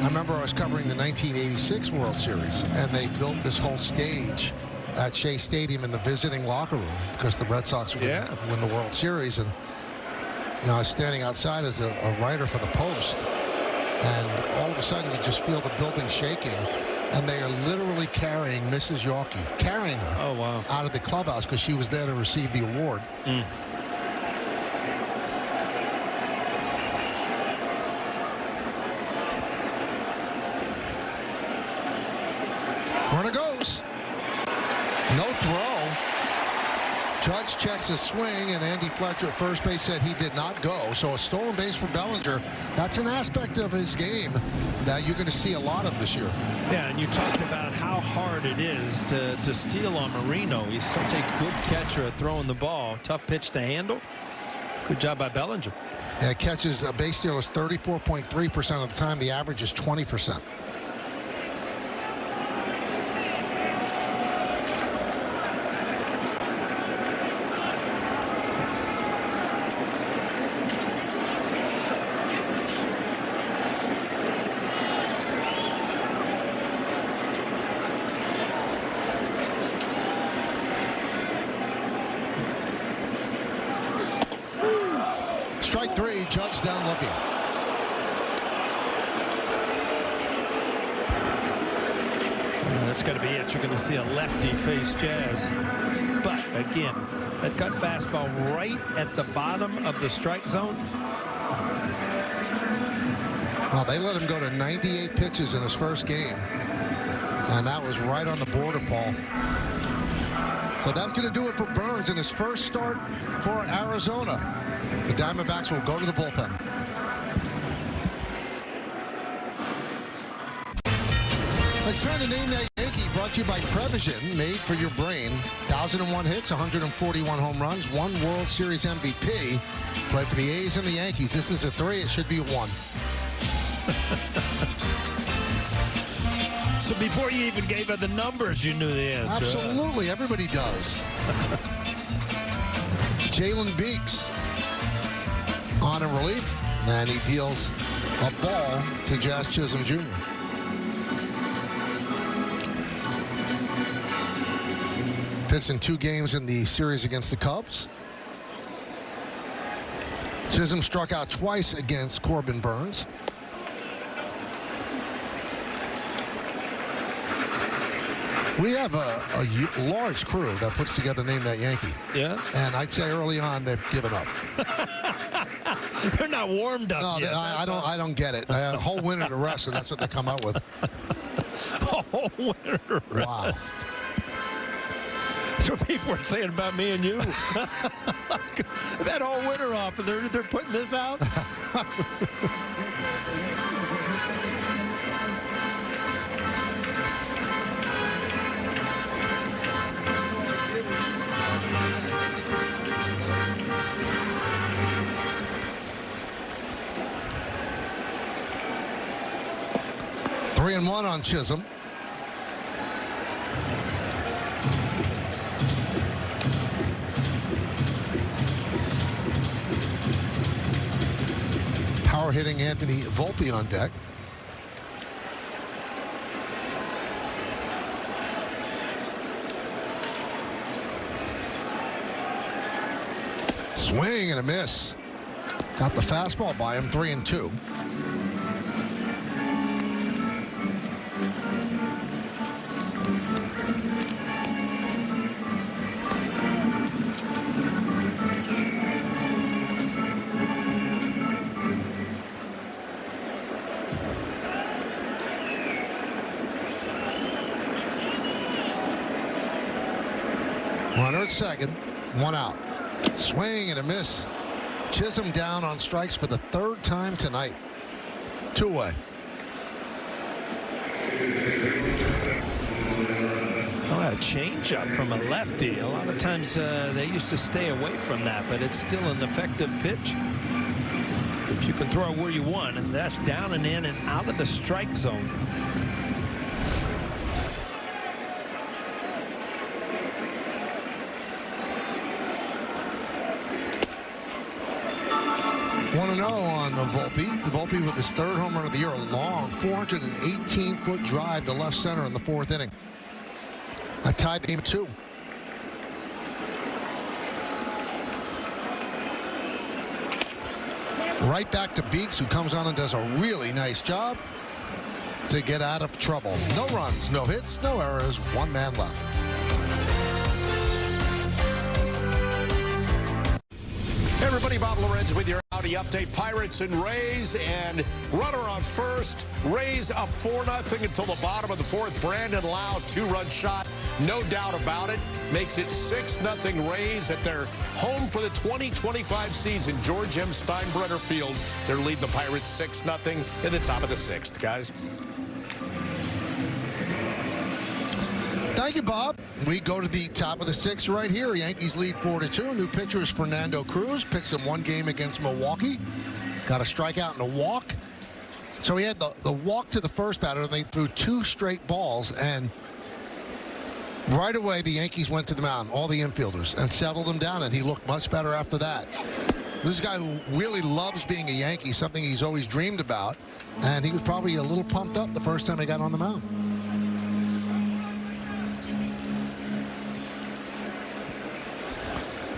I remember I was covering the 1986 World Series, and they built this whole stage at Shea Stadium in the visiting locker room because the Red Sox would win the World Series. And I was standing outside as a writer for the Post, and all of a sudden you just feel the building shaking, and they are literally carrying Mrs. Yawkey, carrying her out of the clubhouse because she was there to receive the award. Runner goes. No throw. Judge checks his swing, and Andy Fletcher at first base said he did not go. So a stolen base for Bellinger. That's an aspect of his game that you're going to see a lot of this year. Yeah, and you talked about how hard it is to steal on Marino. He's such a good catcher at throwing the ball. Tough pitch to handle. Good job by Bellinger. Yeah, catches base stealers 34.3% of the time. The average is 20%. 3, Judge down looking. That's got to be it. You're going to see a lefty face Jazz. But again, that cut fastball right at the bottom of the strike zone. Well, they let him go to 98 pitches in his first game. And that was right on the border, Paul. So that's going to do it for Burns in his first start for Arizona. The Diamondbacks will go to the bullpen. Let's try to name that Yankee, brought to you by Prevision, made for your brain. 1,001 hits, 141 home runs, 1 World Series MVP. Played for the A's and the Yankees. This is a 3. It should be a 1. So before you even gave her the numbers, you knew the answer. Absolutely. Everybody does. Jalen Beeks on in relief. And he deals a ball to Jazz Chisholm Jr. Pitched in 2 games in the series against the Cubs. Chisholm struck out twice against Corbin Burns. We have a large crew that puts together Name That Yankee. Yeah. And I'd say early on they've given up. They're not warmed up yet. I don't get it. I had a whole winter to rest, and that's what they come up with. A whole winter to rest. Wow. That's what people were saying about me and you. That whole winter off, and they're putting this out. Three and 1 on Chisholm. Power hitting Anthony Volpe on deck. Swing and a miss. Got the fastball by him, 3 and 2. Runner at second, 1 out. Swing and a miss. Chisholm down on strikes for the 3rd time tonight. 2 away. Well, a changeup from a lefty. A lot of times they used to stay away from that, but it's still an effective pitch. If you can throw it where you want, and that's down and in and out of the strike zone. On Volpe. Volpe with his 3rd home run of the year, a long 418-foot drive to left center in the 4th inning. I tied the game 2. Right back to Beeks, who comes on and does a really nice job to get out of trouble. No runs, no hits, no errors, 1 man left. Hey everybody, Bob Lorenz with your Audi update. Pirates and Rays, and runner on first. Rays up 4-0 until the bottom of the 4th. Brandon Lau, 2-run shot, no doubt about it. Makes it 6-0 Rays at their home for the 2025 season. George M. Steinbrenner Field. They're leading the Pirates 6-0 in the top of the 6th, guys. Thank you, Bob. We go to the top of the 6th right here. Yankees lead 4-2. New pitcher is Fernando Cruz. Picks him 1 game against Milwaukee. Got a strikeout and a walk. So he had the walk to the first batter, and they threw 2 straight balls. And right away, the Yankees went to the mound, all the infielders, and settled him down, and he looked much better after that. This is a guy who really loves being a Yankee, something he's always dreamed about. And he was probably a little pumped up the first time he got on the mound.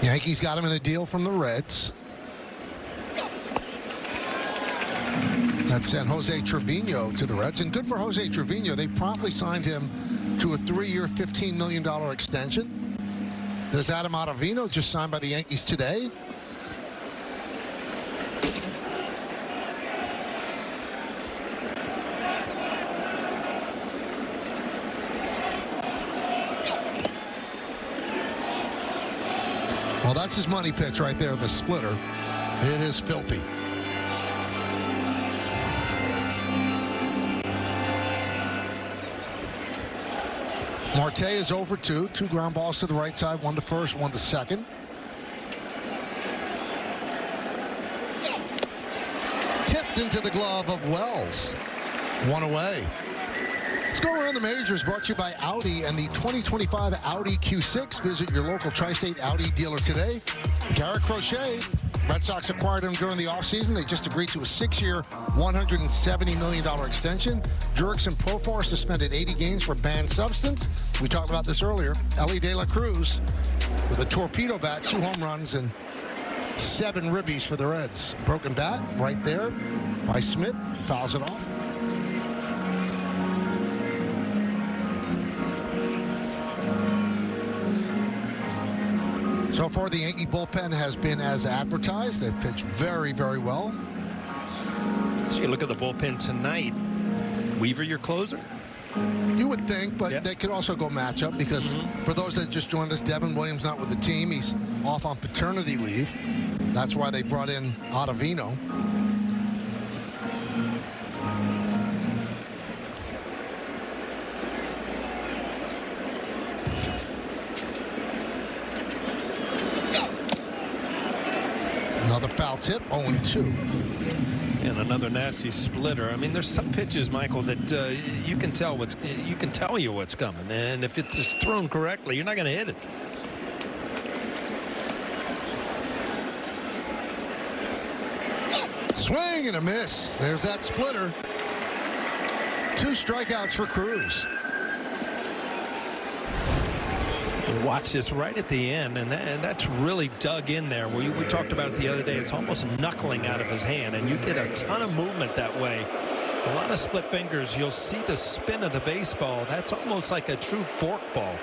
Yankees got him in a deal from the Reds. That sent Jose Trevino to the Reds, and good for Jose Trevino. They promptly signed him to a 3-year, $15 million extension. There's Adam Ottavino, just signed by the Yankees today. Well, that's his money pitch right there, the splitter. It is filthy. Marte is over 2 ground balls to the right side, 1 to first, 1 to second. Tipped into the glove of Wells. 1 away. Let's go around the majors, brought to you by Audi and the 2025 Audi Q6. Visit your local Tri-State Audi dealer today. Garrett Crochet, Red Sox acquired him during the offseason. They just agreed to a 6-year, $170 million extension. Jurickson Profar suspended 80 games for banned substance. We talked about this earlier. Ellie De La Cruz with a torpedo bat, 2 home runs, and 7 ribbies for the Reds. Broken bat right there by Smith. He fouls it off. So far, the Yankee bullpen has been as advertised. They've pitched very, very well. So you look at the bullpen tonight. Weaver, your closer? You would think, but they could also go matchup because for those that just joined us, Devin Williams not with the team. He's off on paternity leave. That's why they brought in Ottavino. Another foul tip, 0-2. And another nasty splitter. I mean, there's some pitches, Michael, that you can tell what's coming, and if it's thrown correctly, you're not going to hit it. Swing and a miss. There's that splitter. 2 strikeouts for Cruz. Watch this right at the end, and that's really dug in there. We talked about it the other day. It's almost knuckling out of his hand, and you get a ton of movement that way. A lot of split fingers. You'll see the spin of the baseball. That's almost like a true fork ball.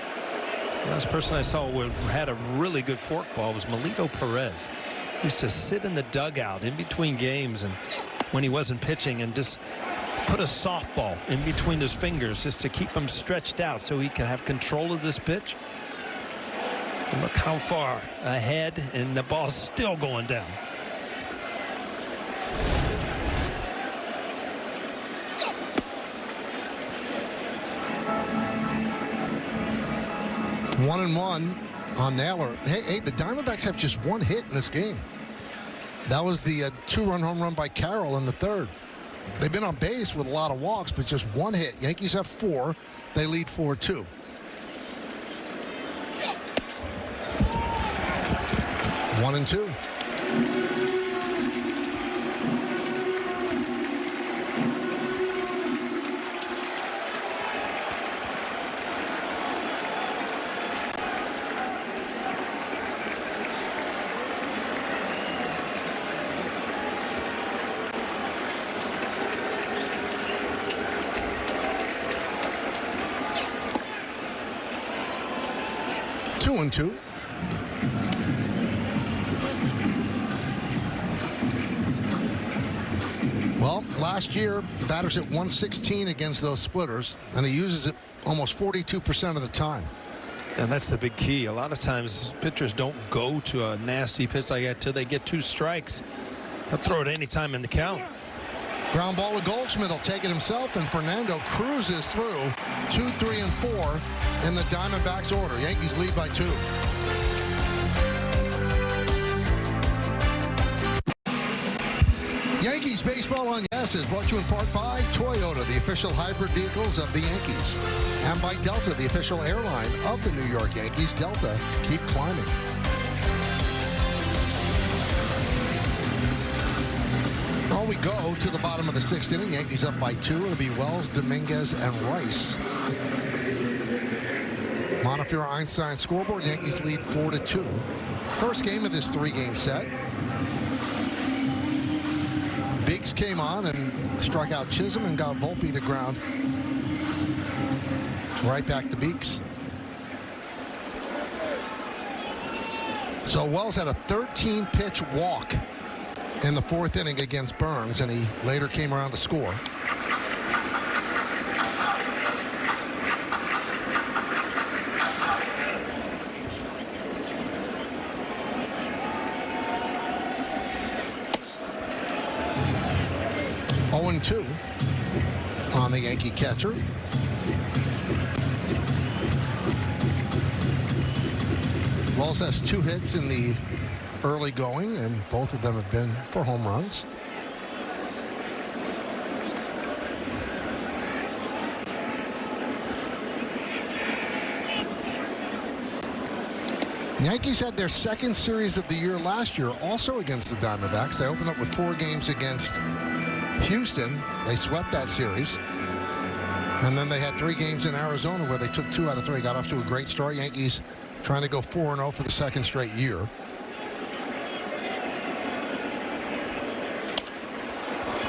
The last person I saw who had a really good fork ball was Melito Perez. He used to sit in the dugout in between games and when he wasn't pitching and just put a softball in between his fingers just to keep him stretched out so he can have control of this pitch. And look how far ahead, and the ball's still going down. One and one on Naylor. Hey, the Diamondbacks have just 1 hit in this game. That was the 2-run home run by Carroll in the 3rd. They've been on base with a lot of walks, but just 1 hit. Yankees have 4. They lead 4-2. 1-2. Two and two. Well, last year, batters hit 116 against those splitters, and he uses it almost 42% of the time. And that's the big key. A lot of times, pitchers don't go to a nasty pitch like that till they get 2 strikes. He'll throw it any time in the count. Ground ball to Goldschmidt. Will take it himself, and Fernando cruises through 2, 3, and 4 in the Diamondbacks order. Yankees lead by 2. Yankees baseball on Yes is brought to you in part by Toyota, the official hybrid vehicles of the Yankees, and by Delta, the official airline of the New York Yankees. Delta, keep climbing. Well, we go to the bottom of the 6th inning. Yankees up by 2. It'll be Wells, Dominguez, and Rice. Montefiore Einstein scoreboard. Yankees lead 4-2. First game of this 3-game set. Biggs came on, and struck out Chisholm and got Volpe to ground. Right back to Beeks. So Wells had a 13-pitch walk in the fourth inning against Burns, and he later came around to score. Two on the Yankee catcher. Wells has 2 hits in the early going, and both of them have been for home runs. Yankees had their second series of the year last year, also against the Diamondbacks. They opened up with 4 games against Houston. They swept that series. And then they had 3 games in Arizona where they took 2 out of 3. Got off to a great start. Yankees trying to go 4-0 for the second straight year.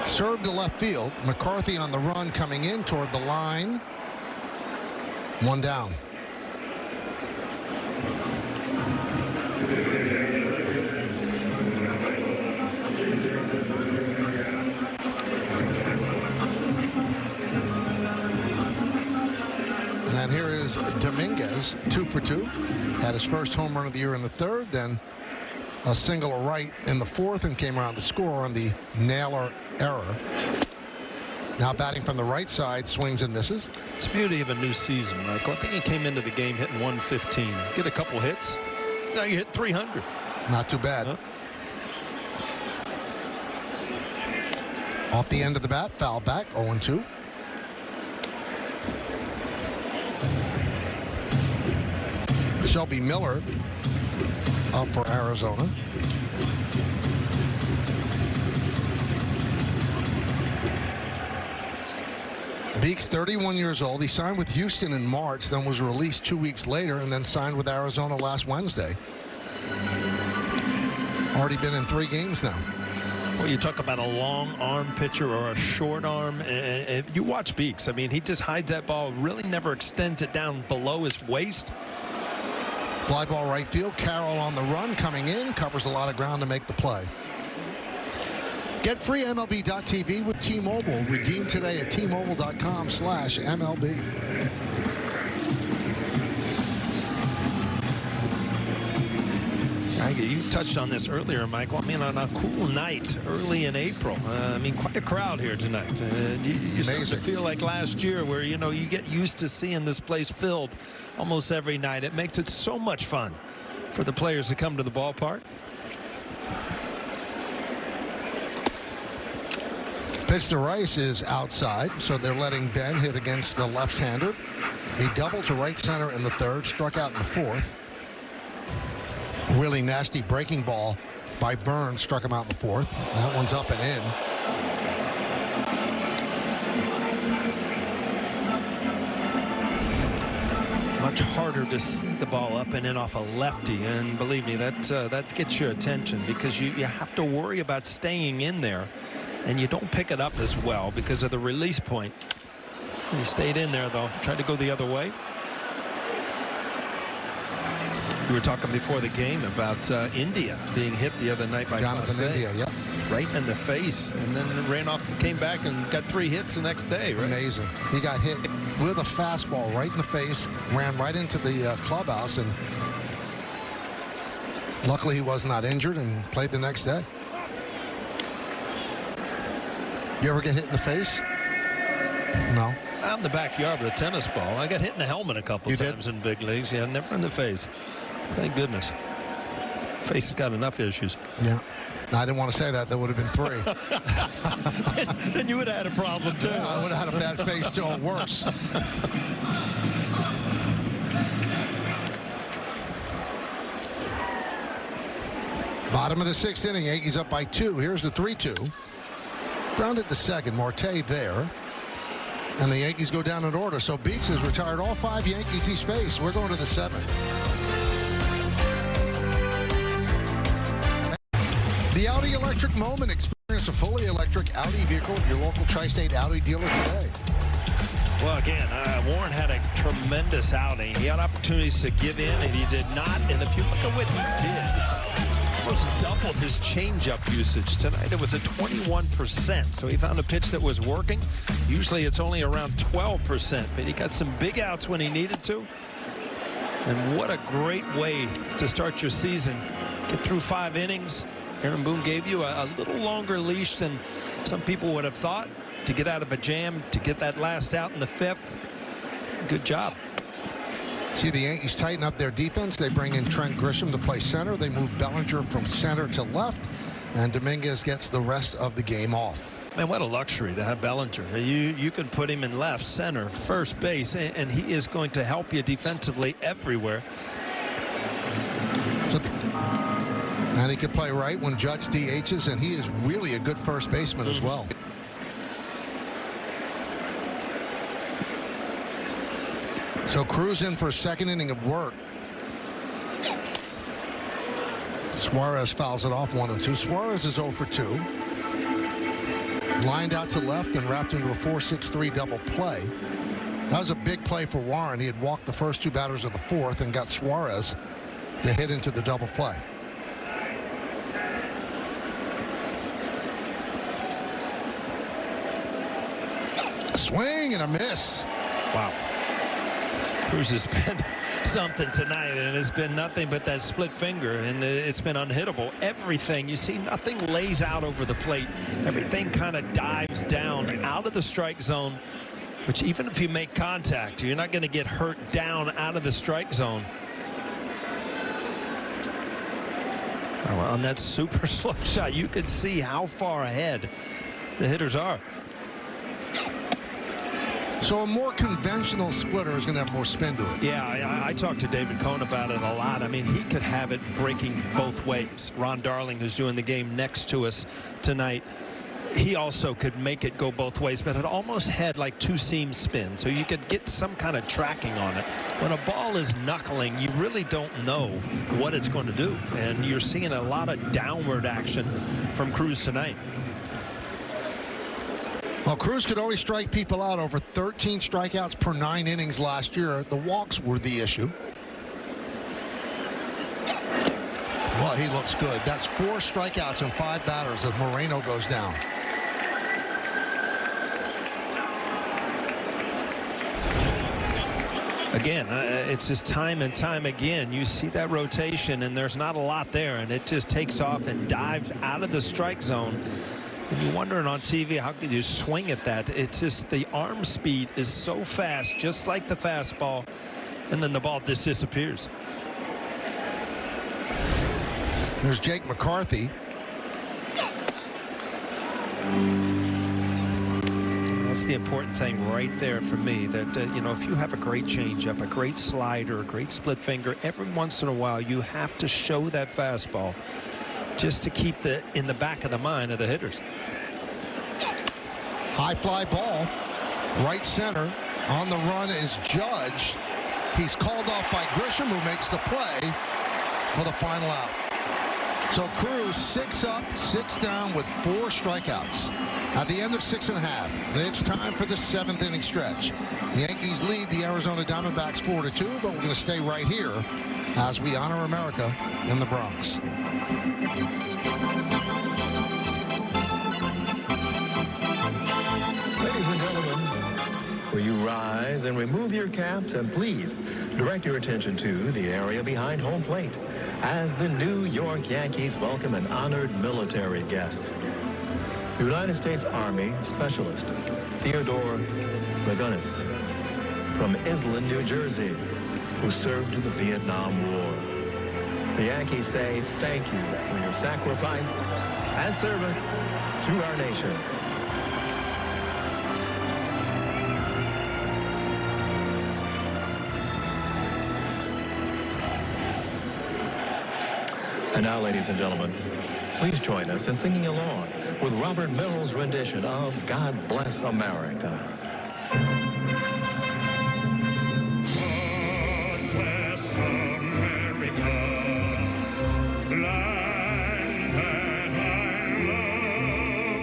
Served to left field. McCarthy on the run coming in toward the line. 1 down. And here is Dominguez, 2 for 2. Had his first home run of the year in the 3rd, then a single right in the 4th, and came around to score on the Naylor error. Now batting from the right side, swings and misses. It's the beauty of a new season, Michael. I think he came into the game hitting 115. Get a couple hits, now you hit 300. Not too bad. Huh? Off the end of the bat, foul back, 0-2. Shelby Miller up for Arizona. Beeks, 31 years old. He signed with Houston in March, then was released 2 weeks later, and then signed with Arizona last Wednesday. Already been in 3 games now. Well, you talk about a long arm pitcher or a short arm, and you watch Beeks. I mean, he just hides that ball, really never extends it down below his waist. Fly ball right field. Carroll on the run coming in. Covers a lot of ground to make the play. Get free MLB.tv with T-Mobile. Redeem today at T-Mobile.com/MLB. You touched on this earlier, Michael. I mean, on a cool night early in April. I mean, quite a crowd here tonight. You start to feel like last year where, you know, you get used to seeing this place filled almost every night. It makes it so much fun for the players to come to the ballpark. Pitch to Rice is outside, so they're letting Ben hit against the left-hander. He doubled to right center in the 3rd, struck out in the 4th. Really nasty breaking ball by Burns, struck him out in the 4th. That one's up and in. Much harder to see the ball up and in off a lefty, and believe me, that gets your attention because you have to worry about staying in there, and you don't pick it up as well because of the release point. He stayed in there though, tried to go the other way. We were talking before the game about India being hit the other night by Jonathan India, yep. Right in the face, and then ran off, came back and got 3 hits the next day. Right? Amazing. He got hit with a fastball right in the face, ran right into the clubhouse, and luckily he was not injured and played the next day. You ever get hit in the face? No. Out in the backyard with a tennis ball. I got hit in the helmet a couple times in big leagues. Yeah, never in the face. Thank goodness. Face has got enough issues. Yeah. I didn't want to say that. That would have been 3. Then you would have had a problem, too. Yeah, I would have had a bad face, too, or worse. Bottom of the 6th inning. Yankees up by 2. Here's the 3-2. Grounded to second. Marte there. And the Yankees go down in order. So Beeks has retired all 5 Yankees he's faced. We're going to the 7th. The Audi Electric Moment. Experience Experience a fully electric Audi vehicle at your local Tri-State Audi dealer today. Well, again, Warren had a tremendous outing. He had opportunities to give in, and he did not. And if you look at what he did, almost doubled his changeup usage. Tonight it was at 21%. So he found a pitch that was working. Usually it's only around 12%, but he got some big outs when he needed to. And what a great way to start your season. Get through 5 innings. Aaron Boone gave you a little longer leash than some people would have thought to get out of a jam, to get that last out in the 5th. Good job. See the Yankees tighten up their defense. They bring in Trent Grisham to play center. They move Bellinger from center to left, and Dominguez gets the rest of the game off. Man, what a luxury to have Bellinger. You can put him in left, center, first base, and he is going to help you defensively everywhere. And he can play right when Judge DHs, and he is really a good first baseman as well. So Cruz in for a second inning of work. Suarez fouls it off 1-2. Suarez is 0 for 2. Lined out to left and wrapped into a 4-6-3 double play. That was a big play for Warren. He had walked the first 2 batters of the 4th and got Suarez to hit into the double play. Swing and a miss. Wow. Cruz has been something tonight, and it's been nothing but that split finger, and it's been unhittable. Everything, you see, nothing lays out over the plate. Everything kind of dives down out of the strike zone, which even if you make contact, you're not going to get hurt down out of the strike zone. On that super slow shot, you can see how far ahead the hitters are. So a more conventional splitter is going to have more spin to it. Yeah, I talked to David Cohn about it a lot. I mean, he could have it breaking both ways. Ron Darling, who's doing the game next to us tonight, he also could make it go both ways, but it almost had like 2-seam spin, so you could get some kind of tracking on it. When a ball is knuckling, you really don't know what it's going to do, and you're seeing a lot of downward action from Cruz tonight. Well, Cruz could always strike people out. Over 13 strikeouts per 9 innings last year. The walks were the issue. Well, he looks good. That's 4 strikeouts and 5 batters as Moreno goes down. Again, it's just time and time again. You see that rotation, and there's not a lot there, and it just takes off and dives out of the strike zone. And you're wondering on TV, how can you swing at that? It's just the arm speed is so fast, just like the fastball, and then the ball just disappears. There's Jake McCarthy. And that's the important thing right there for me, that, you know, if you have a great changeup, a great slider, a great split finger, every once in a while you have to show that fastball just to keep in the back of the mind of the hitters. High fly ball, right center. On the run is Judge. He's called off by Grisham, who makes the play for the final out. So Cruz 6 up, 6 down with 4 strikeouts. At the end of 6.5, it's time for the 7th inning stretch. The Yankees lead the Arizona Diamondbacks 4-2, but we're going to stay right here as we honor America in the Bronx. Ladies and gentlemen, will you rise and remove your caps and please direct your attention to the area behind home plate as the New York Yankees welcome an honored military guest. United States Army Specialist Theodore Lagunas from Island, New Jersey, who served in the Vietnam War. The Yankees say thank you for your sacrifice and service to our nation. And now, ladies and gentlemen, please join us in singing along with Robert Merrill's rendition of God Bless America. God bless America, land that I love.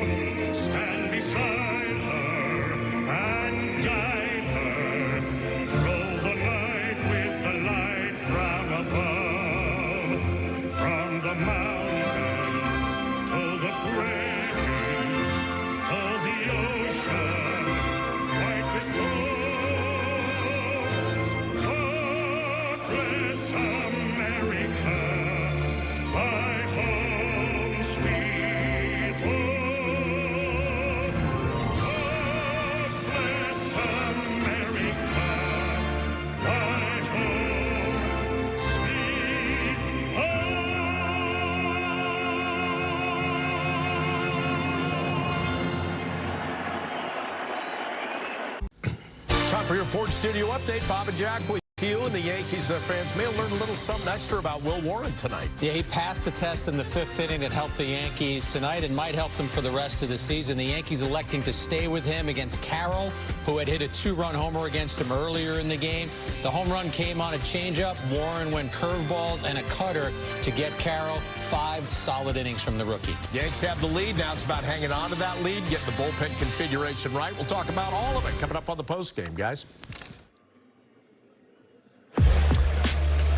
Time for your Ford Studio update. Bob and Jack with you, and the Yankees, their fans may have learned a little something extra about Will Warren tonight. Yeah, he passed the test in the 5th inning that helped the Yankees tonight and might help them for the rest of the season. The Yankees electing to stay with him against Carroll, who had hit a 2-run homer against him earlier in the game. The home run came on a changeup. Warren went curveballs and a cutter to get Carroll. 5 solid innings from the rookie. Yanks have the lead. Now it's about hanging on to that lead, getting the bullpen configuration right. We'll talk about all of it coming up on the postgame, guys.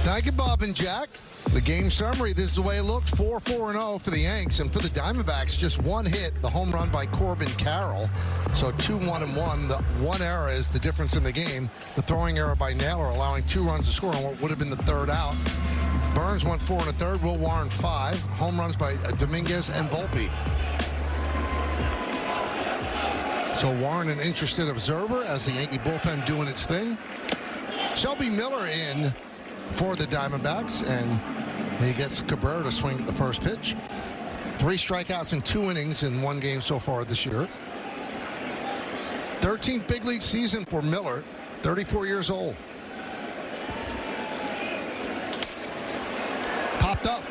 Thank you, Bob and Jack. The game summary, this is the way it looks. 4-4-0 for the Yanks. And for the Diamondbacks, just one hit, the home run by Corbin Carroll. So 2-1-1. The one error is the difference in the game. The throwing error by Naylor, allowing 2 runs to score on what would have been the 3rd out. Burns went 4 1/3. Will Warren 5. Home runs by Dominguez and Volpe. So Warren, an interested observer as the Yankee bullpen doing its thing. Shelby Miller in for the Diamondbacks, and he gets Cabrera to swing at the first pitch. 3 strikeouts in 2 innings in 1 game so far this year. 13th big league season for Miller, 34 years old. Popped up.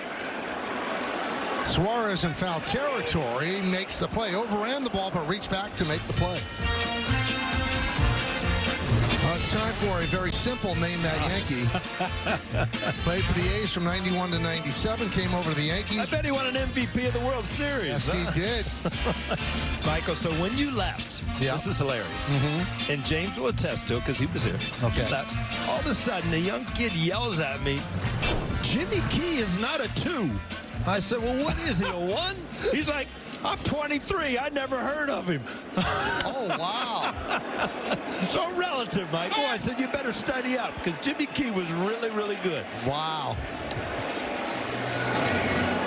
Suarez in foul territory, makes the play, overran the ball, but reached back to make the play. It's time for a very simple name that Yankee. Played for the A's from 91 to 97, came over to the Yankees. I bet he won an MVP of the World Series. Yes, he did. Michael, so when you left, this is hilarious, and James will attest to it because he was here. Okay. All of a sudden, a young kid yells at me, Jimmy Key is not a 2. I said, well, what is he, a 1? He's like, I'm 23. I never heard of him. Oh, wow. So relative, Michael. I said, you better study up because Jimmy Key was really, really good. Wow.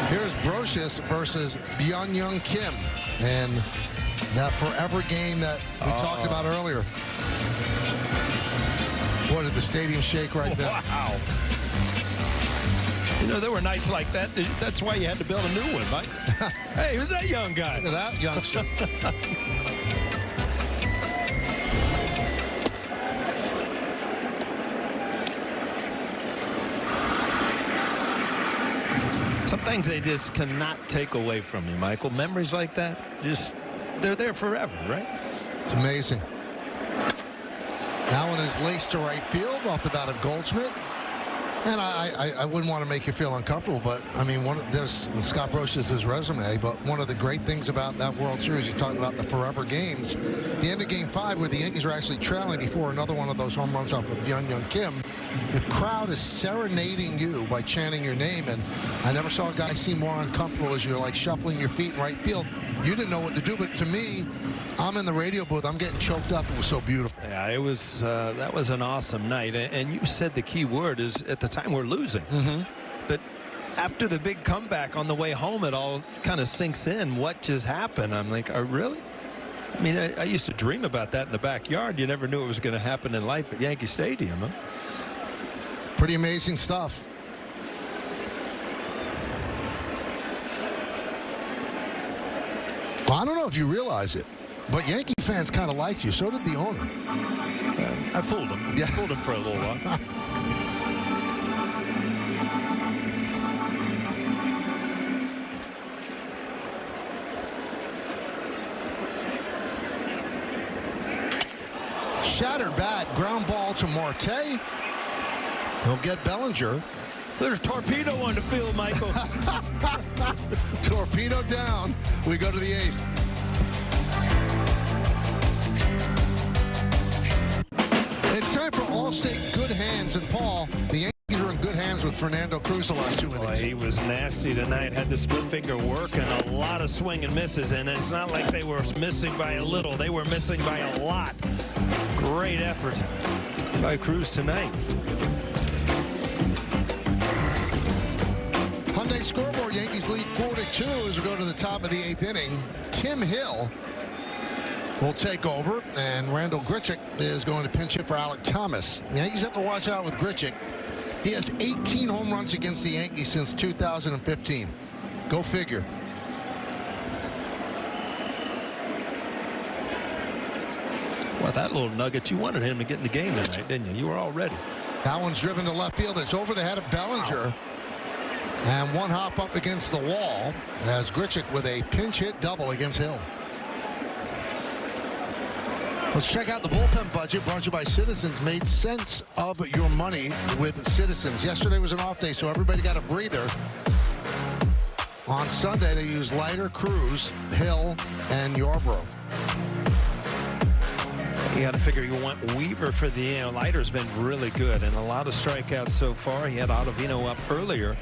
Here's Brocious versus Young Kim. And that forever game that we talked about earlier. Boy, did the stadium shake right there. Wow. You know, there were nights like that. That's why you had to build a new one, Mike. Hey, who's that young guy? Look at that youngster. Some things they just cannot take away from you, Michael. Memories like that, they're there forever, right? It's amazing. That one is laced to right field off the bat of Goldschmidt. And I wouldn't want to make you feel uncomfortable, but I mean, there's Scott Brocious' resume, but one of the great things about that World Series, you talked about the forever games, the end of Game 5 where the Yankees are actually trailing before another one of those home runs off of Young Kim, the crowd is serenading you by chanting your name, and I never saw a guy seem more uncomfortable as you're like shuffling your feet in right field. You didn't know what to do, but to me, I'm in the radio booth. I'm getting choked up. It was so beautiful. Yeah, it was. That was an awesome night. And you said the key word is at the time we're losing. But after the big comeback on the way home, it all kind of sinks in. What just happened? I'm like, oh, really? I mean, I used to dream about that in the backyard. You never knew it was going to happen in life at Yankee Stadium. Huh? Pretty amazing stuff. Well, I don't know if you realize it, but Yankee fans kind of liked you. So did the owner. I fooled him. Yeah. Fooled him for a little while. Shattered bat, ground ball to Marte. He'll get Bellinger. There's torpedo on the field, Michael. Torpedo down. We go to the 8th. It's time for Allstate Good Hands. And Paul, the Yankees are in good hands with Fernando Cruz the last 2 innings. Boy, he was nasty tonight. Had the split finger work and a lot of swing and misses. And it's not like they were missing by a little. They were missing by a lot. Great effort by Cruz tonight. Hyundai scoreboard, Yankees lead 4-2 as we go to the top of the 8th inning. Tim Hill will take over, and Randall Grichuk is going to pinch hit for Alek Thomas. The Yankees have to watch out with Grichuk. He has 18 home runs against the Yankees since 2015. Go figure. Well, that little nugget, you wanted him to get in the game tonight, didn't you? You were all ready. That one's driven to left field. It's over the head of Bellinger. And one hop up against the wall as Grichuk with a pinch hit double against Hill. Let's check out the bullpen budget brought to you by Citizens. Made sense of your money with Citizens. Yesterday was an off day, so everybody got a breather. On Sunday, they used Leiter, Cruz, Hill, and Yarbrough. You got to figure you want Weaver for the end. Leiter's been really good and a lot of strikeouts so far. He had Ottavino up earlier.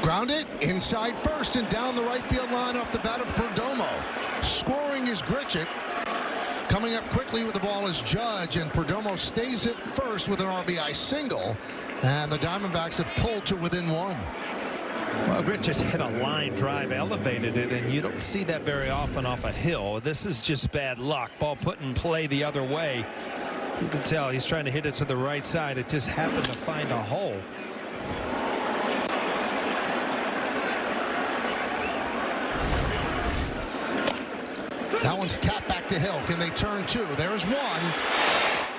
Grounded inside first and down the right field line off the bat of Perdomo. Scoring is Grichuk. Coming up quickly with the ball is Judge, and Perdomo stays at first with an RBI single, and the Diamondbacks have pulled to within one. Well, Grichuk hit a line drive, elevated it, and you don't see that very often off a Hill. This is just bad luck. Ball put in play the other way. You can tell he's trying to hit it to the right side. It just happened to find a hole. That one's tapped back to Hill. Can they turn two? There's one.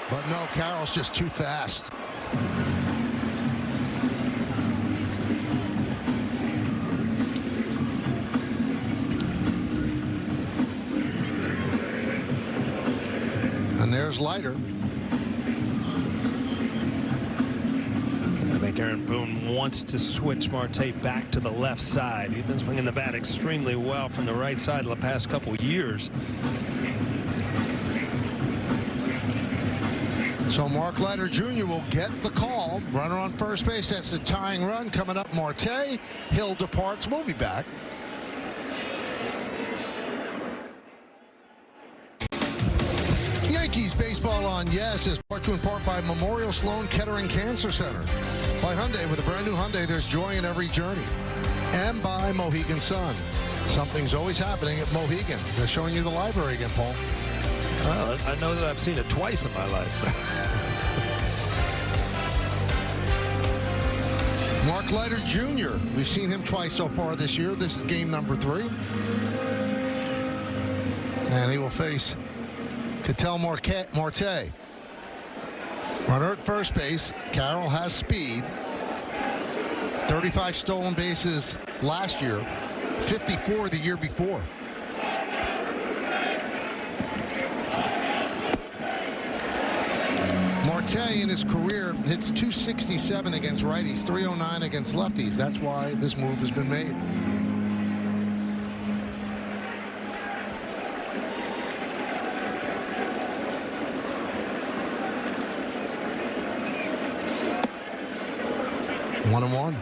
But no, Carroll's just too fast. And there's Leiter. I think Aaron Boone wants to switch Marte back to the left side. He's been swinging the bat extremely well from the right side the past couple of years. So Mark Leiter Jr. will get the call. Runner on first base. That's the tying run coming up. Marte. Hill departs. We'll be back. Yankees baseball on Yes is brought to you in part by Memorial Sloan Kettering Cancer Center. By Hyundai. With a brand new Hyundai, there's joy in every journey. And by Mohegan Sun. Something's always happening at Mohegan. They're showing you the library again, Paul. Well, I know that I've seen it twice in my life. Mark Leiter Jr. We've seen him twice so far this year. This is game number 3. And he will face Ketel Marte. Runner at first base. Carroll has speed. 35 stolen bases last year. 54 the year before. Marte in his career hits .267 against righties, .309 against lefties. That's why this move has been made. One and one.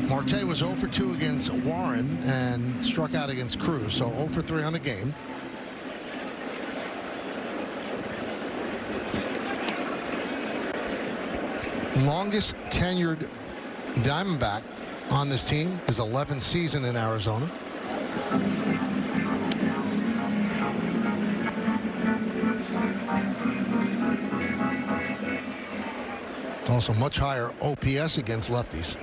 Marte was 0 for 2 against Warren and struck out against Cruz, so 0 for 3 on the game. Longest tenured Diamondback on this team, his 11th season in Arizona. Also much higher OPS against lefties.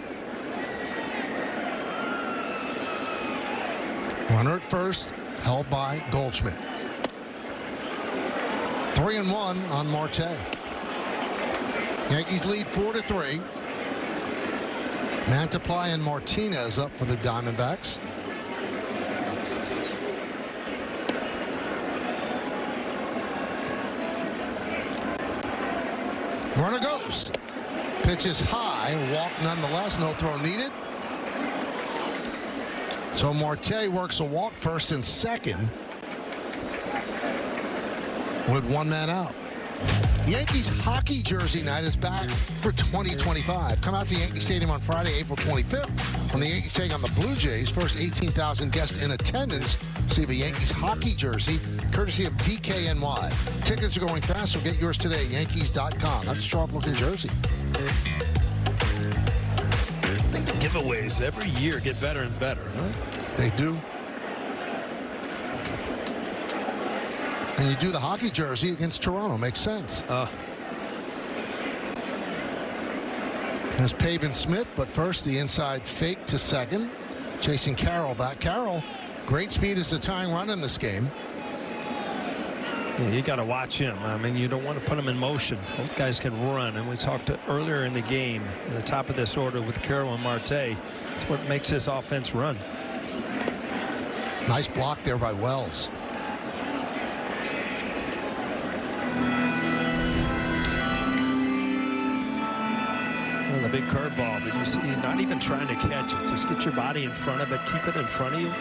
Runner at first, held by Goldschmidt. 3-1 on Marte. Yankees lead 4-3. Mantiply and Martinez up for the Diamondbacks. Runner goes. Pitch is high. Walk nonetheless. No throw needed. So Marte works a walk first and second with one man out. Yankees hockey jersey night is back for 2025. Come out to Yankee Stadium on Friday, April 25th when the Yankees take on the Blue Jays. First 18,000 guests in attendance receive a Yankees hockey jersey courtesy of DKNY. Tickets are going fast, so get yours today. Yankees.com. That's a sharp-looking jersey. I think the giveaways every year get better and better, huh? They do. And you do the hockey jersey against Toronto. Makes sense. Here's Pavin Smith, but first the inside fake to second. Chasing Carroll back. Carroll, great speed as the tying run in this game. Yeah, you got to watch him. I mean, you don't want to put him in motion. Both guys can run, and we talked earlier in the game, at the top of this order with Carroll and Marte. It's what makes this offense run. Nice block there by Wells. Well, the big curveball, but you see, you're not even trying to catch it. Just get your body in front of it, keep it in front of you.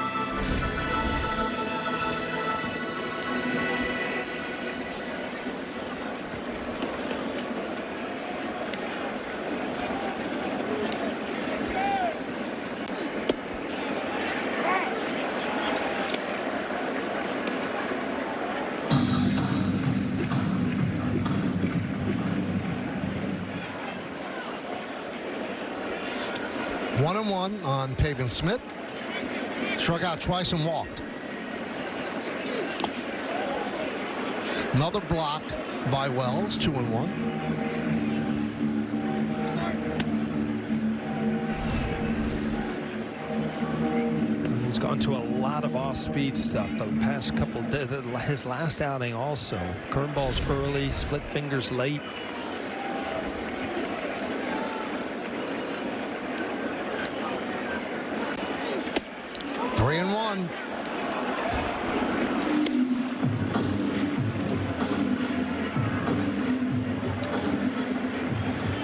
One and one on Pavin Smith. Struck out twice and walked. Another block by Wells, 2-1. He's gone to a lot of off-speed stuff the past couple days. His last outing also. Curveballs early, split fingers late. 3-1.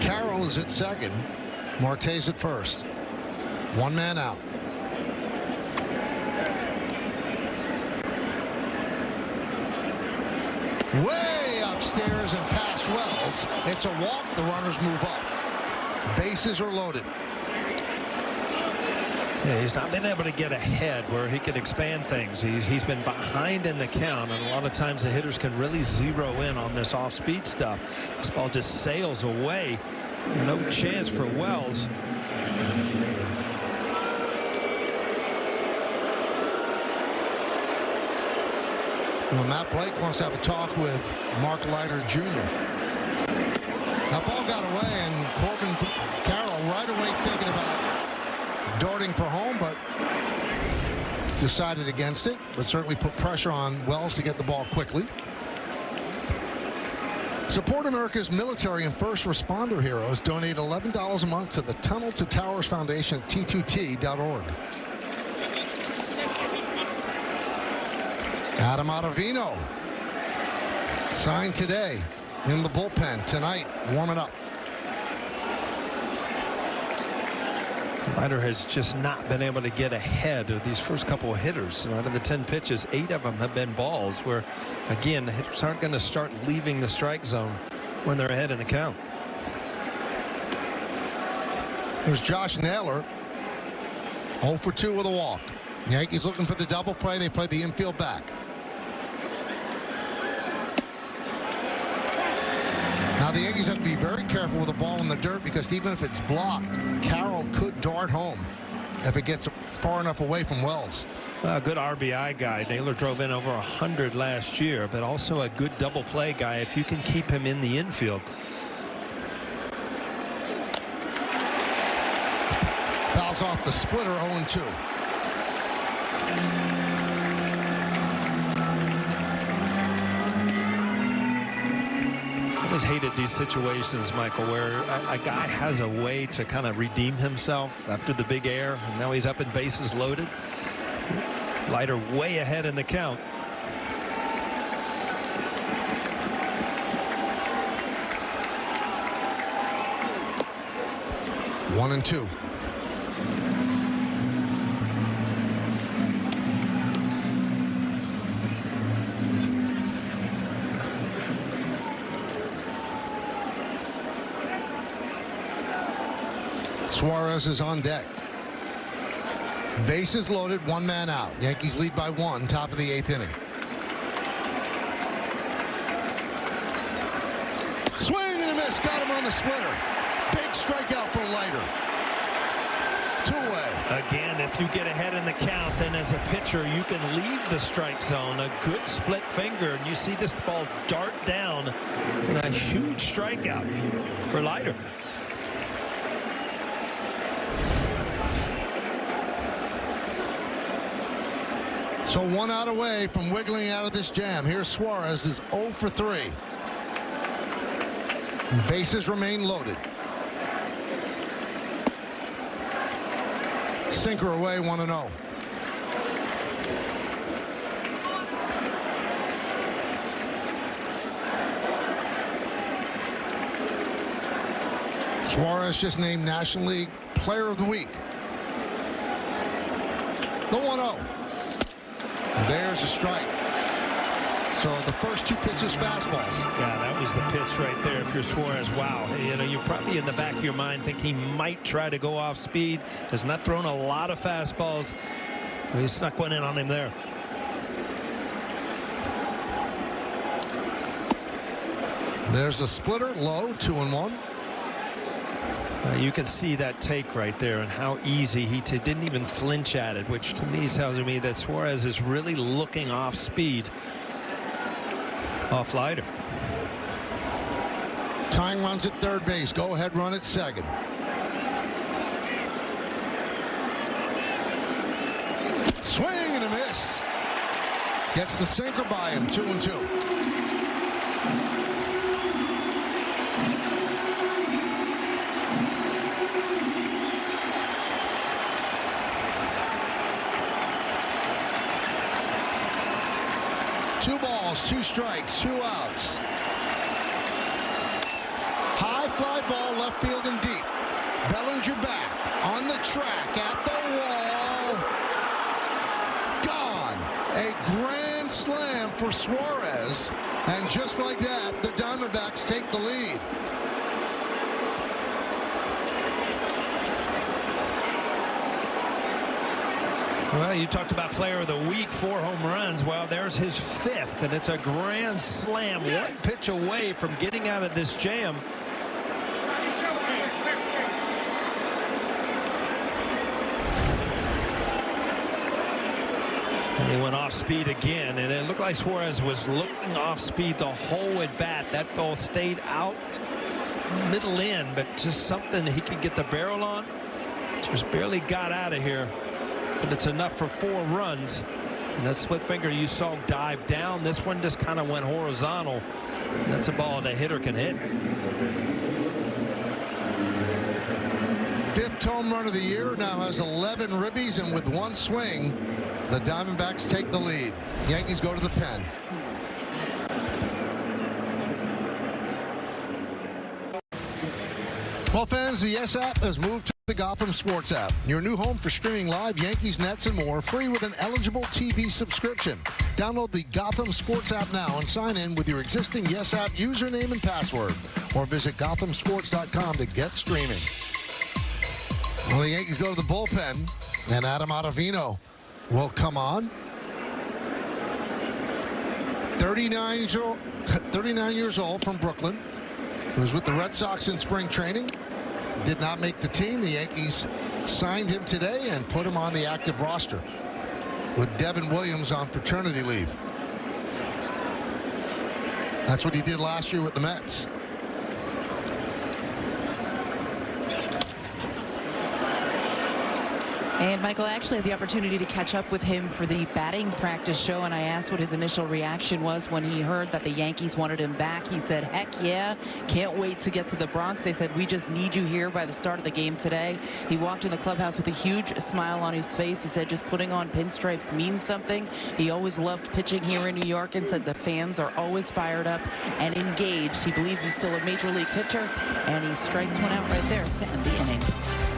Carroll is at second. Marte's at first. One man out. Way upstairs and past Wells. It's a walk. The runners move up. Bases are loaded. Yeah, he's not been able to get ahead where he can expand things. He's been behind in the count, and a lot of times the hitters can really zero in on this off-speed stuff. This ball just sails away. No chance for Wells. Well, Matt Blake wants to have a talk with Mark Leiter Jr. That ball got away, and Corbin Carroll right away thinking about darting for home, but decided against it, but certainly put pressure on Wells to get the ball quickly. Support America's military and first responder heroes. Donate $11 a month to the Tunnel to Towers Foundation at T2T.org. Adam Ottavino signed today in the bullpen tonight, warming up. Leiter has just not been able to get ahead of these first couple of hitters. Out of the 10 pitches, 8 of them have been balls where, again, the hitters aren't going to start leaving the strike zone when they're ahead in the count. There's Josh Naylor, 0 for 2 with a walk. Yankees looking for the double play. They play the infield back. Now the Yankees have to be very careful with the ball in the dirt, because even if it's blocked, Carroll could dart home if it gets far enough away from Wells. A good RBI guy. Naylor drove in over 100 last year, but also a good double play guy if you can keep him in the infield. Fouls off the splitter, 0-2. Always hated these situations, Michael, where a guy has a way to kind of redeem himself after the big air, and now he's up in bases loaded. Leiter way ahead in the count. One and 2. Suarez is on deck. Bases loaded, one man out. Yankees lead by 1, top of the 8th inning. Swing and a miss, got him on the splitter. Big strikeout for Leiter. 2 away. Again, if you get ahead in the count, then as a pitcher, you can leave the strike zone. A good split finger, and you see this ball dart down, and a huge strikeout for Leiter. So 1 out away from wiggling out of this jam. Here's Suarez, is 0 for 3. Bases remain loaded. Sinker away, 1-0. Suarez just named National League Player of the Week. The 1-0. There's a strike. So the first 2 pitches, fastballs. Yeah, that was the pitch right there. If you're Suarez, wow. You know, you're probably in the back of your mind think he might try to go off speed. Has not thrown a lot of fastballs. He snuck one in on him there. There's the splitter, low, 2-1. You can see that take right there and how easy he didn't even flinch at it, which to me tells me that Suarez is really looking off speed. Off Leiter. Tying runs at third base. Go ahead run at second. Swing and a miss. Gets the sinker by him. 2-2. Two balls, 2 strikes, 2 outs. High fly ball, left field and deep. Bellinger back on the track at the wall. Gone. A grand slam for Suarez. And just like that, the Diamondbacks take the lead. Well, you talked about player of the week, 4 home runs. Well, there's his 5th, and it's a grand slam. 1 pitch away from getting out of this jam. He went off speed again, and it looked like Suarez was looking off speed the whole at bat. That ball stayed out middle in, but just something he could get the barrel on. Just barely got out of here. But it's enough for 4 runs. And that split finger you saw dive down. This one just kind of went horizontal. And that's a ball the hitter can hit. 5th home run of the year. Now has 11 ribbies, and with 1 swing, the Diamondbacks take the lead. Yankees go to the pen. Well, fans, the Yes app has moved to the Gotham Sports app, your new home for streaming live Yankees, Nets, and more, free with an eligible TV subscription. Download the Gotham Sports app now and sign in with your existing Yes app username and password, or visit GothamSports.com to get streaming. Well, the Yankees go to the bullpen, and Adam Ottavino will come on. 39 years old from Brooklyn. He was with the Red Sox in spring training. Did not make the team. The Yankees signed him today and put him on the active roster with Devin Williams on paternity leave. That's what he did last year with the Mets. And Michael, I actually had the opportunity to catch up with him for the batting practice show, and I asked what his initial reaction was when he heard that the Yankees wanted him back. He said, heck yeah, can't wait to get to the Bronx. They said, we just need you here by the start of the game today. He walked in the clubhouse with a huge smile on his face. He said just putting on pinstripes means something. He always loved pitching here in New York and said the fans are always fired up and engaged. He believes he's still a major league pitcher, and he strikes one out right there to end the inning.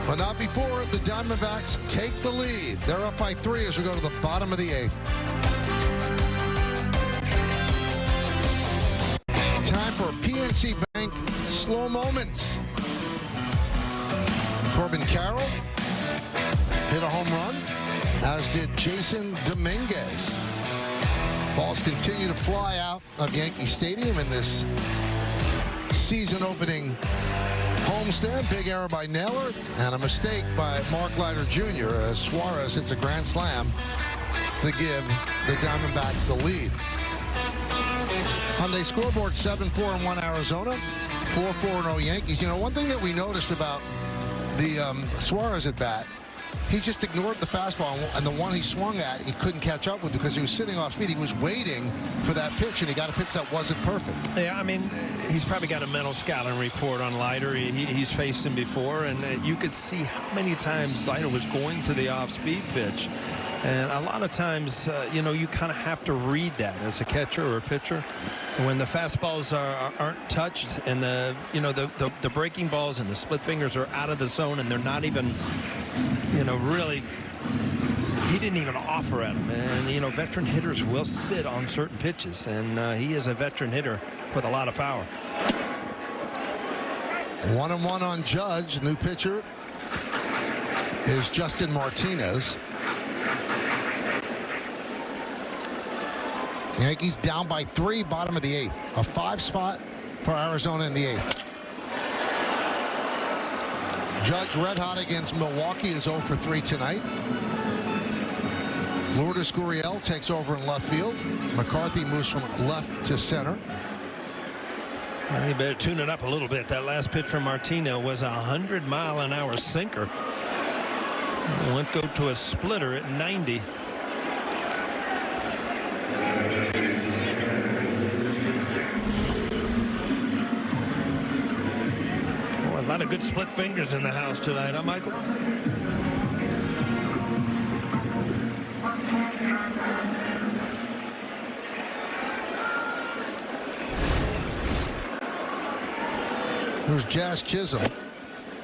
But not before the Diamondbacks take the lead. They're up by 3 as we go to the bottom of the 8th. Time for PNC Bank slow moments. Corbin Carroll hit a home run, as did Jason Dominguez. Balls continue to fly out of Yankee Stadium in this season-opening home homestand. Big error by Naylor and a mistake by Mark Leiter Jr. as Suarez hits a grand slam to give the Diamondbacks the lead. Hyundai scoreboard 7-4-1 Arizona, 4-4-0 Yankees. You know, one thing that we noticed about the Suarez at bat, he just ignored the fastball, and the one he swung at, he couldn't catch up with because he was sitting off speed. He was waiting for that pitch, and he got a pitch that wasn't perfect. Yeah, I mean, he's probably got a mental scouting report on Leiter. He's faced him before, and you could see how many times Leiter was going to the off-speed pitch. And a lot of times, you know, you kind of have to read that as a catcher or a pitcher. When the fastballs aren't touched and the breaking balls and the split fingers are out of the zone and they're not even, you know, really, he didn't even offer at him. And, you know, veteran hitters will sit on certain pitches, and he is a veteran hitter with a lot of power. 1-1 on Judge. New pitcher is Justin Martinez. Yankees down by 3, bottom of the 8th. A 5 spot for Arizona in the 8th. Judge red hot against Milwaukee is 0 for 3 tonight. Lourdes Gurriel takes over in left field. McCarthy moves from left to center. Well, you better tune it up a little bit. That last pitch from Martino was a 100-mile-an-hour sinker. It went go to a splitter at 90. A lot of good split fingers in the house tonight, huh, Michael? There's Jazz Chisholm.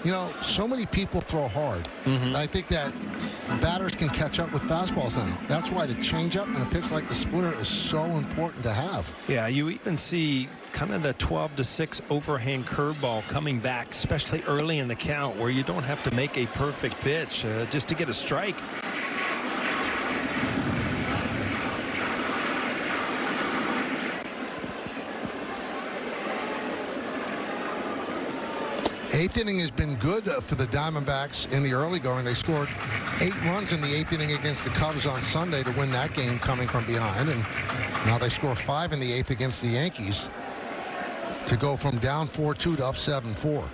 You know, so many people throw hard. I think that batters can catch up with fastballs now. That's why the changeup and a pitch like the splitter is so important to have. Yeah, you even see kind of the 12-6 overhand curveball coming back, especially early in the count, where you don't have to make a perfect pitch just to get a strike. Eighth inning has been good for the Diamondbacks in the early going. They scored 8 runs in the 8th inning against the Cubs on Sunday to win that game coming from behind. And now they score 5 in the 8th against the Yankees to go from down 4-2 to up 7-4.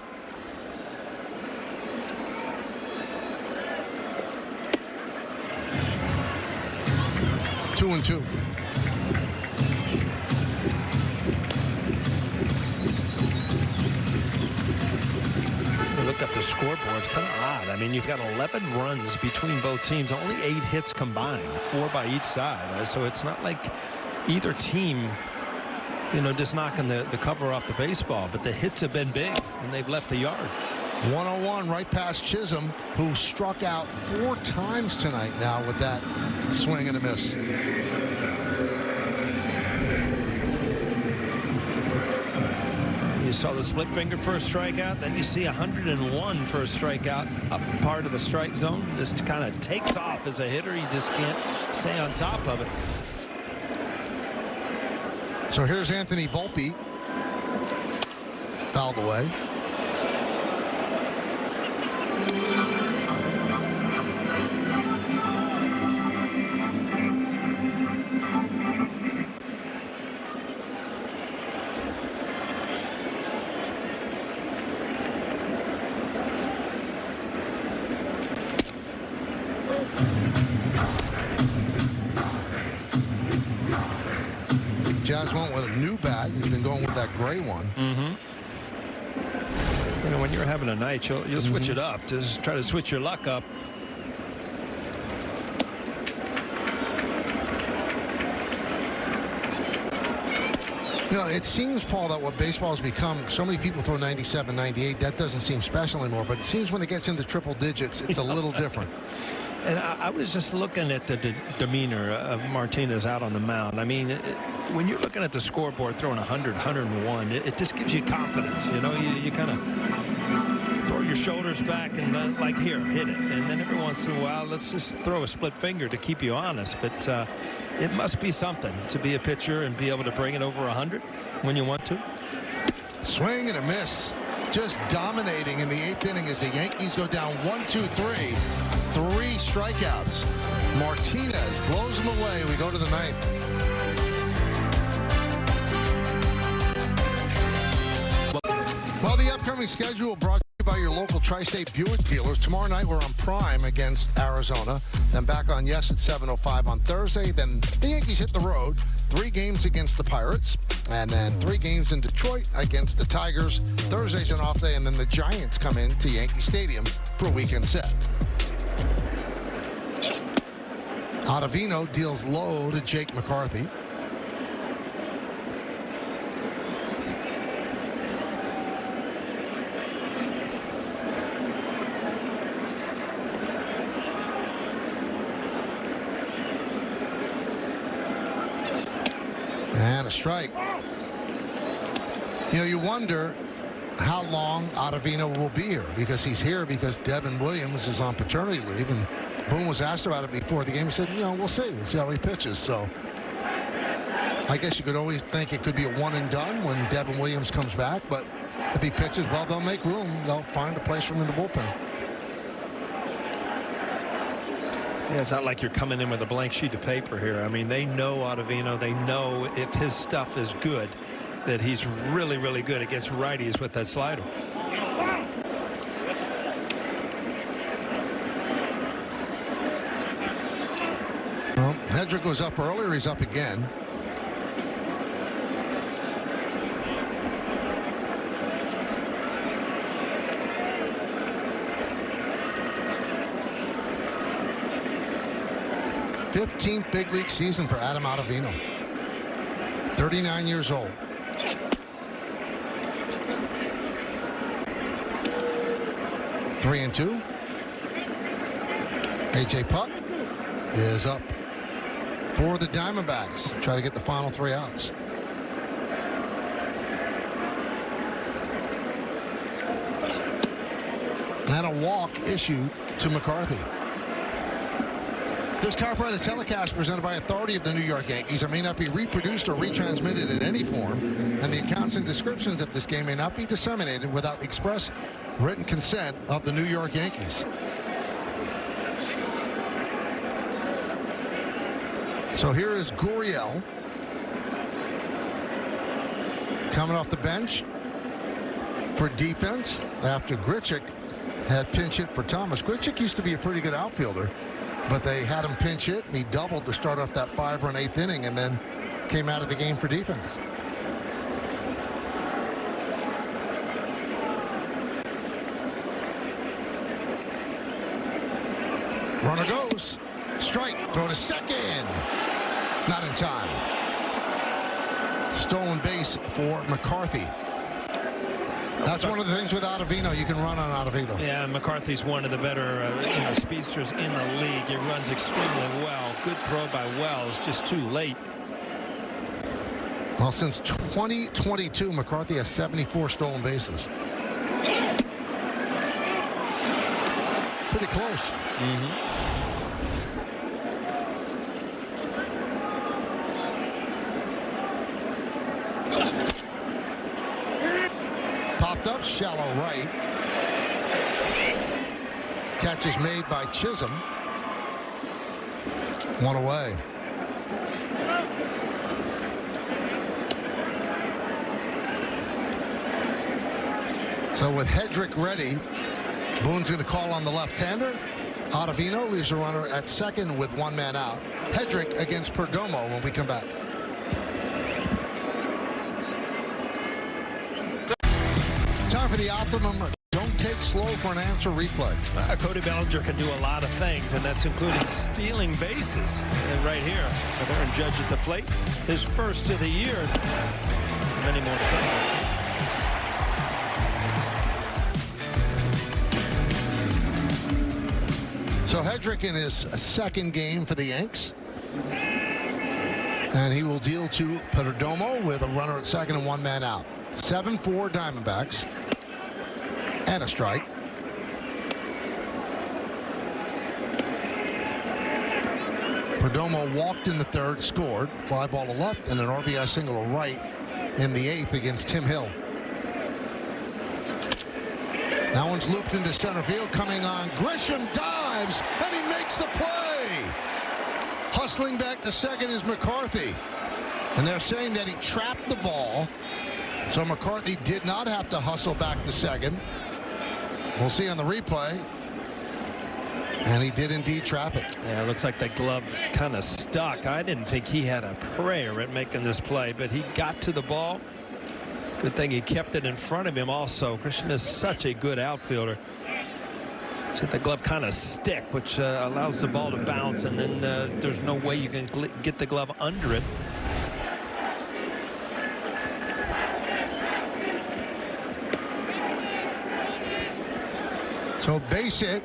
Two and two. Look up the scoreboard. It's kind of odd. I mean, you've got 11 runs between both teams, only 8 hits combined, 4 by each side. So it's not like either team, you know, just knocking the cover off the baseball, but the hits have been big and they've left the yard. 101 right past Chisholm, who struck out 4 times tonight now with that swing and a miss. You saw the split finger for a strikeout, then you see 101 for a strikeout up part of the strike zone. Just kind of takes off as a hitter. You just can't stay on top of it. So here's Anthony Volpe. Fouled away. Jazz went with a new bat. He's been going with that gray one. You know, when you're having a night, you'll switch it up. Just try to switch your luck up. You know, it seems, Paul, that what baseball has become, so many people throw 97, 98. That doesn't seem special anymore. But it seems when it gets into triple digits, it's a little different. And I was just looking at the demeanor of Martinez out on the mound. I mean, when you're looking at the scoreboard throwing 100, 101, it just gives you confidence. You know, you kind of throw your shoulders back and like, here, hit it. And then every once in a while, let's just throw a split finger to keep you honest. But it must be something to be a pitcher and be able to bring it over 100 when you want to. Swing and a miss. just dominating in the 8th inning as the Yankees go down 1-2-3. 3 strikeouts. Martinez blows them away. We go to the 9th. Well, the upcoming schedule brought to you by your local Tri-State Buick dealers. Tomorrow night, we're on Prime against Arizona. Then back on Yes at 7:05 on Thursday. Then the Yankees hit the road. 3 games against the Pirates. And then 3 games in Detroit against the Tigers. Thursday's an off day. And then the Giants come in to Yankee Stadium for a weekend set. Ottavino deals low to Jake McCarthy. And a strike. You know, you wonder how long Ottavino will be here, because he's here because Devin Williams is on paternity leave, and Boone was asked about it before the game. He said, you know, we'll see how he pitches. So I guess you could always think it could be a one and done when Devin Williams comes back, but if he pitches well, they'll make room. They'll find a place for him in the bullpen. Yeah, it's not like you're coming in with a blank sheet of paper here. I mean, they know Ottavino. They know if his stuff is good, that he's really, really good against righties with that slider. Well, Hedrick was up earlier. He's up again. '15th big league season for Adam Ottavino. 39 years old. Three and 2. A.J. Putt is up for the Diamondbacks. Try to get the final 3 outs. And a walk issued to McCarthy. This copyrighted telecast presented by authority of the New York Yankees and may not be reproduced or retransmitted in any form, and the accounts and descriptions of this game may not be disseminated without the express written consent of the New York Yankees. So here is Gurriel coming off the bench for defense after Grichuk had pinch hit for Thomas. Grichuk used to be a pretty good outfielder, but they had him pinch hit, and he doubled to start off that 5-run 8th inning and then came out of the game for defense. Runner goes. Strike. Throw to second. Not in time. Stolen base for McCarthy. That's one of the things with Ottavino. You can run on Ottavino. Yeah, McCarthy's one of the better speedsters in the league. He runs extremely well. Good throw by Wells, just too late. Well, since 2022, McCarthy has 74 stolen bases. Pretty close. Popped up, shallow right. Catch is made by Chisholm. One away. So with Hedrick ready, Boone's going to call on the left-hander. Ottavino leaves a runner at second with 1 man out. Hedrick against Perdomo when we come back. Time for the optimum don't take slow for an answer replay. Cody Bellinger can do a lot of things, and that's including stealing bases. And right here, with Aaron Judge at the plate, his first of the year. Many more to come. So Hedrick in his second game for the Yanks. And he will deal to Perdomo with a runner at second and 1 man out. 7-4 Diamondbacks. And a strike. Perdomo walked in the third, scored. Fly ball to left and an RBI single to right in the 8th against Tim Hill. That one's looped into center field. Coming on, Grisham dives, and he makes the play. Hustling back to second is McCarthy. And they're saying that he trapped the ball. So McCarthy did not have to hustle back to second. We'll see on the replay. And he did indeed trap it. Yeah, it looks like that glove kind of stuck. I didn't think he had a prayer at making this play, but he got to the ball. Good thing he kept it in front of him also. Christian is such a good outfielder. So the glove kind of stick, which allows the ball to bounce, and then there's no way you can get the glove under it. So base hit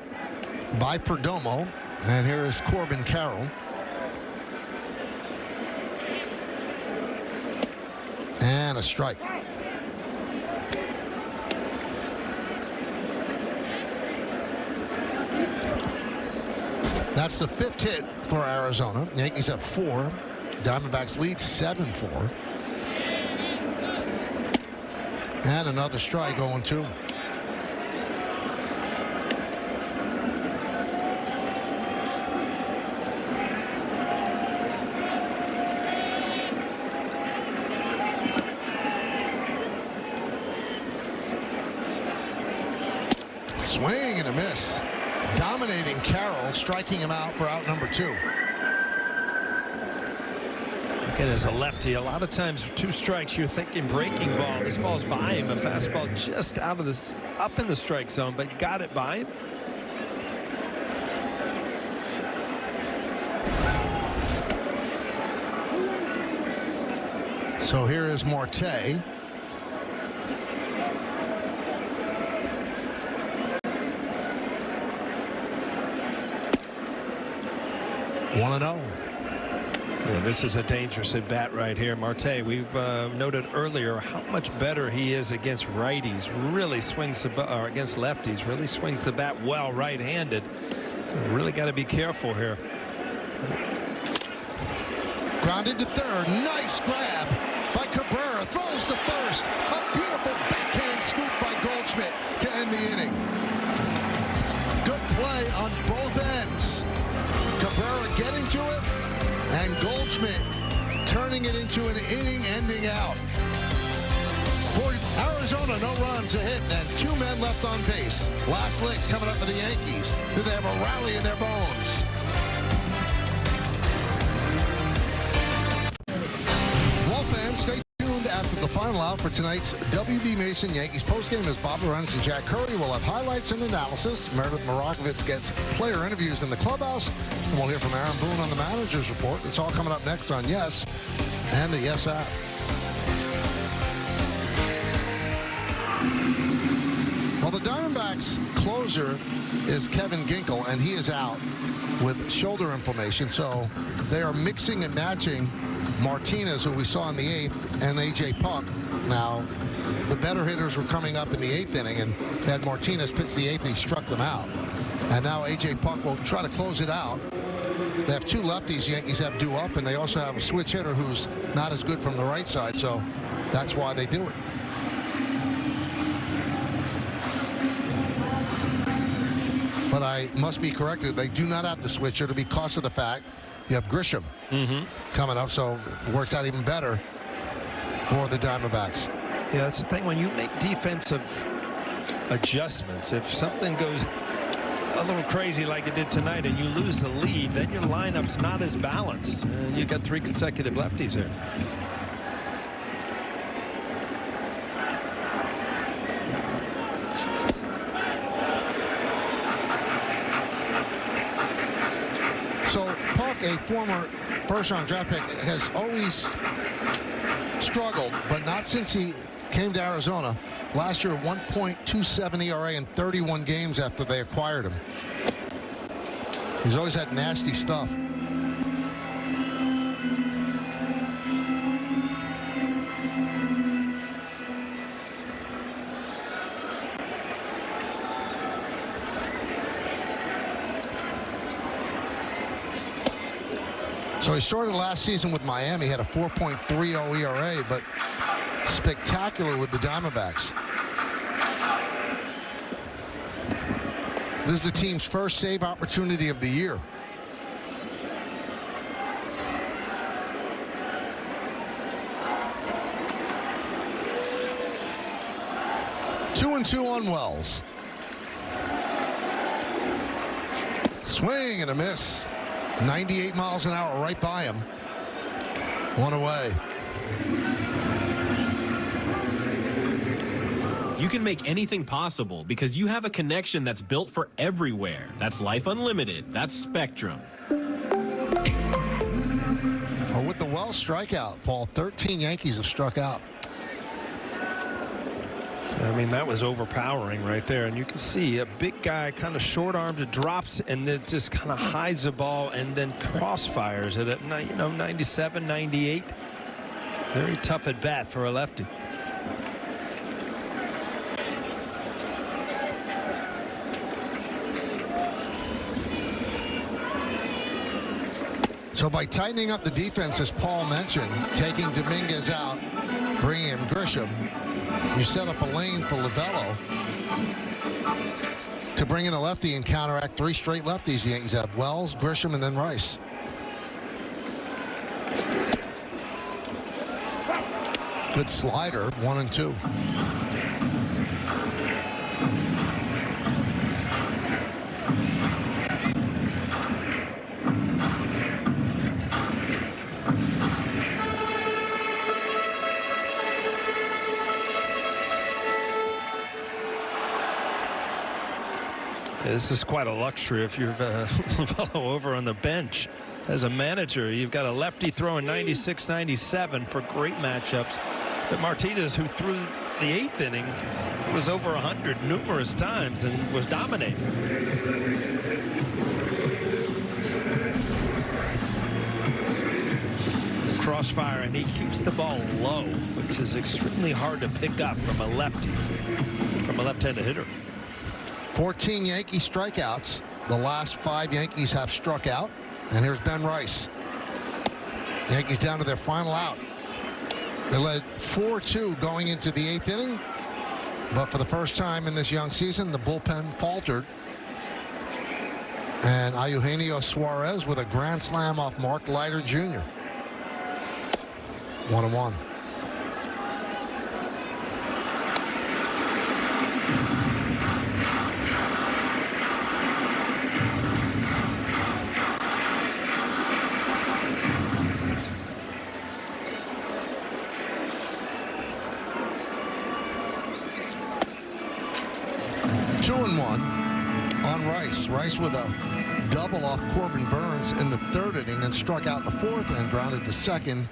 by Perdomo, and here is Corbin Carroll. And a strike. That's the 5th hit for Arizona. Yankees have 4. Diamondbacks lead 7-4. And another strike, 0-2. Swing and a miss. Dominating Carroll, striking him out for out number 2. Again, as a lefty, a lot of times for 2 strikes, you're thinking breaking ball. This ball's by him. A fastball just out of this, up in the strike zone, but got it by him. So here is Marte. Yeah, this is a dangerous at bat right here. Marte, we've noted earlier how much better he is against righties. Really swings the or against lefties. Really swings the bat well right-handed. Really got to be careful here. Grounded to third. Nice grab by Cabrera. Throws to first. A beautiful backhand scoop by Goldschmidt to end the inning. Good play on both ends. Cabrera getting to it, and Goldschmidt turning it into an inning-ending out. For Arizona, no runs, a hit, and 2 men left on base. Last licks coming up for the Yankees. Do they have a rally in their bones? Well, fans, stay tuned after the final out for tonight's WB Mason Yankees postgame as Bob Lorenz and Jack Curry will have highlights and analysis. Meredith Marakovitz gets player interviews in the clubhouse. And we'll hear from Aaron Boone on the manager's report. It's all coming up next on Yes and the Yes app. Well, the Diamondbacks closer is Kevin Ginkel, and he is out with shoulder inflammation. So they are mixing and matching Martinez, who we saw in the 8th, and A.J. Puck. Now, the better hitters were coming up in the 8th inning, and had Martinez pitched the 8th, he struck them out. And now A.J. Puck will try to close it out. They have 2 lefties the Yankees have due up, and they also have a switch hitter who's not as good from the right side, so that's why they do it. But I must be corrected. They do not have the switch hitter because of the fact you have Grisham coming up, so it works out even better for the Diamondbacks. Yeah, that's the thing. When you make defensive adjustments, if something goes a little crazy like it did tonight and you lose the lead, then your lineup's not as balanced. And you got 3 consecutive lefties here. So Puck, a former first-round draft pick, has always struggled, but not since he came to Arizona. Last year, 1.27 ERA in 31 games after they acquired him. He's always had nasty stuff. So he started last season with Miami, had a 4.30 ERA, but spectacular with the Diamondbacks. This is the team's first save opportunity of the year. 2-2 on Wells. Swing and a miss. 98 miles an hour right by him. One away. You can make anything possible because you have a connection that's built for everywhere. That's Life Unlimited. That's Spectrum. Oh, with the Wells strikeout, Paul, 13 Yankees have struck out. I mean, that was overpowering right there. And you can see a big guy, kind of short-armed, drops and then just kind of hides the ball and then crossfires it at, 97, 98. Very tough at bat for a lefty. So by tightening up the defense, as Paul mentioned, taking Dominguez out, bringing in Grisham, you set up a lane for Lovello to bring in a lefty and counteract three straight lefties. The Yankees have Wells, Grisham, and then Rice. Good slider, 1-2. This is quite a luxury if you're Lovello over on the bench. As a manager, you've got a lefty throwing 96, 97 for great matchups. But Martinez, who threw the 8th inning, was over 100 numerous times and was dominating. Crossfire, and he keeps the ball low, which is extremely hard to pick up from a lefty, from a left-handed hitter. 14 Yankee strikeouts. The last 5 Yankees have struck out. And here's Ben Rice. Yankees down to their final out. They led 4-2 going into the 8th inning. But for the first time in this young season, the bullpen faltered. And Eugenio Suarez with a grand slam off Mark Leiter Jr. 1-1. Rice with a double off Corbin Burns in the 3rd inning and struck out in the 4th and grounded to second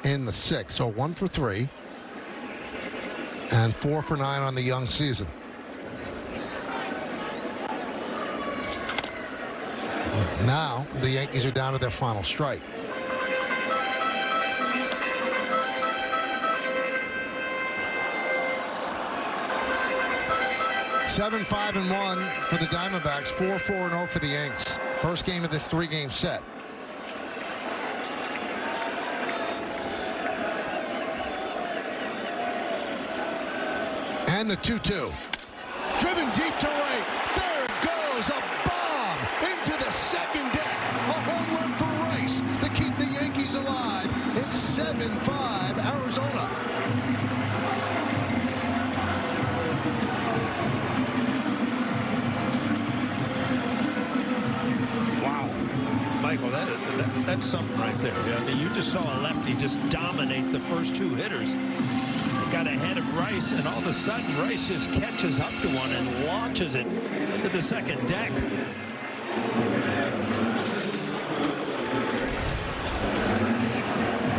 in the 6th. So 1 for 3 and 4 for 9 on the young season. Now the Yankees are down to their final strike. Seven, 5-1 for the Diamondbacks. 4-4-0 for the Yanks. First game of this 3-game set. And the 2-2. Driven deep to right. There it goes. A bomb into the second deck. A home run for Rice to keep the Yankees alive. It's 7-5 Arizona. Michael, that's something right there. I mean, you just saw a lefty just dominate the first 2 hitters. Got ahead of Rice, and all of a sudden, Rice just catches up to one and launches it into the second deck.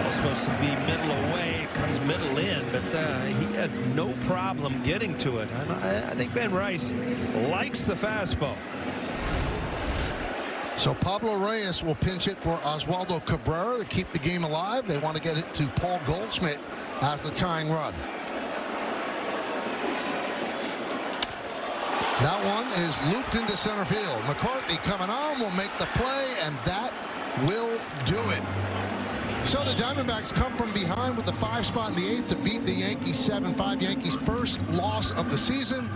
All supposed to be middle away, comes middle in, but he had no problem getting to it. I think Ben Rice likes the fastball. So Pablo Reyes will pinch it for Oswaldo Cabrera to keep the game alive. They want to get it to Paul Goldschmidt as the tying run. That one is looped into center field. McCarthy coming on will make the play, and that will do it. So the Diamondbacks come from behind with the 5 spot in the 8th to beat the Yankees 7-5. Yankees' first loss of the season.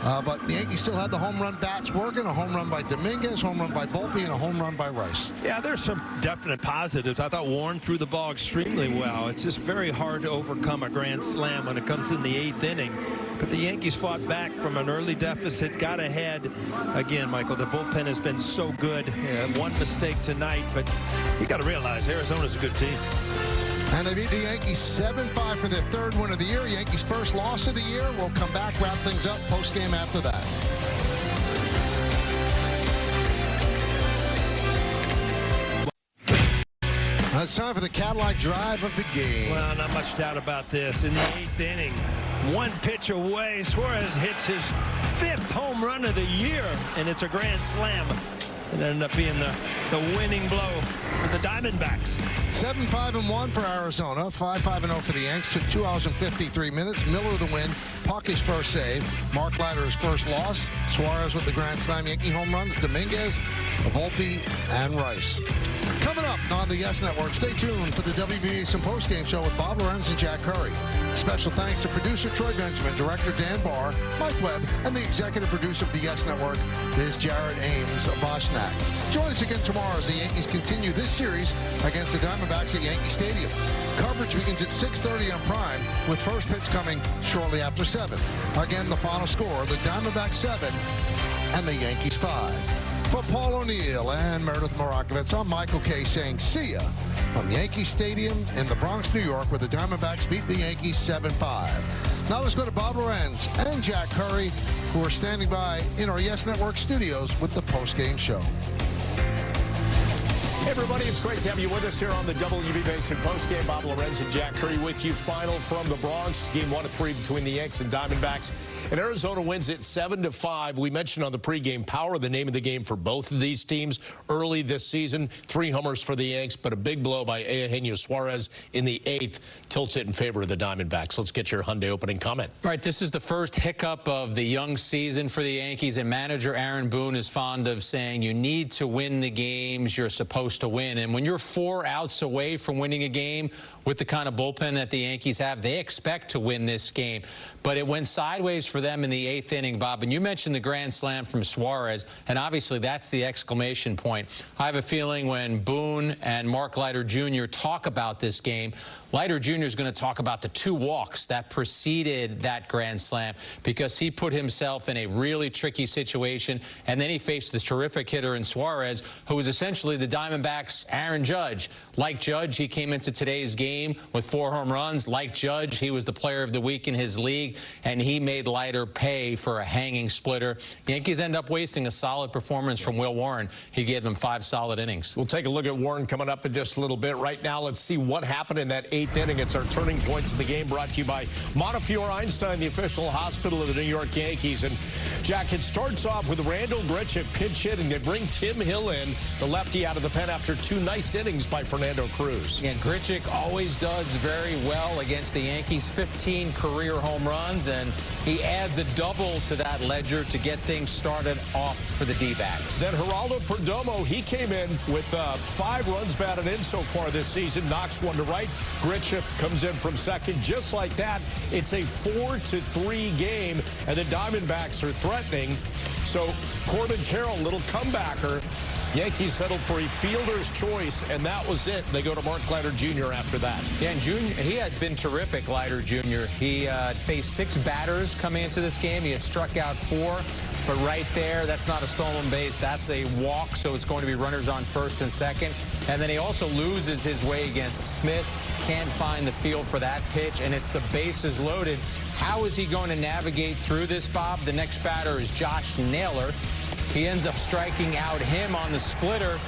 But the Yankees still had the home run bats working, a home run by Dominguez, home run by Volpe, and a home run by Rice. Yeah, there's some definite positives. I thought Warren threw the ball extremely well. It's just very hard to overcome a grand slam when it comes in the 8th inning. But the Yankees fought back from an early deficit, got ahead. Again, Michael, the bullpen has been so good. One mistake tonight, but you got to realize Arizona's a good team. And they beat the Yankees 7-5 for their 3rd win of the year. Yankees' first loss of the year. We'll come back, wrap things up, post-game after that. Now it's time for the Cadillac drive of the game. Well, not much doubt about this. In the 8th inning, one pitch away, Suarez hits his 5th home run of the year, and it's a grand slam. It ended up being the winning blow for the Diamondbacks. 7-5-1 for Arizona. 5-5-0 for the Yanks. Took 2 hours and 53 minutes. Miller the win. Puck his first save. Mark Leiter his first loss. Suarez with the grand slam. Yankee home runs. Dominguez, Volpe, and Rice. Coming up on the Yes Network, stay tuned for the WBA Some Postgame Show with Bob Lorenz and Jack Curry. Special thanks to producer Troy Benjamin, director Dan Barr, Mike Webb, and the executive producer of the Yes Network is Jared Ames Boschnack. Join us again tomorrow as the Yankees continue this series against the Diamondbacks at Yankee Stadium. Coverage begins at 6:30 on Prime, with first pitch coming shortly after 7. Again, the final score, the Diamondbacks 7 and the Yankees 5. For Paul O'Neill and Meredith Morakovitz, I'm Michael Kay saying see ya from Yankee Stadium in the Bronx, New York, where the Diamondbacks beat the Yankees 7-5. Now let's go to Bob Lorenz and Jack Curry, who are standing by in our Yes Network studios with the postgame show. Hey everybody, it's great to have you with us here on the WBA Some Postgame. Bob Lorenz and Jack Curry with you. Final from the Bronx. Game 1 of 3 between the Yanks and Diamondbacks. And Arizona wins it 7-5. We mentioned on the pregame, power, the name of the game for both of these teams early this season. 3 homers for the Yanks, but a big blow by Eugenio Suarez in the 8th tilts it in favor of the Diamondbacks. Let's get your Hyundai opening comment. All right, this is the first hiccup of the young season for the Yankees, and manager Aaron Boone is fond of saying you need to win the games you're supposed to win. And when you're 4 outs away from winning a game with the kind of bullpen that the Yankees have, they expect to win this game. But it went sideways for them in the 8th inning, Bob. And you mentioned the grand slam from Suarez, and obviously that's the exclamation point. I have a feeling when Boone and Mark Leiter Jr. talk about this game, Leiter Jr. is going to talk about the 2 walks that preceded that grand slam, because he put himself in a really tricky situation, and then he faced the terrific hitter in Suarez, who was essentially the Diamondbacks' Aaron Judge. Like Judge, he came into today's game with 4 home runs. Like Judge, he was the player of the week in his league, and he made Leiter pay for a hanging splitter. Yankees end up wasting a solid performance from Will Warren. He gave them 5 solid innings. We'll take a look at Warren coming up in just a little bit. Right now, let's see what happened in that 8th inning. It's our turning points of the game, brought to you by Montefiore Einstein, the official hospital of the New York Yankees. And Jack, it starts off with Randall Grichuk pinch hitting. They bring Tim Hill in, the lefty, out of the pen after 2 nice innings by Fernando Cruz. And Grichuk always does very well against the Yankees. 15 career home runs, and he adds a double to that ledger to get things started off for the D-backs. Then Geraldo Perdomo, he came in with 5 runs batted in so far this season, knocks 1 to right. Grichuk comes in from second. Just like that, it's a 4-3 game, and the Diamondbacks are threatening. So Corbin Carroll, little comebacker. Yankees settled for a fielder's choice, and that was it. They go to Mark Leiter Jr. after that. Yeah, and he has been terrific, Leiter Jr. He faced 6 batters coming into this game. He had struck out 4, but right there, that's not a stolen base. That's a walk, so it's going to be runners on first and second. And then he also loses his way against Smith. Can't find the field for that pitch, and it's the bases loaded. How is he going to navigate through this, Bob? The next batter is Josh Naylor. He ends up striking out him on the splitter.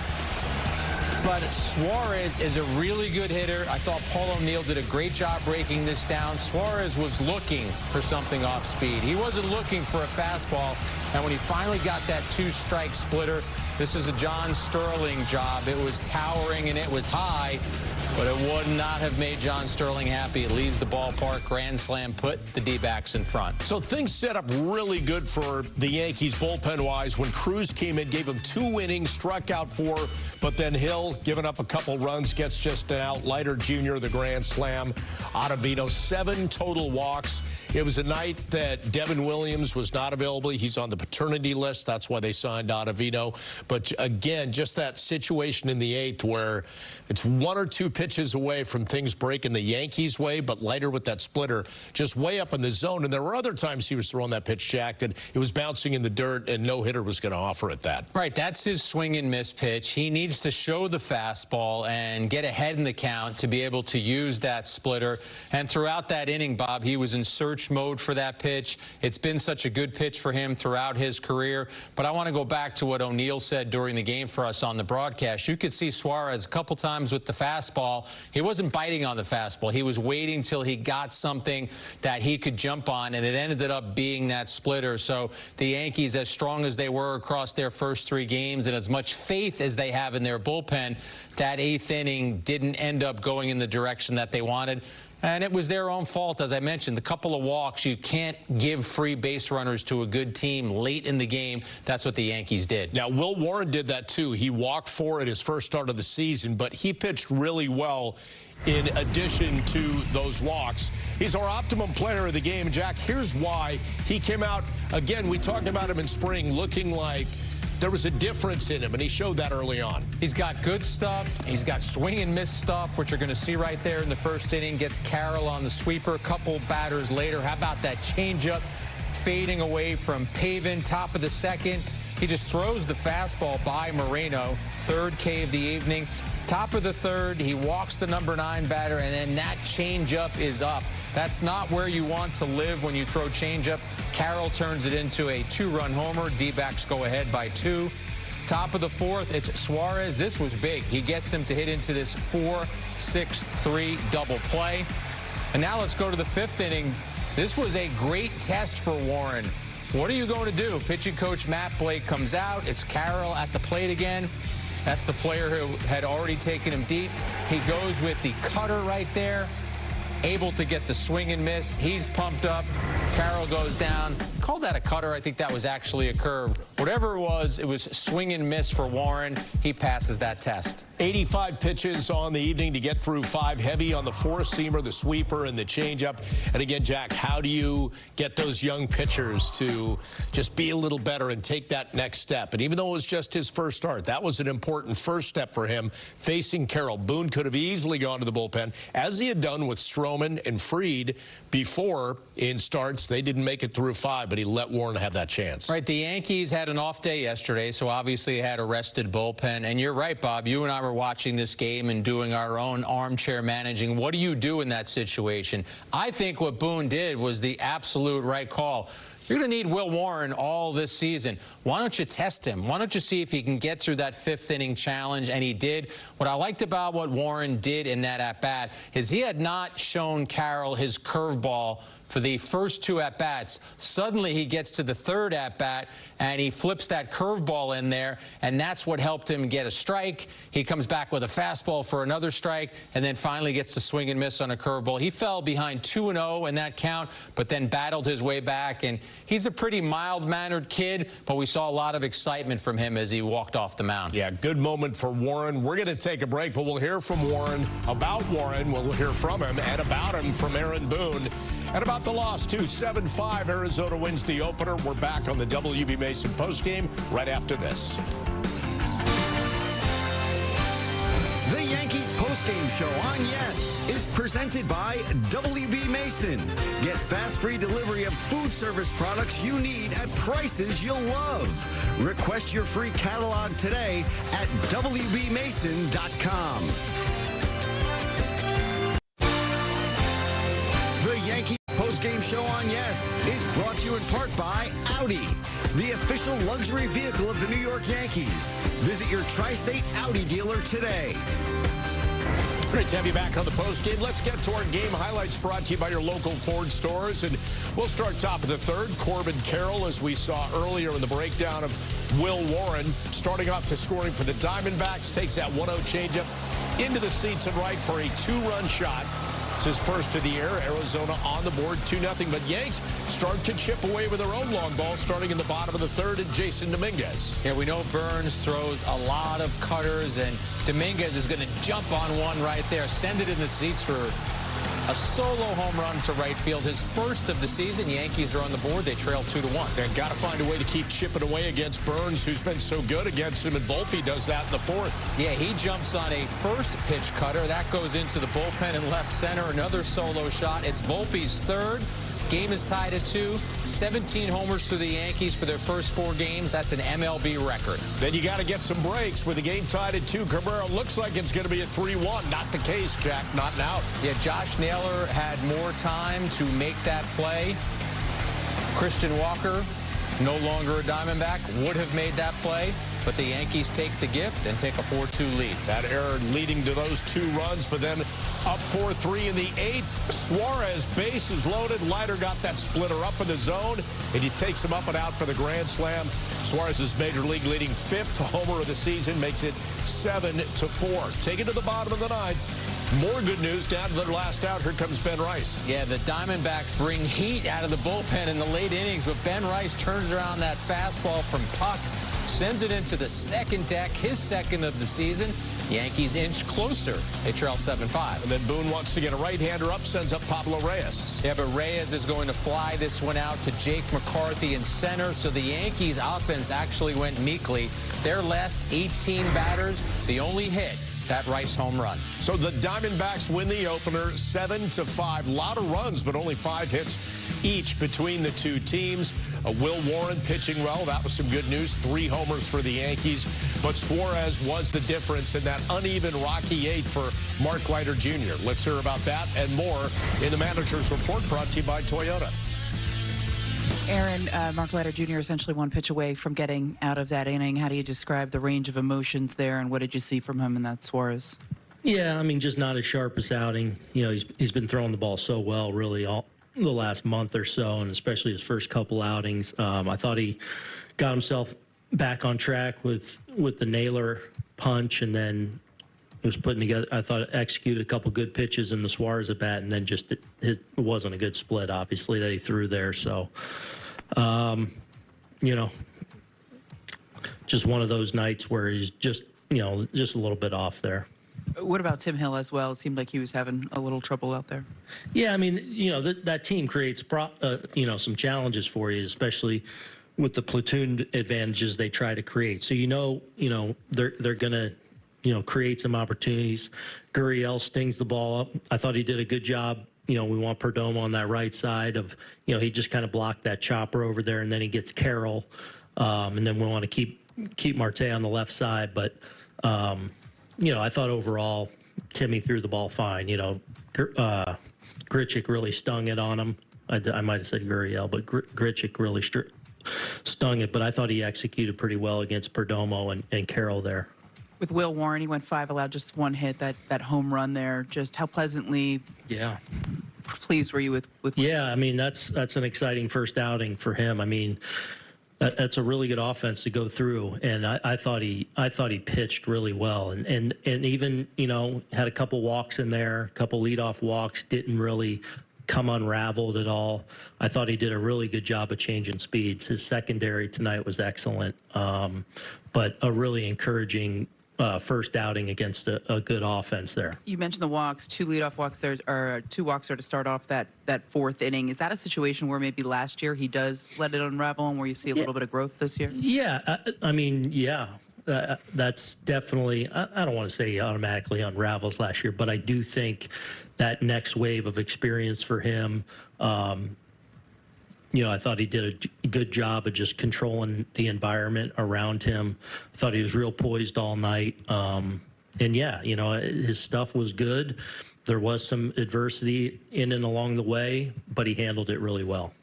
But Suarez is a really good hitter. I thought Paul O'Neill did a great job breaking this down. Suarez was looking for something off speed. He wasn't looking for a fastball. And when he finally got that 2-strike splitter, this is a John Sterling job. It was towering and it was high. But it would not have made John Sterling happy. It leaves the ballpark. Grand slam, put the D-backs in front. So things set up really good for the Yankees bullpen-wise when Cruz came in, gave him 2 innings, struck out 4, but then Hill, giving up a couple runs, gets just an out. Leiter Jr., the grand slam. Ottavino, 7 total walks. It was a night that Devin Williams was not available. He's on the paternity list. That's why they signed Ottavino. But again, just that situation in the 8th where it's 1 or 2 pitches away from things breaking the Yankees' way, but Leiter with that splitter just way up in the zone. And there were other times he was throwing that pitch, Jack, that it was bouncing in the dirt and no hitter was going to offer it that. Right, that's his swing and miss pitch. He needs to show the fastball and get ahead in the count to be able to use that splitter. And throughout that inning, Bob, he was in search mode for that pitch. It's been such a good pitch for him throughout his career. But I want to go back to what O'Neill said during the game for us on the broadcast. You could see Suarez a couple times with the fastball. He wasn't biting on the fastball. He was waiting till he got something that he could jump on, and it ended up being that splitter. So the Yankees, as strong as they were across their first 3 games and as much faith as they have in their bullpen, that 8th inning didn't end up going in the direction that they wanted. And it was their own fault, as I mentioned. The couple of walks, you can't give free base runners to a good team late in the game. That's what the Yankees did. Now, Will Warren did that, too. He walked 4 at his first start of the season, but he pitched really well in addition to those walks. He's our optimum player of the game. Jack, here's why. He came out, again, we talked about him in spring, looking like there was a difference in him, and he showed that early on. He's got good stuff. He's got swing and miss stuff, which you're going to see right there in the first inning. Gets Carroll on the sweeper. A couple batters later. How about that changeup fading away from Pavin, top of the second? He just throws the fastball by Moreno. 3rd K of the evening. Top of the 3rd, he walks the number 9 batter, and then that changeup is up. That's not where you want to live when you throw changeup. Carroll turns it into a 2-run homer. D-backs go ahead by 2. Top of the 4th, it's Suarez. This was big. He gets him to hit into this 4-6-3 double play. And now let's go to the 5th inning. This was a great test for Warren. What are you going to do? Pitching coach Matt Blake comes out. It's Carroll at the plate again. That's the player who had already taken him deep. He goes with the cutter right there. Able to get the swing and miss. He's pumped up. Carroll goes down. Called that a cutter. I think that was actually a curve. Whatever it was swing and miss for Warren. He passes that test. 85 pitches on the evening to get through 5. Heavy on the 4-seamer, the sweeper, and the changeup. And again, Jack, how do you get those young pitchers to just be a little better and take that next step? And even though it was just his first start, that was an important first step for him facing Carroll. Boone could have easily gone to the bullpen, as he had done with Stroman and Fried before in starts. They didn't make it through 5, but he let Warren have that chance. Right, the Yankees had an off day yesterday, so obviously they had a rested bullpen. And you're right, Bob, you and I were watching this game and doing our own armchair managing. What do you do in that situation? I think what Boone did was the absolute right call. You're going to need Will Warren all this season. Why don't you test him? Why don't you see if he can get through that 5th inning challenge? And he did. What I liked about what Warren did in that at-bat is he had not shown Carroll his curveball for the first 2 at-bats. Suddenly he gets to the 3rd at-bat and he flips that curveball in there, and that's what helped him get a strike. He comes back with a fastball for another strike, and then finally gets the swing and miss on a curveball. He fell behind 2-0 in that count, but then battled his way back, and he's a pretty mild-mannered kid, but we saw a lot of excitement from him as he walked off the mound. Yeah, good moment for Warren. We're going to take a break, but we'll hear from Warren about Warren. We'll hear from him and about him from Aaron Boone. And about the loss, too. 7-5, Arizona wins the opener. We're back on the WB Mason postgame right after this. The Yankees postgame show on Yes is presented by WB Mason. Get fast free delivery of food service products you need at prices you'll love. Request your free catalog today at WBMason.com. The Yankees postgame show on Yes is brought to you in part by Audi, the official luxury vehicle of the New York Yankees. Visit your tri-state Audi dealer today. Great to have you back on the post game. Let's get to our game highlights brought to you by your local Ford stores. And we'll start top of the third. Corbin Carroll, as we saw earlier in the breakdown of Will Warren, starting off to scoring for the Diamondbacks, takes that 1-0 changeup into the seats and right for a 2-run shot. It's his first of the year. Arizona on the board, 2-0. But Yanks start to chip away with their own long ball, starting in the bottom of the third, and Jason Dominguez. Yeah, we know Burns throws a lot of cutters, and Dominguez is going to jump on one right there, send it in the seats for a solo home run to right field, his first of the season. Yankees are on the board. They trail 2-1. And got to find a way to keep chipping away against Burns, who's been so good against him, and Volpe does that in the fourth. Yeah, he jumps on a first pitch cutter. That goes into the bullpen in left center. Another solo shot. It's Volpe's third. Game is tied at 2. 17 homers for the Yankees for their first 4 games. That's an MLB record. Then you got to get some breaks. With the game tied at 2, Cabrera looks like it's going to be a 3-1. Not the case, Jack. Not now. Yeah, Josh Naylor had more time to make that play. Christian Walker, no longer a Diamondback, would have made that play. But the Yankees take the gift and take a 4-2 lead. That error leading to those 2 runs, but then up 4-3 in the 8th. Suarez, bases loaded. Leiter got that splitter up in the zone, and he takes him up and out for the grand slam. Suarez's major league leading 5th homer of the season, makes it 7-4. Take it to the bottom of the 9th. More good news down to their last out. Here comes Ben Rice. Yeah, the Diamondbacks bring heat out of the bullpen in the late innings, but Ben Rice turns around that fastball from Puck, sends it into the second deck, his second of the season. Yankees inch closer. They trail 7-5. And then Boone wants to get a right-hander up, sends up Pablo Reyes. Yeah, but Reyes is going to fly this one out to Jake McCarthy in center, so the Yankees offense actually went meekly. Their last 18 batters, the only hit, that Rice home run. So the Diamondbacks win the opener 7-5. A lot of runs, but only 5 hits each between the 2 teams. Will Warren pitching well. That was some good news. 3 homers for the Yankees. But Suarez was the difference in that uneven, rocky 8th for Mark Leiter Jr. Let's hear about that and more in the manager's report, brought to you by Toyota. Aaron, Mark Leiter Jr. essentially 1 pitch away from getting out of that inning. How do you describe the range of emotions there, and what did you see from him in that Suarez? Yeah, I mean, just not his sharpest outing. You know, he's been throwing the ball so well, really, all the last month or so, and especially his first couple outings. I thought he got himself back on track with the Naylor punch, and then he was putting together, I thought, executed a couple good pitches in the Suarez at bat, and then just it wasn't a good split, obviously, that he threw there. So, you know, just one of those nights where he's just, you know, just a little bit off there. What about Tim Hill as well? It seemed like he was having a little trouble out there. Yeah, I mean, you know, that team creates, you know, some challenges for you, especially with the platoon advantages they try to create. So, you know, they're going to, you know, create some opportunities. Gurriel stings the ball up. I thought he did a good job. You know, we want Perdomo on that right side of, you know, he just kind of blocked that chopper over there, and then he gets Carroll. And then we want to keep Marte on the left side. But, you know, I thought overall Timmy threw the ball fine. You know, Grichuk really stung it on him. I might have said Gurriel, but Grichuk really stung it. But I thought he executed pretty well against Perdomo and Carroll there. With Will Warren, he went 5, allowed just 1 hit, that home run there. Just how pleasantly pleased were you with Yeah, I mean, that's an exciting first outing for him. I mean, that's a really good offense to go through, and I thought he pitched really well, and even, you know, had a couple walks in there, a couple leadoff walks, didn't really come unraveled at all. I thought he did a really good job of changing speeds. His secondary tonight was excellent, but a really encouraging first outing against a good offense there. You mentioned the walks, 2 leadoff walks there, or 2 walks there to start off that 4th inning. Is that a situation where maybe last year he does let it unravel, and where you see a little bit of growth this year? Yeah, I mean, yeah. That's definitely, I don't want to say he automatically unravels last year, but I do think that next wave of experience for him, you know, I thought he did a good job of just controlling the environment around him. I thought he was real poised all night. And yeah, you know, his stuff was good. There was some adversity in and along the way, but he handled it really well.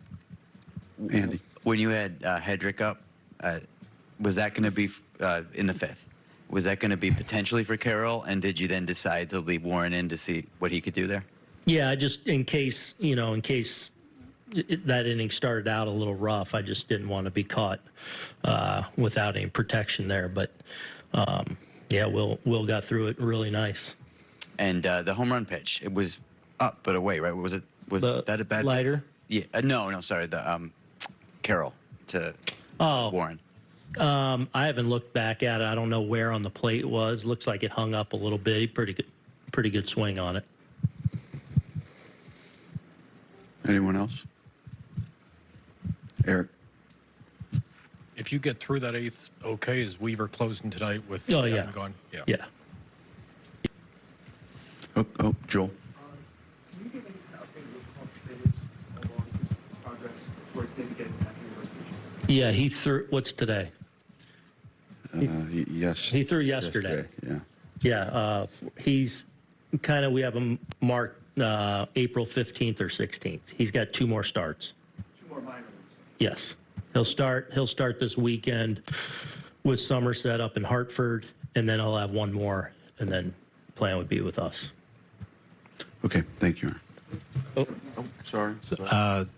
Andy, when you had Hedrick up, was that going to be in the 5th? Was that going to be potentially for Carroll? And did you then decide to leave Warren in to see what he could do there? Yeah, just in case, that inning started out a little rough, I just didn't want to be caught without any protection there. But, yeah, Will got through it really nice. And the home run pitch, it was up but away, right? Was that a bad lighter? Yeah. No, sorry. The Carroll to Warren. I haven't looked back at it. I don't know where on the plate it was. Looks like it hung up a little bit. Pretty good swing on it. Anyone else? Eric. If you get through that eighth, okay, is Weaver closing tonight with gone? Yeah. Yeah. Oh, Joel. Yeah, he threw. What's today? Yes. He threw yesterday. Yeah. Yeah. He's kind of. We have him marked April 15th or 16th. He's got 2 more starts. 2 more minor leagues. Yes, he'll start this weekend with Somerset up in Hartford, and then I'll have 1 more, and then plan would be with us. Okay, thank you. Oh, sorry.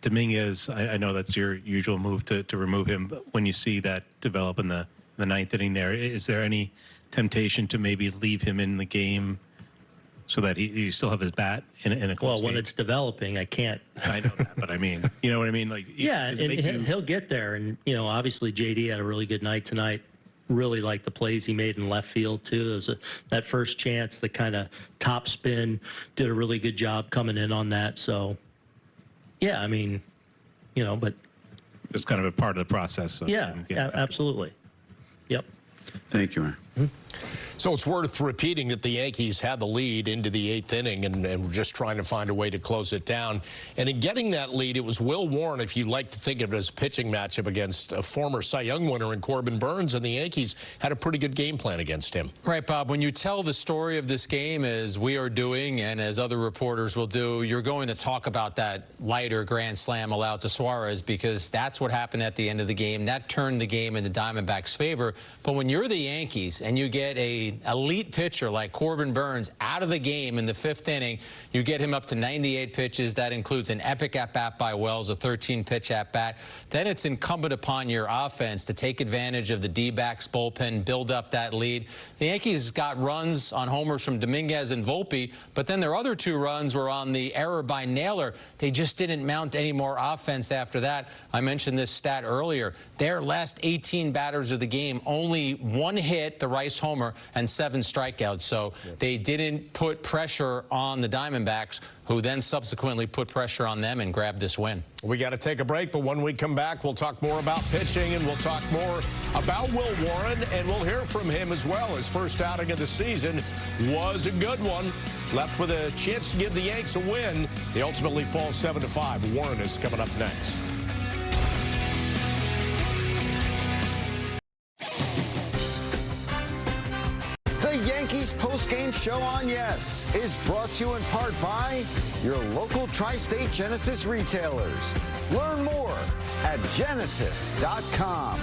Dominguez, I know that's your usual move to remove him, but when you see that develop in the 9th inning there, is there any temptation to maybe leave him in the game so that you still have his bat in a close Well, when game? it's developing, I can't. I know that, but I mean, you know what I mean? Like, Yeah, and he'll get there. And, obviously JD had a really good night tonight. Really liked the plays he made in left field, too. There was that first chance, the kind of top spin, did a really good job coming in on that. So, yeah, I mean, but. It's kind of a part of the process. So Yeah, absolutely. Yep. Thank you, Aaron. So it's worth repeating that the Yankees had the lead into the 8th inning and were just trying to find a way to close it down. And in getting that lead, it was Will Warren, if you like to think of it as a pitching matchup against a former Cy Young winner in Corbin Burns, and the Yankees had a pretty good game plan against him. Right, Bob. When you tell the story of this game, as we are doing and as other reporters will do, you're going to talk about that lighter grand slam allowed to Suarez, because that's what happened at the end of the game. That turned the game in the Diamondbacks' favor. But when you're the Yankees and you get a elite pitcher like Corbin Burns out of the game in the 5th inning, you get him up to 98 pitches. That includes an epic at-bat by Wells, a 13-pitch at-bat. Then it's incumbent upon your offense to take advantage of the D-backs bullpen, build up that lead. The Yankees got runs on homers from Dominguez and Volpe, but then their other 2 runs were on the error by Naylor. They just didn't mount any more offense after that. I mentioned this stat earlier. Their last 18 batters of the game, only 1 hit, the Rice homer, and 7 strikeouts. So they didn't put pressure on the Diamondbacks, who then subsequently put pressure on them and grabbed this win. We got to take a break, but when we come back, we'll talk more about pitching, and we'll talk more about Will Warren, and we'll hear from him as well. His first outing of the season was a good one. Left with a chance to give the Yanks a win. They ultimately fall 7-5. Warren is coming up next. The Yankees post-game show on Yes is brought to you in part by your local Tri-State Genesis retailers. Learn more at genesis.com.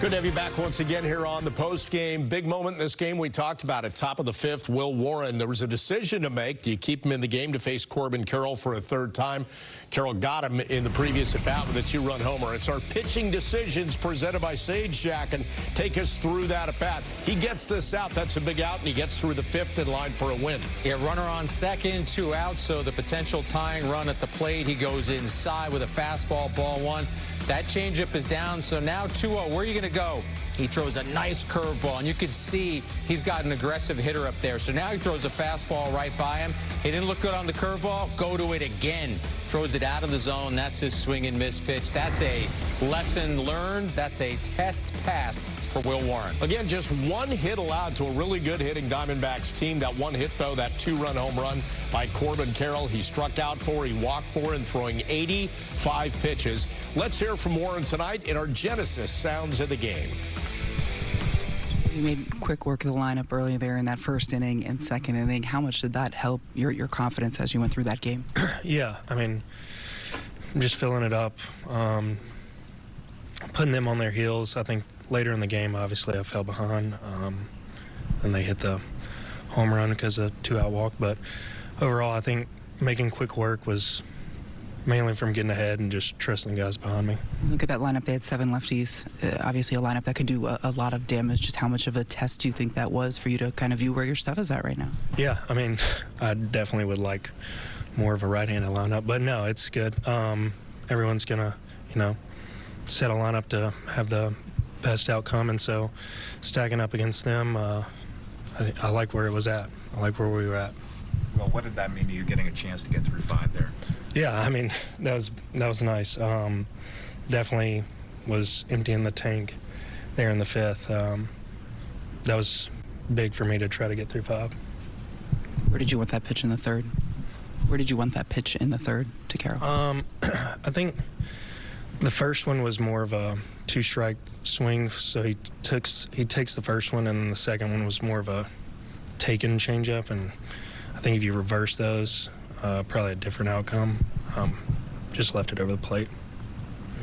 Good to have you back once again here on the post-game. Big moment in this game. We talked about it. Top of the 5th, Will Warren. There was a decision to make. Do you keep him in the game to face Corbin Carroll for a 3rd time? Carroll got him in the previous at-bat with a 2-run homer. It's our pitching decisions presented by Sage Jack, and take us through that at-bat. He gets this out. That's a big out, and he gets through the 5th in line for a win. Yeah, runner on second, 2 outs, so the potential tying run at the plate. He goes inside with a fastball, ball 1. That changeup is down, so now 2-0. Where are you going to go? He throws a nice curveball, and you can see he's got an aggressive hitter up there. So now he throws a fastball right by him. He didn't look good on the curveball. Go to it again. Throws it out of the zone. That's his swing and miss pitch. That's a lesson learned. That's a test passed for Will Warren. Again, just 1 hit allowed to a really good hitting Diamondbacks team. That 1 hit, though, that 2-run home run by Corbin Carroll. He struck out 4, he walked 4, and throwing 85 pitches. Let's hear from Warren tonight in our Genesis Sounds of the Game. You made quick work of the lineup early there in that 1st inning and 2nd inning. How much did that help your confidence as you went through that game? Yeah, I mean, I'm just filling it up, putting them on their heels. I think later in the game, obviously, I fell behind, and they hit the home run because of a 2-out walk. But overall, I think making quick work was mainly from getting ahead and just trusting the guys behind me. Look at that lineup. They had 7 lefties. Obviously, a lineup that can do a lot of damage. Just how much of a test do you think that was for you to kind of view where your stuff is at right now? Yeah, I mean, I definitely would like more of a right-handed lineup, but no, it's good. Everyone's gonna, set a lineup to have the best outcome, and so stacking up against them, I like where it was at. I like where we were at. Well, what did that mean to you getting a chance to get through 5 there? Yeah, I mean, that was nice. Definitely was emptying the tank there in the 5th. That was big for me to try to get through 5. Where did you want that pitch in the 3rd? Where did you want that pitch in the 3rd to Carroll? I think the first one was more of a 2-strike swing, so he takes the first one, and then the second one was more of a taken changeup, and I think if you reverse those, probably a different outcome. Just left it over the plate.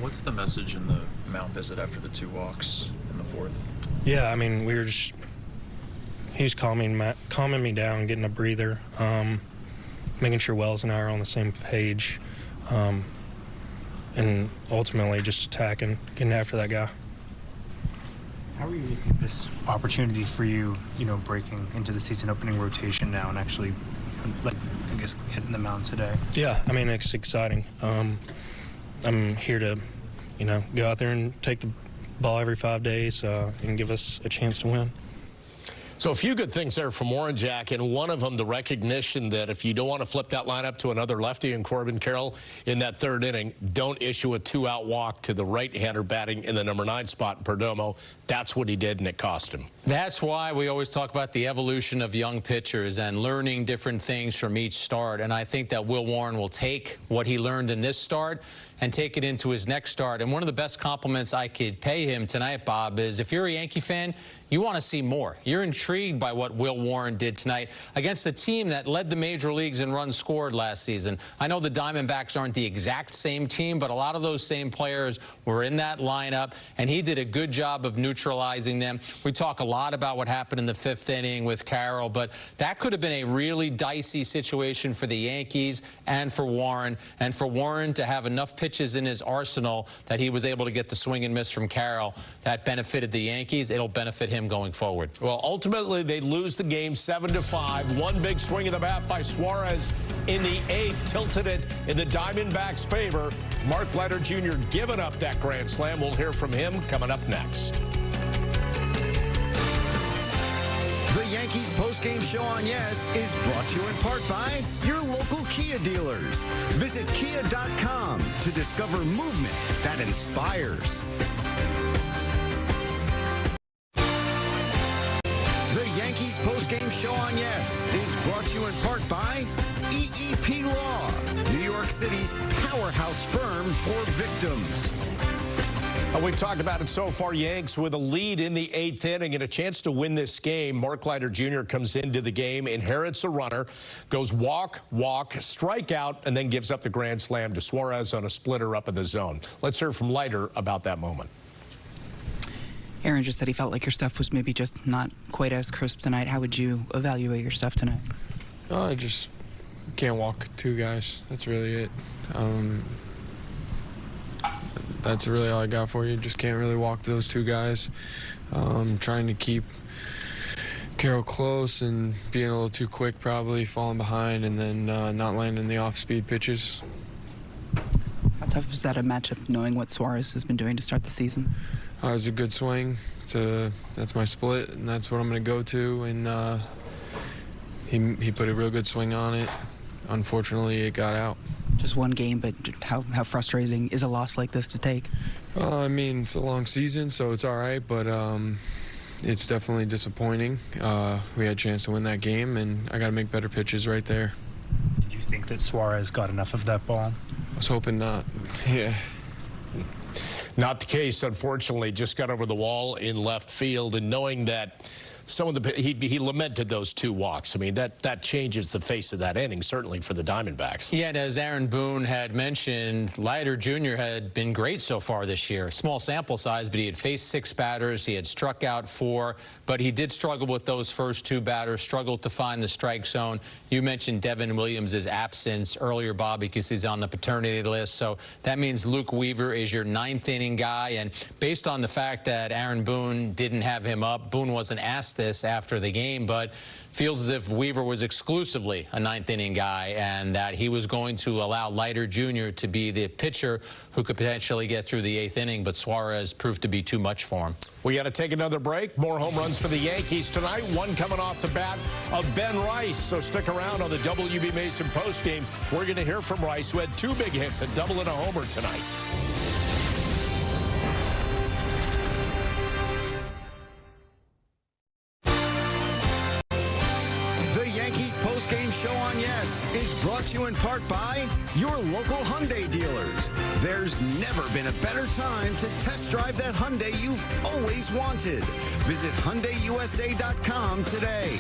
What's the message in the mound visit after the 2 walks in the 4th? Yeah, I mean, he was calming me down, getting a breather, making sure Wells and I are on the same page, and ultimately just attacking, getting after that guy. How are you looking at this opportunity for you, breaking into the season opening rotation now and actually, hitting the mound today? Yeah, I mean, it's exciting. I'm here to, go out there and take the ball every 5 days and give us a chance to win. So a few good things there from Warren, Jack, and one of them, the recognition that if you don't want to flip that lineup to another lefty and Corbin Carroll in that 3rd inning, don't issue a 2-out walk to the right-hander batting in the number 9 spot, Perdomo. That's what he did, and it cost him. That's why we always talk about the evolution of young pitchers and learning different things from each start. And I think that Will Warren will take what he learned in this start and take it into his next start. And one of the best compliments I could pay him tonight, Bob, is if you're a Yankee fan, you want to see more. You're intrigued by what Will Warren did tonight against a team that led the major leagues in runs scored last season. I know the Diamondbacks aren't the exact same team, but a lot of those same players were in that lineup, and he did a good job of neutralizing them. We talk a lot about what happened in the 5th inning with Carroll, but that could have been a really dicey situation for the Yankees and for Warren to have enough pitches in his arsenal that he was able to get the swing and miss from Carroll. That benefited the Yankees. It'll benefit him going forward. Well, ultimately, they lose the game 7-5. One big swing of the bat by Suarez in the 8th tilted it in the Diamondbacks' favor. Mark Leiter Jr. giving up that grand slam. We'll hear from him coming up next. The Yankees postgame show on Yes is brought to you in part by your local Kia dealers. Visit Kia.com to discover movement that inspires. The Yankees postgame show on Yes is brought to you in part by EEP Law, New York City's powerhouse firm for victims. We've talked about it so far. Yanks with a lead in the 8th inning and a chance to win this game. Mark Leiter Jr. comes into the game, inherits a runner, goes walk, strikeout, and then gives up the grand slam to Suarez on a splitter up in the zone. Let's hear from Leiter about that moment. Aaron just said he felt like your stuff was maybe just not quite as crisp tonight. How would you evaluate your stuff tonight? I just can't walk 2 guys. That's really it. That's really all I got for you. Just can't really walk those 2 guys. Trying to keep Carroll close and being a little too quick, probably falling behind, and then not landing the off-speed pitches. How tough is that a matchup, knowing what Suarez has been doing to start the season? It was a good swing. That's my split, and that's what I'm going to go to. And he put a real good swing on it. Unfortunately, it got out. Just one game, but how frustrating is a loss like this to take? I mean, it's a long season, so it's all right, but it's definitely disappointing. We had a chance to win that game, and I got to make better pitches right there. Did you think that Suarez got enough of that ball? I was hoping not. Yeah. Not the case, unfortunately. Just got over the wall in left field, and knowing that he lamented those 2 walks. I mean, that changes the face of that inning, certainly for the Diamondbacks. Yeah, and as Aaron Boone had mentioned, Leiter Jr. had been great so far this year. Small sample size, but he had faced 6 batters. He had struck out 4, but he did struggle with those first 2 batters, struggled to find the strike zone. You mentioned Devin Williams' absence earlier, Bob, because he's on the paternity list. So that means Luke Weaver is your 9th inning guy. And based on the fact that Aaron Boone didn't have him up, Boone wasn't asked this after the game, but feels as if Weaver was exclusively a 9th inning guy and that he was going to allow Leiter Jr. to be the pitcher who could potentially get through the 8th inning, but Suarez proved to be too much for him. We got to take another break. More home runs for the Yankees tonight. One coming off the bat of Ben Rice. So stick around on the WB Mason postgame. We're going to hear from Rice, who had 2 big hits, a double and a homer tonight. Post-game show on Yes is brought to you in part by your local Hyundai dealers. There's never been a better time to test drive that Hyundai you've always wanted. Visit HyundaiUSA.com today.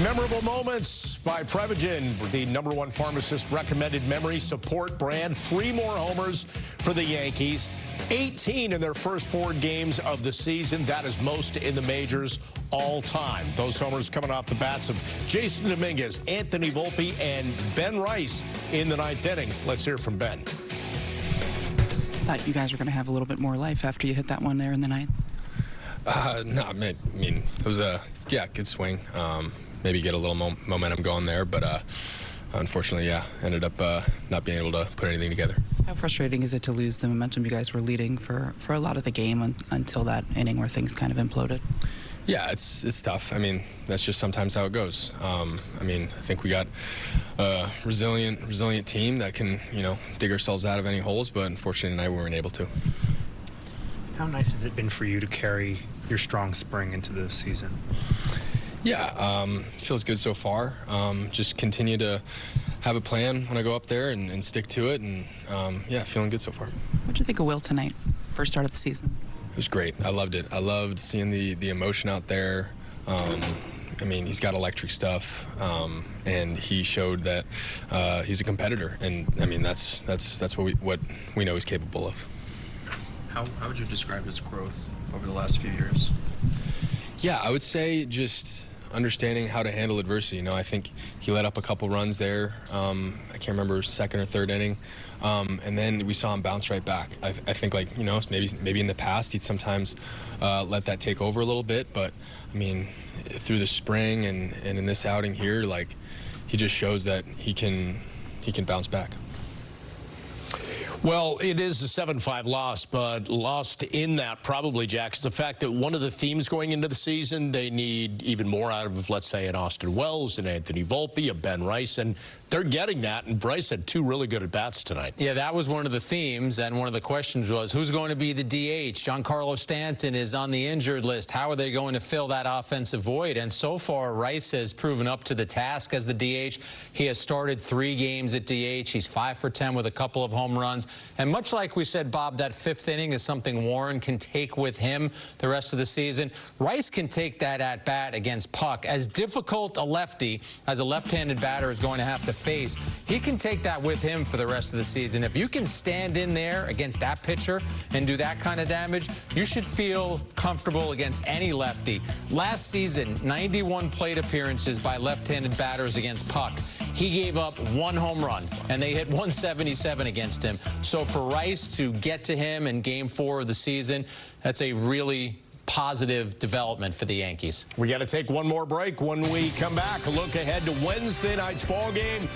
Memorable moments by Prevagen, the #1 pharmacist recommended memory support brand. 3 more homers for the Yankees. 18 in their first 4 games of the season. That is most in the majors all time. Those homers coming off the bats of Jason Dominguez, Anthony Volpe, and Ben Rice in the 9th inning. Let's hear from Ben. Thought you guys were going to have a little bit more life after you hit that one there in the 9th. No, I mean, it was a good swing. Maybe get a little momentum going there, but unfortunately, ended up not being able to put anything together. How frustrating is it to lose the momentum you guys were leading for a lot of the game until that inning where things kind of imploded? Yeah, it's tough. I mean, that's just sometimes how it goes. I mean, I think we got a resilient team that can, dig ourselves out of any holes, but unfortunately tonight we weren't able to. How nice has it been for you to carry your strong spring into the season? Yeah, feels good so far. Just continue to have a plan when I go up there and stick to it, and feeling good so far. What did you think of Will tonight, first start of the season? It was great. I loved it. I loved seeing the emotion out there. I mean, he's got electric stuff, and he showed that he's a competitor, and I mean that's what we know he's capable of. How would you describe his growth over the last few years? Yeah, I would say just understanding how to handle adversity. I think he let up a couple runs there. I can't remember, 2nd or 3rd inning. And then we saw him bounce right back. I think, maybe in the past he'd sometimes let that take over a little bit. But, I mean, through the spring and in this outing here, he just shows that he can bounce back. Well, it is a 7-5 loss, but lost in that probably, Jack, is the fact that one of the themes going into the season, they need even more out of, let's say, an Austin Wells, an Anthony Volpe, a Ben Rice, and they're getting that, and Bryce had 2 really good at-bats tonight. Yeah, that was one of the themes, and one of the questions was, who's going to be the DH? Giancarlo Stanton is on the injured list. How are they going to fill that offensive void? And so far, Rice has proven up to the task as the DH. He has started 3 games at DH. He's 5 for 10 with a couple of home runs. And much like we said, Bob, that 5th inning is something Warren can take with him the rest of the season. Rice can take that at-bat against Puck. As difficult a lefty as a left-handed batter is going to have to face, he can take that with him for the rest of the season. If you can stand in there against that pitcher and do that kind of damage, you should feel comfortable against any lefty. Last season, 91 plate appearances by left-handed batters against Puck. He gave up 1 home run, and they hit 177 against him. So for Rice to get to him in Game 4 of the season, that's a really positive development for the Yankees. We got to take one more break. When we come back, a look ahead to Wednesday night's ball game.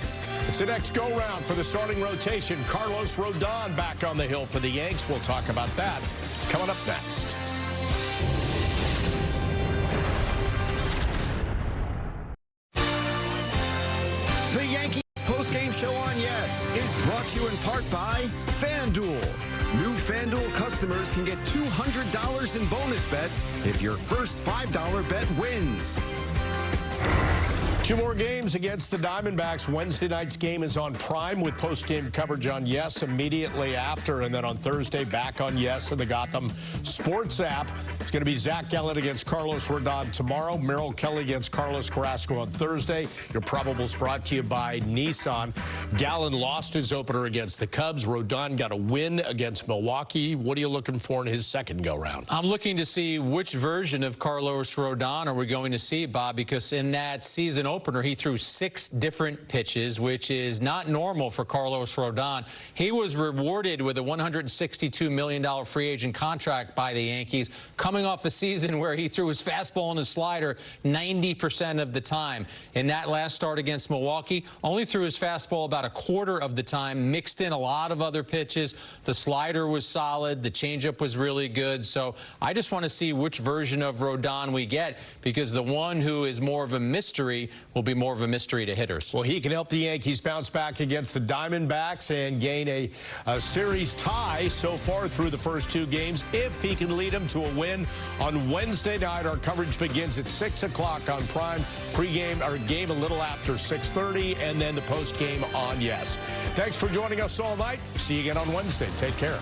It's the next go-round for the starting rotation. Carlos Rodon back on the hill for the Yanks. We'll talk about that coming up next. The Yankees post-game show on Yes is brought to you in part by FanDuel. New FanDuel customers can get $200 in bonus bets if your first $5 bet wins. Two more games against the Diamondbacks. Wednesday night's game is on Prime with post-game coverage on Yes immediately after. And then on Thursday, back on Yes and the Gotham Sports app. It's going to be Zach Gallen against Carlos Rodon tomorrow. Merrill Kelly against Carlos Carrasco on Thursday. Your probables brought to you by Nissan. Gallen lost his opener against the Cubs. Rodon got a win against Milwaukee. What are you looking for in his second go-round? I'm looking to see which version of Carlos Rodon are we going to see, Bob, because in that season opener, he threw 6 different pitches, which is not normal for Carlos Rodon. He was rewarded with a $162 million free agent contract by the Yankees, coming off a season where he threw his fastball and his slider 90% of the time. In that last start against Milwaukee, only threw his fastball about a quarter of the time, mixed in a lot of other pitches. The slider was solid. The changeup was really good. So I just want to see which version of Rodon we get, because the one who is more of a mystery will be more of a mystery to hitters. Well, he can help the Yankees bounce back against the Diamondbacks and gain a series tie so far through the first 2 games if he can lead them to a win on Wednesday night. Our coverage begins at 6 o'clock on Prime. Pre-game or game a little after 6:30, and then the post game on Yes. Thanks for joining us all night. See you again on Wednesday. Take care.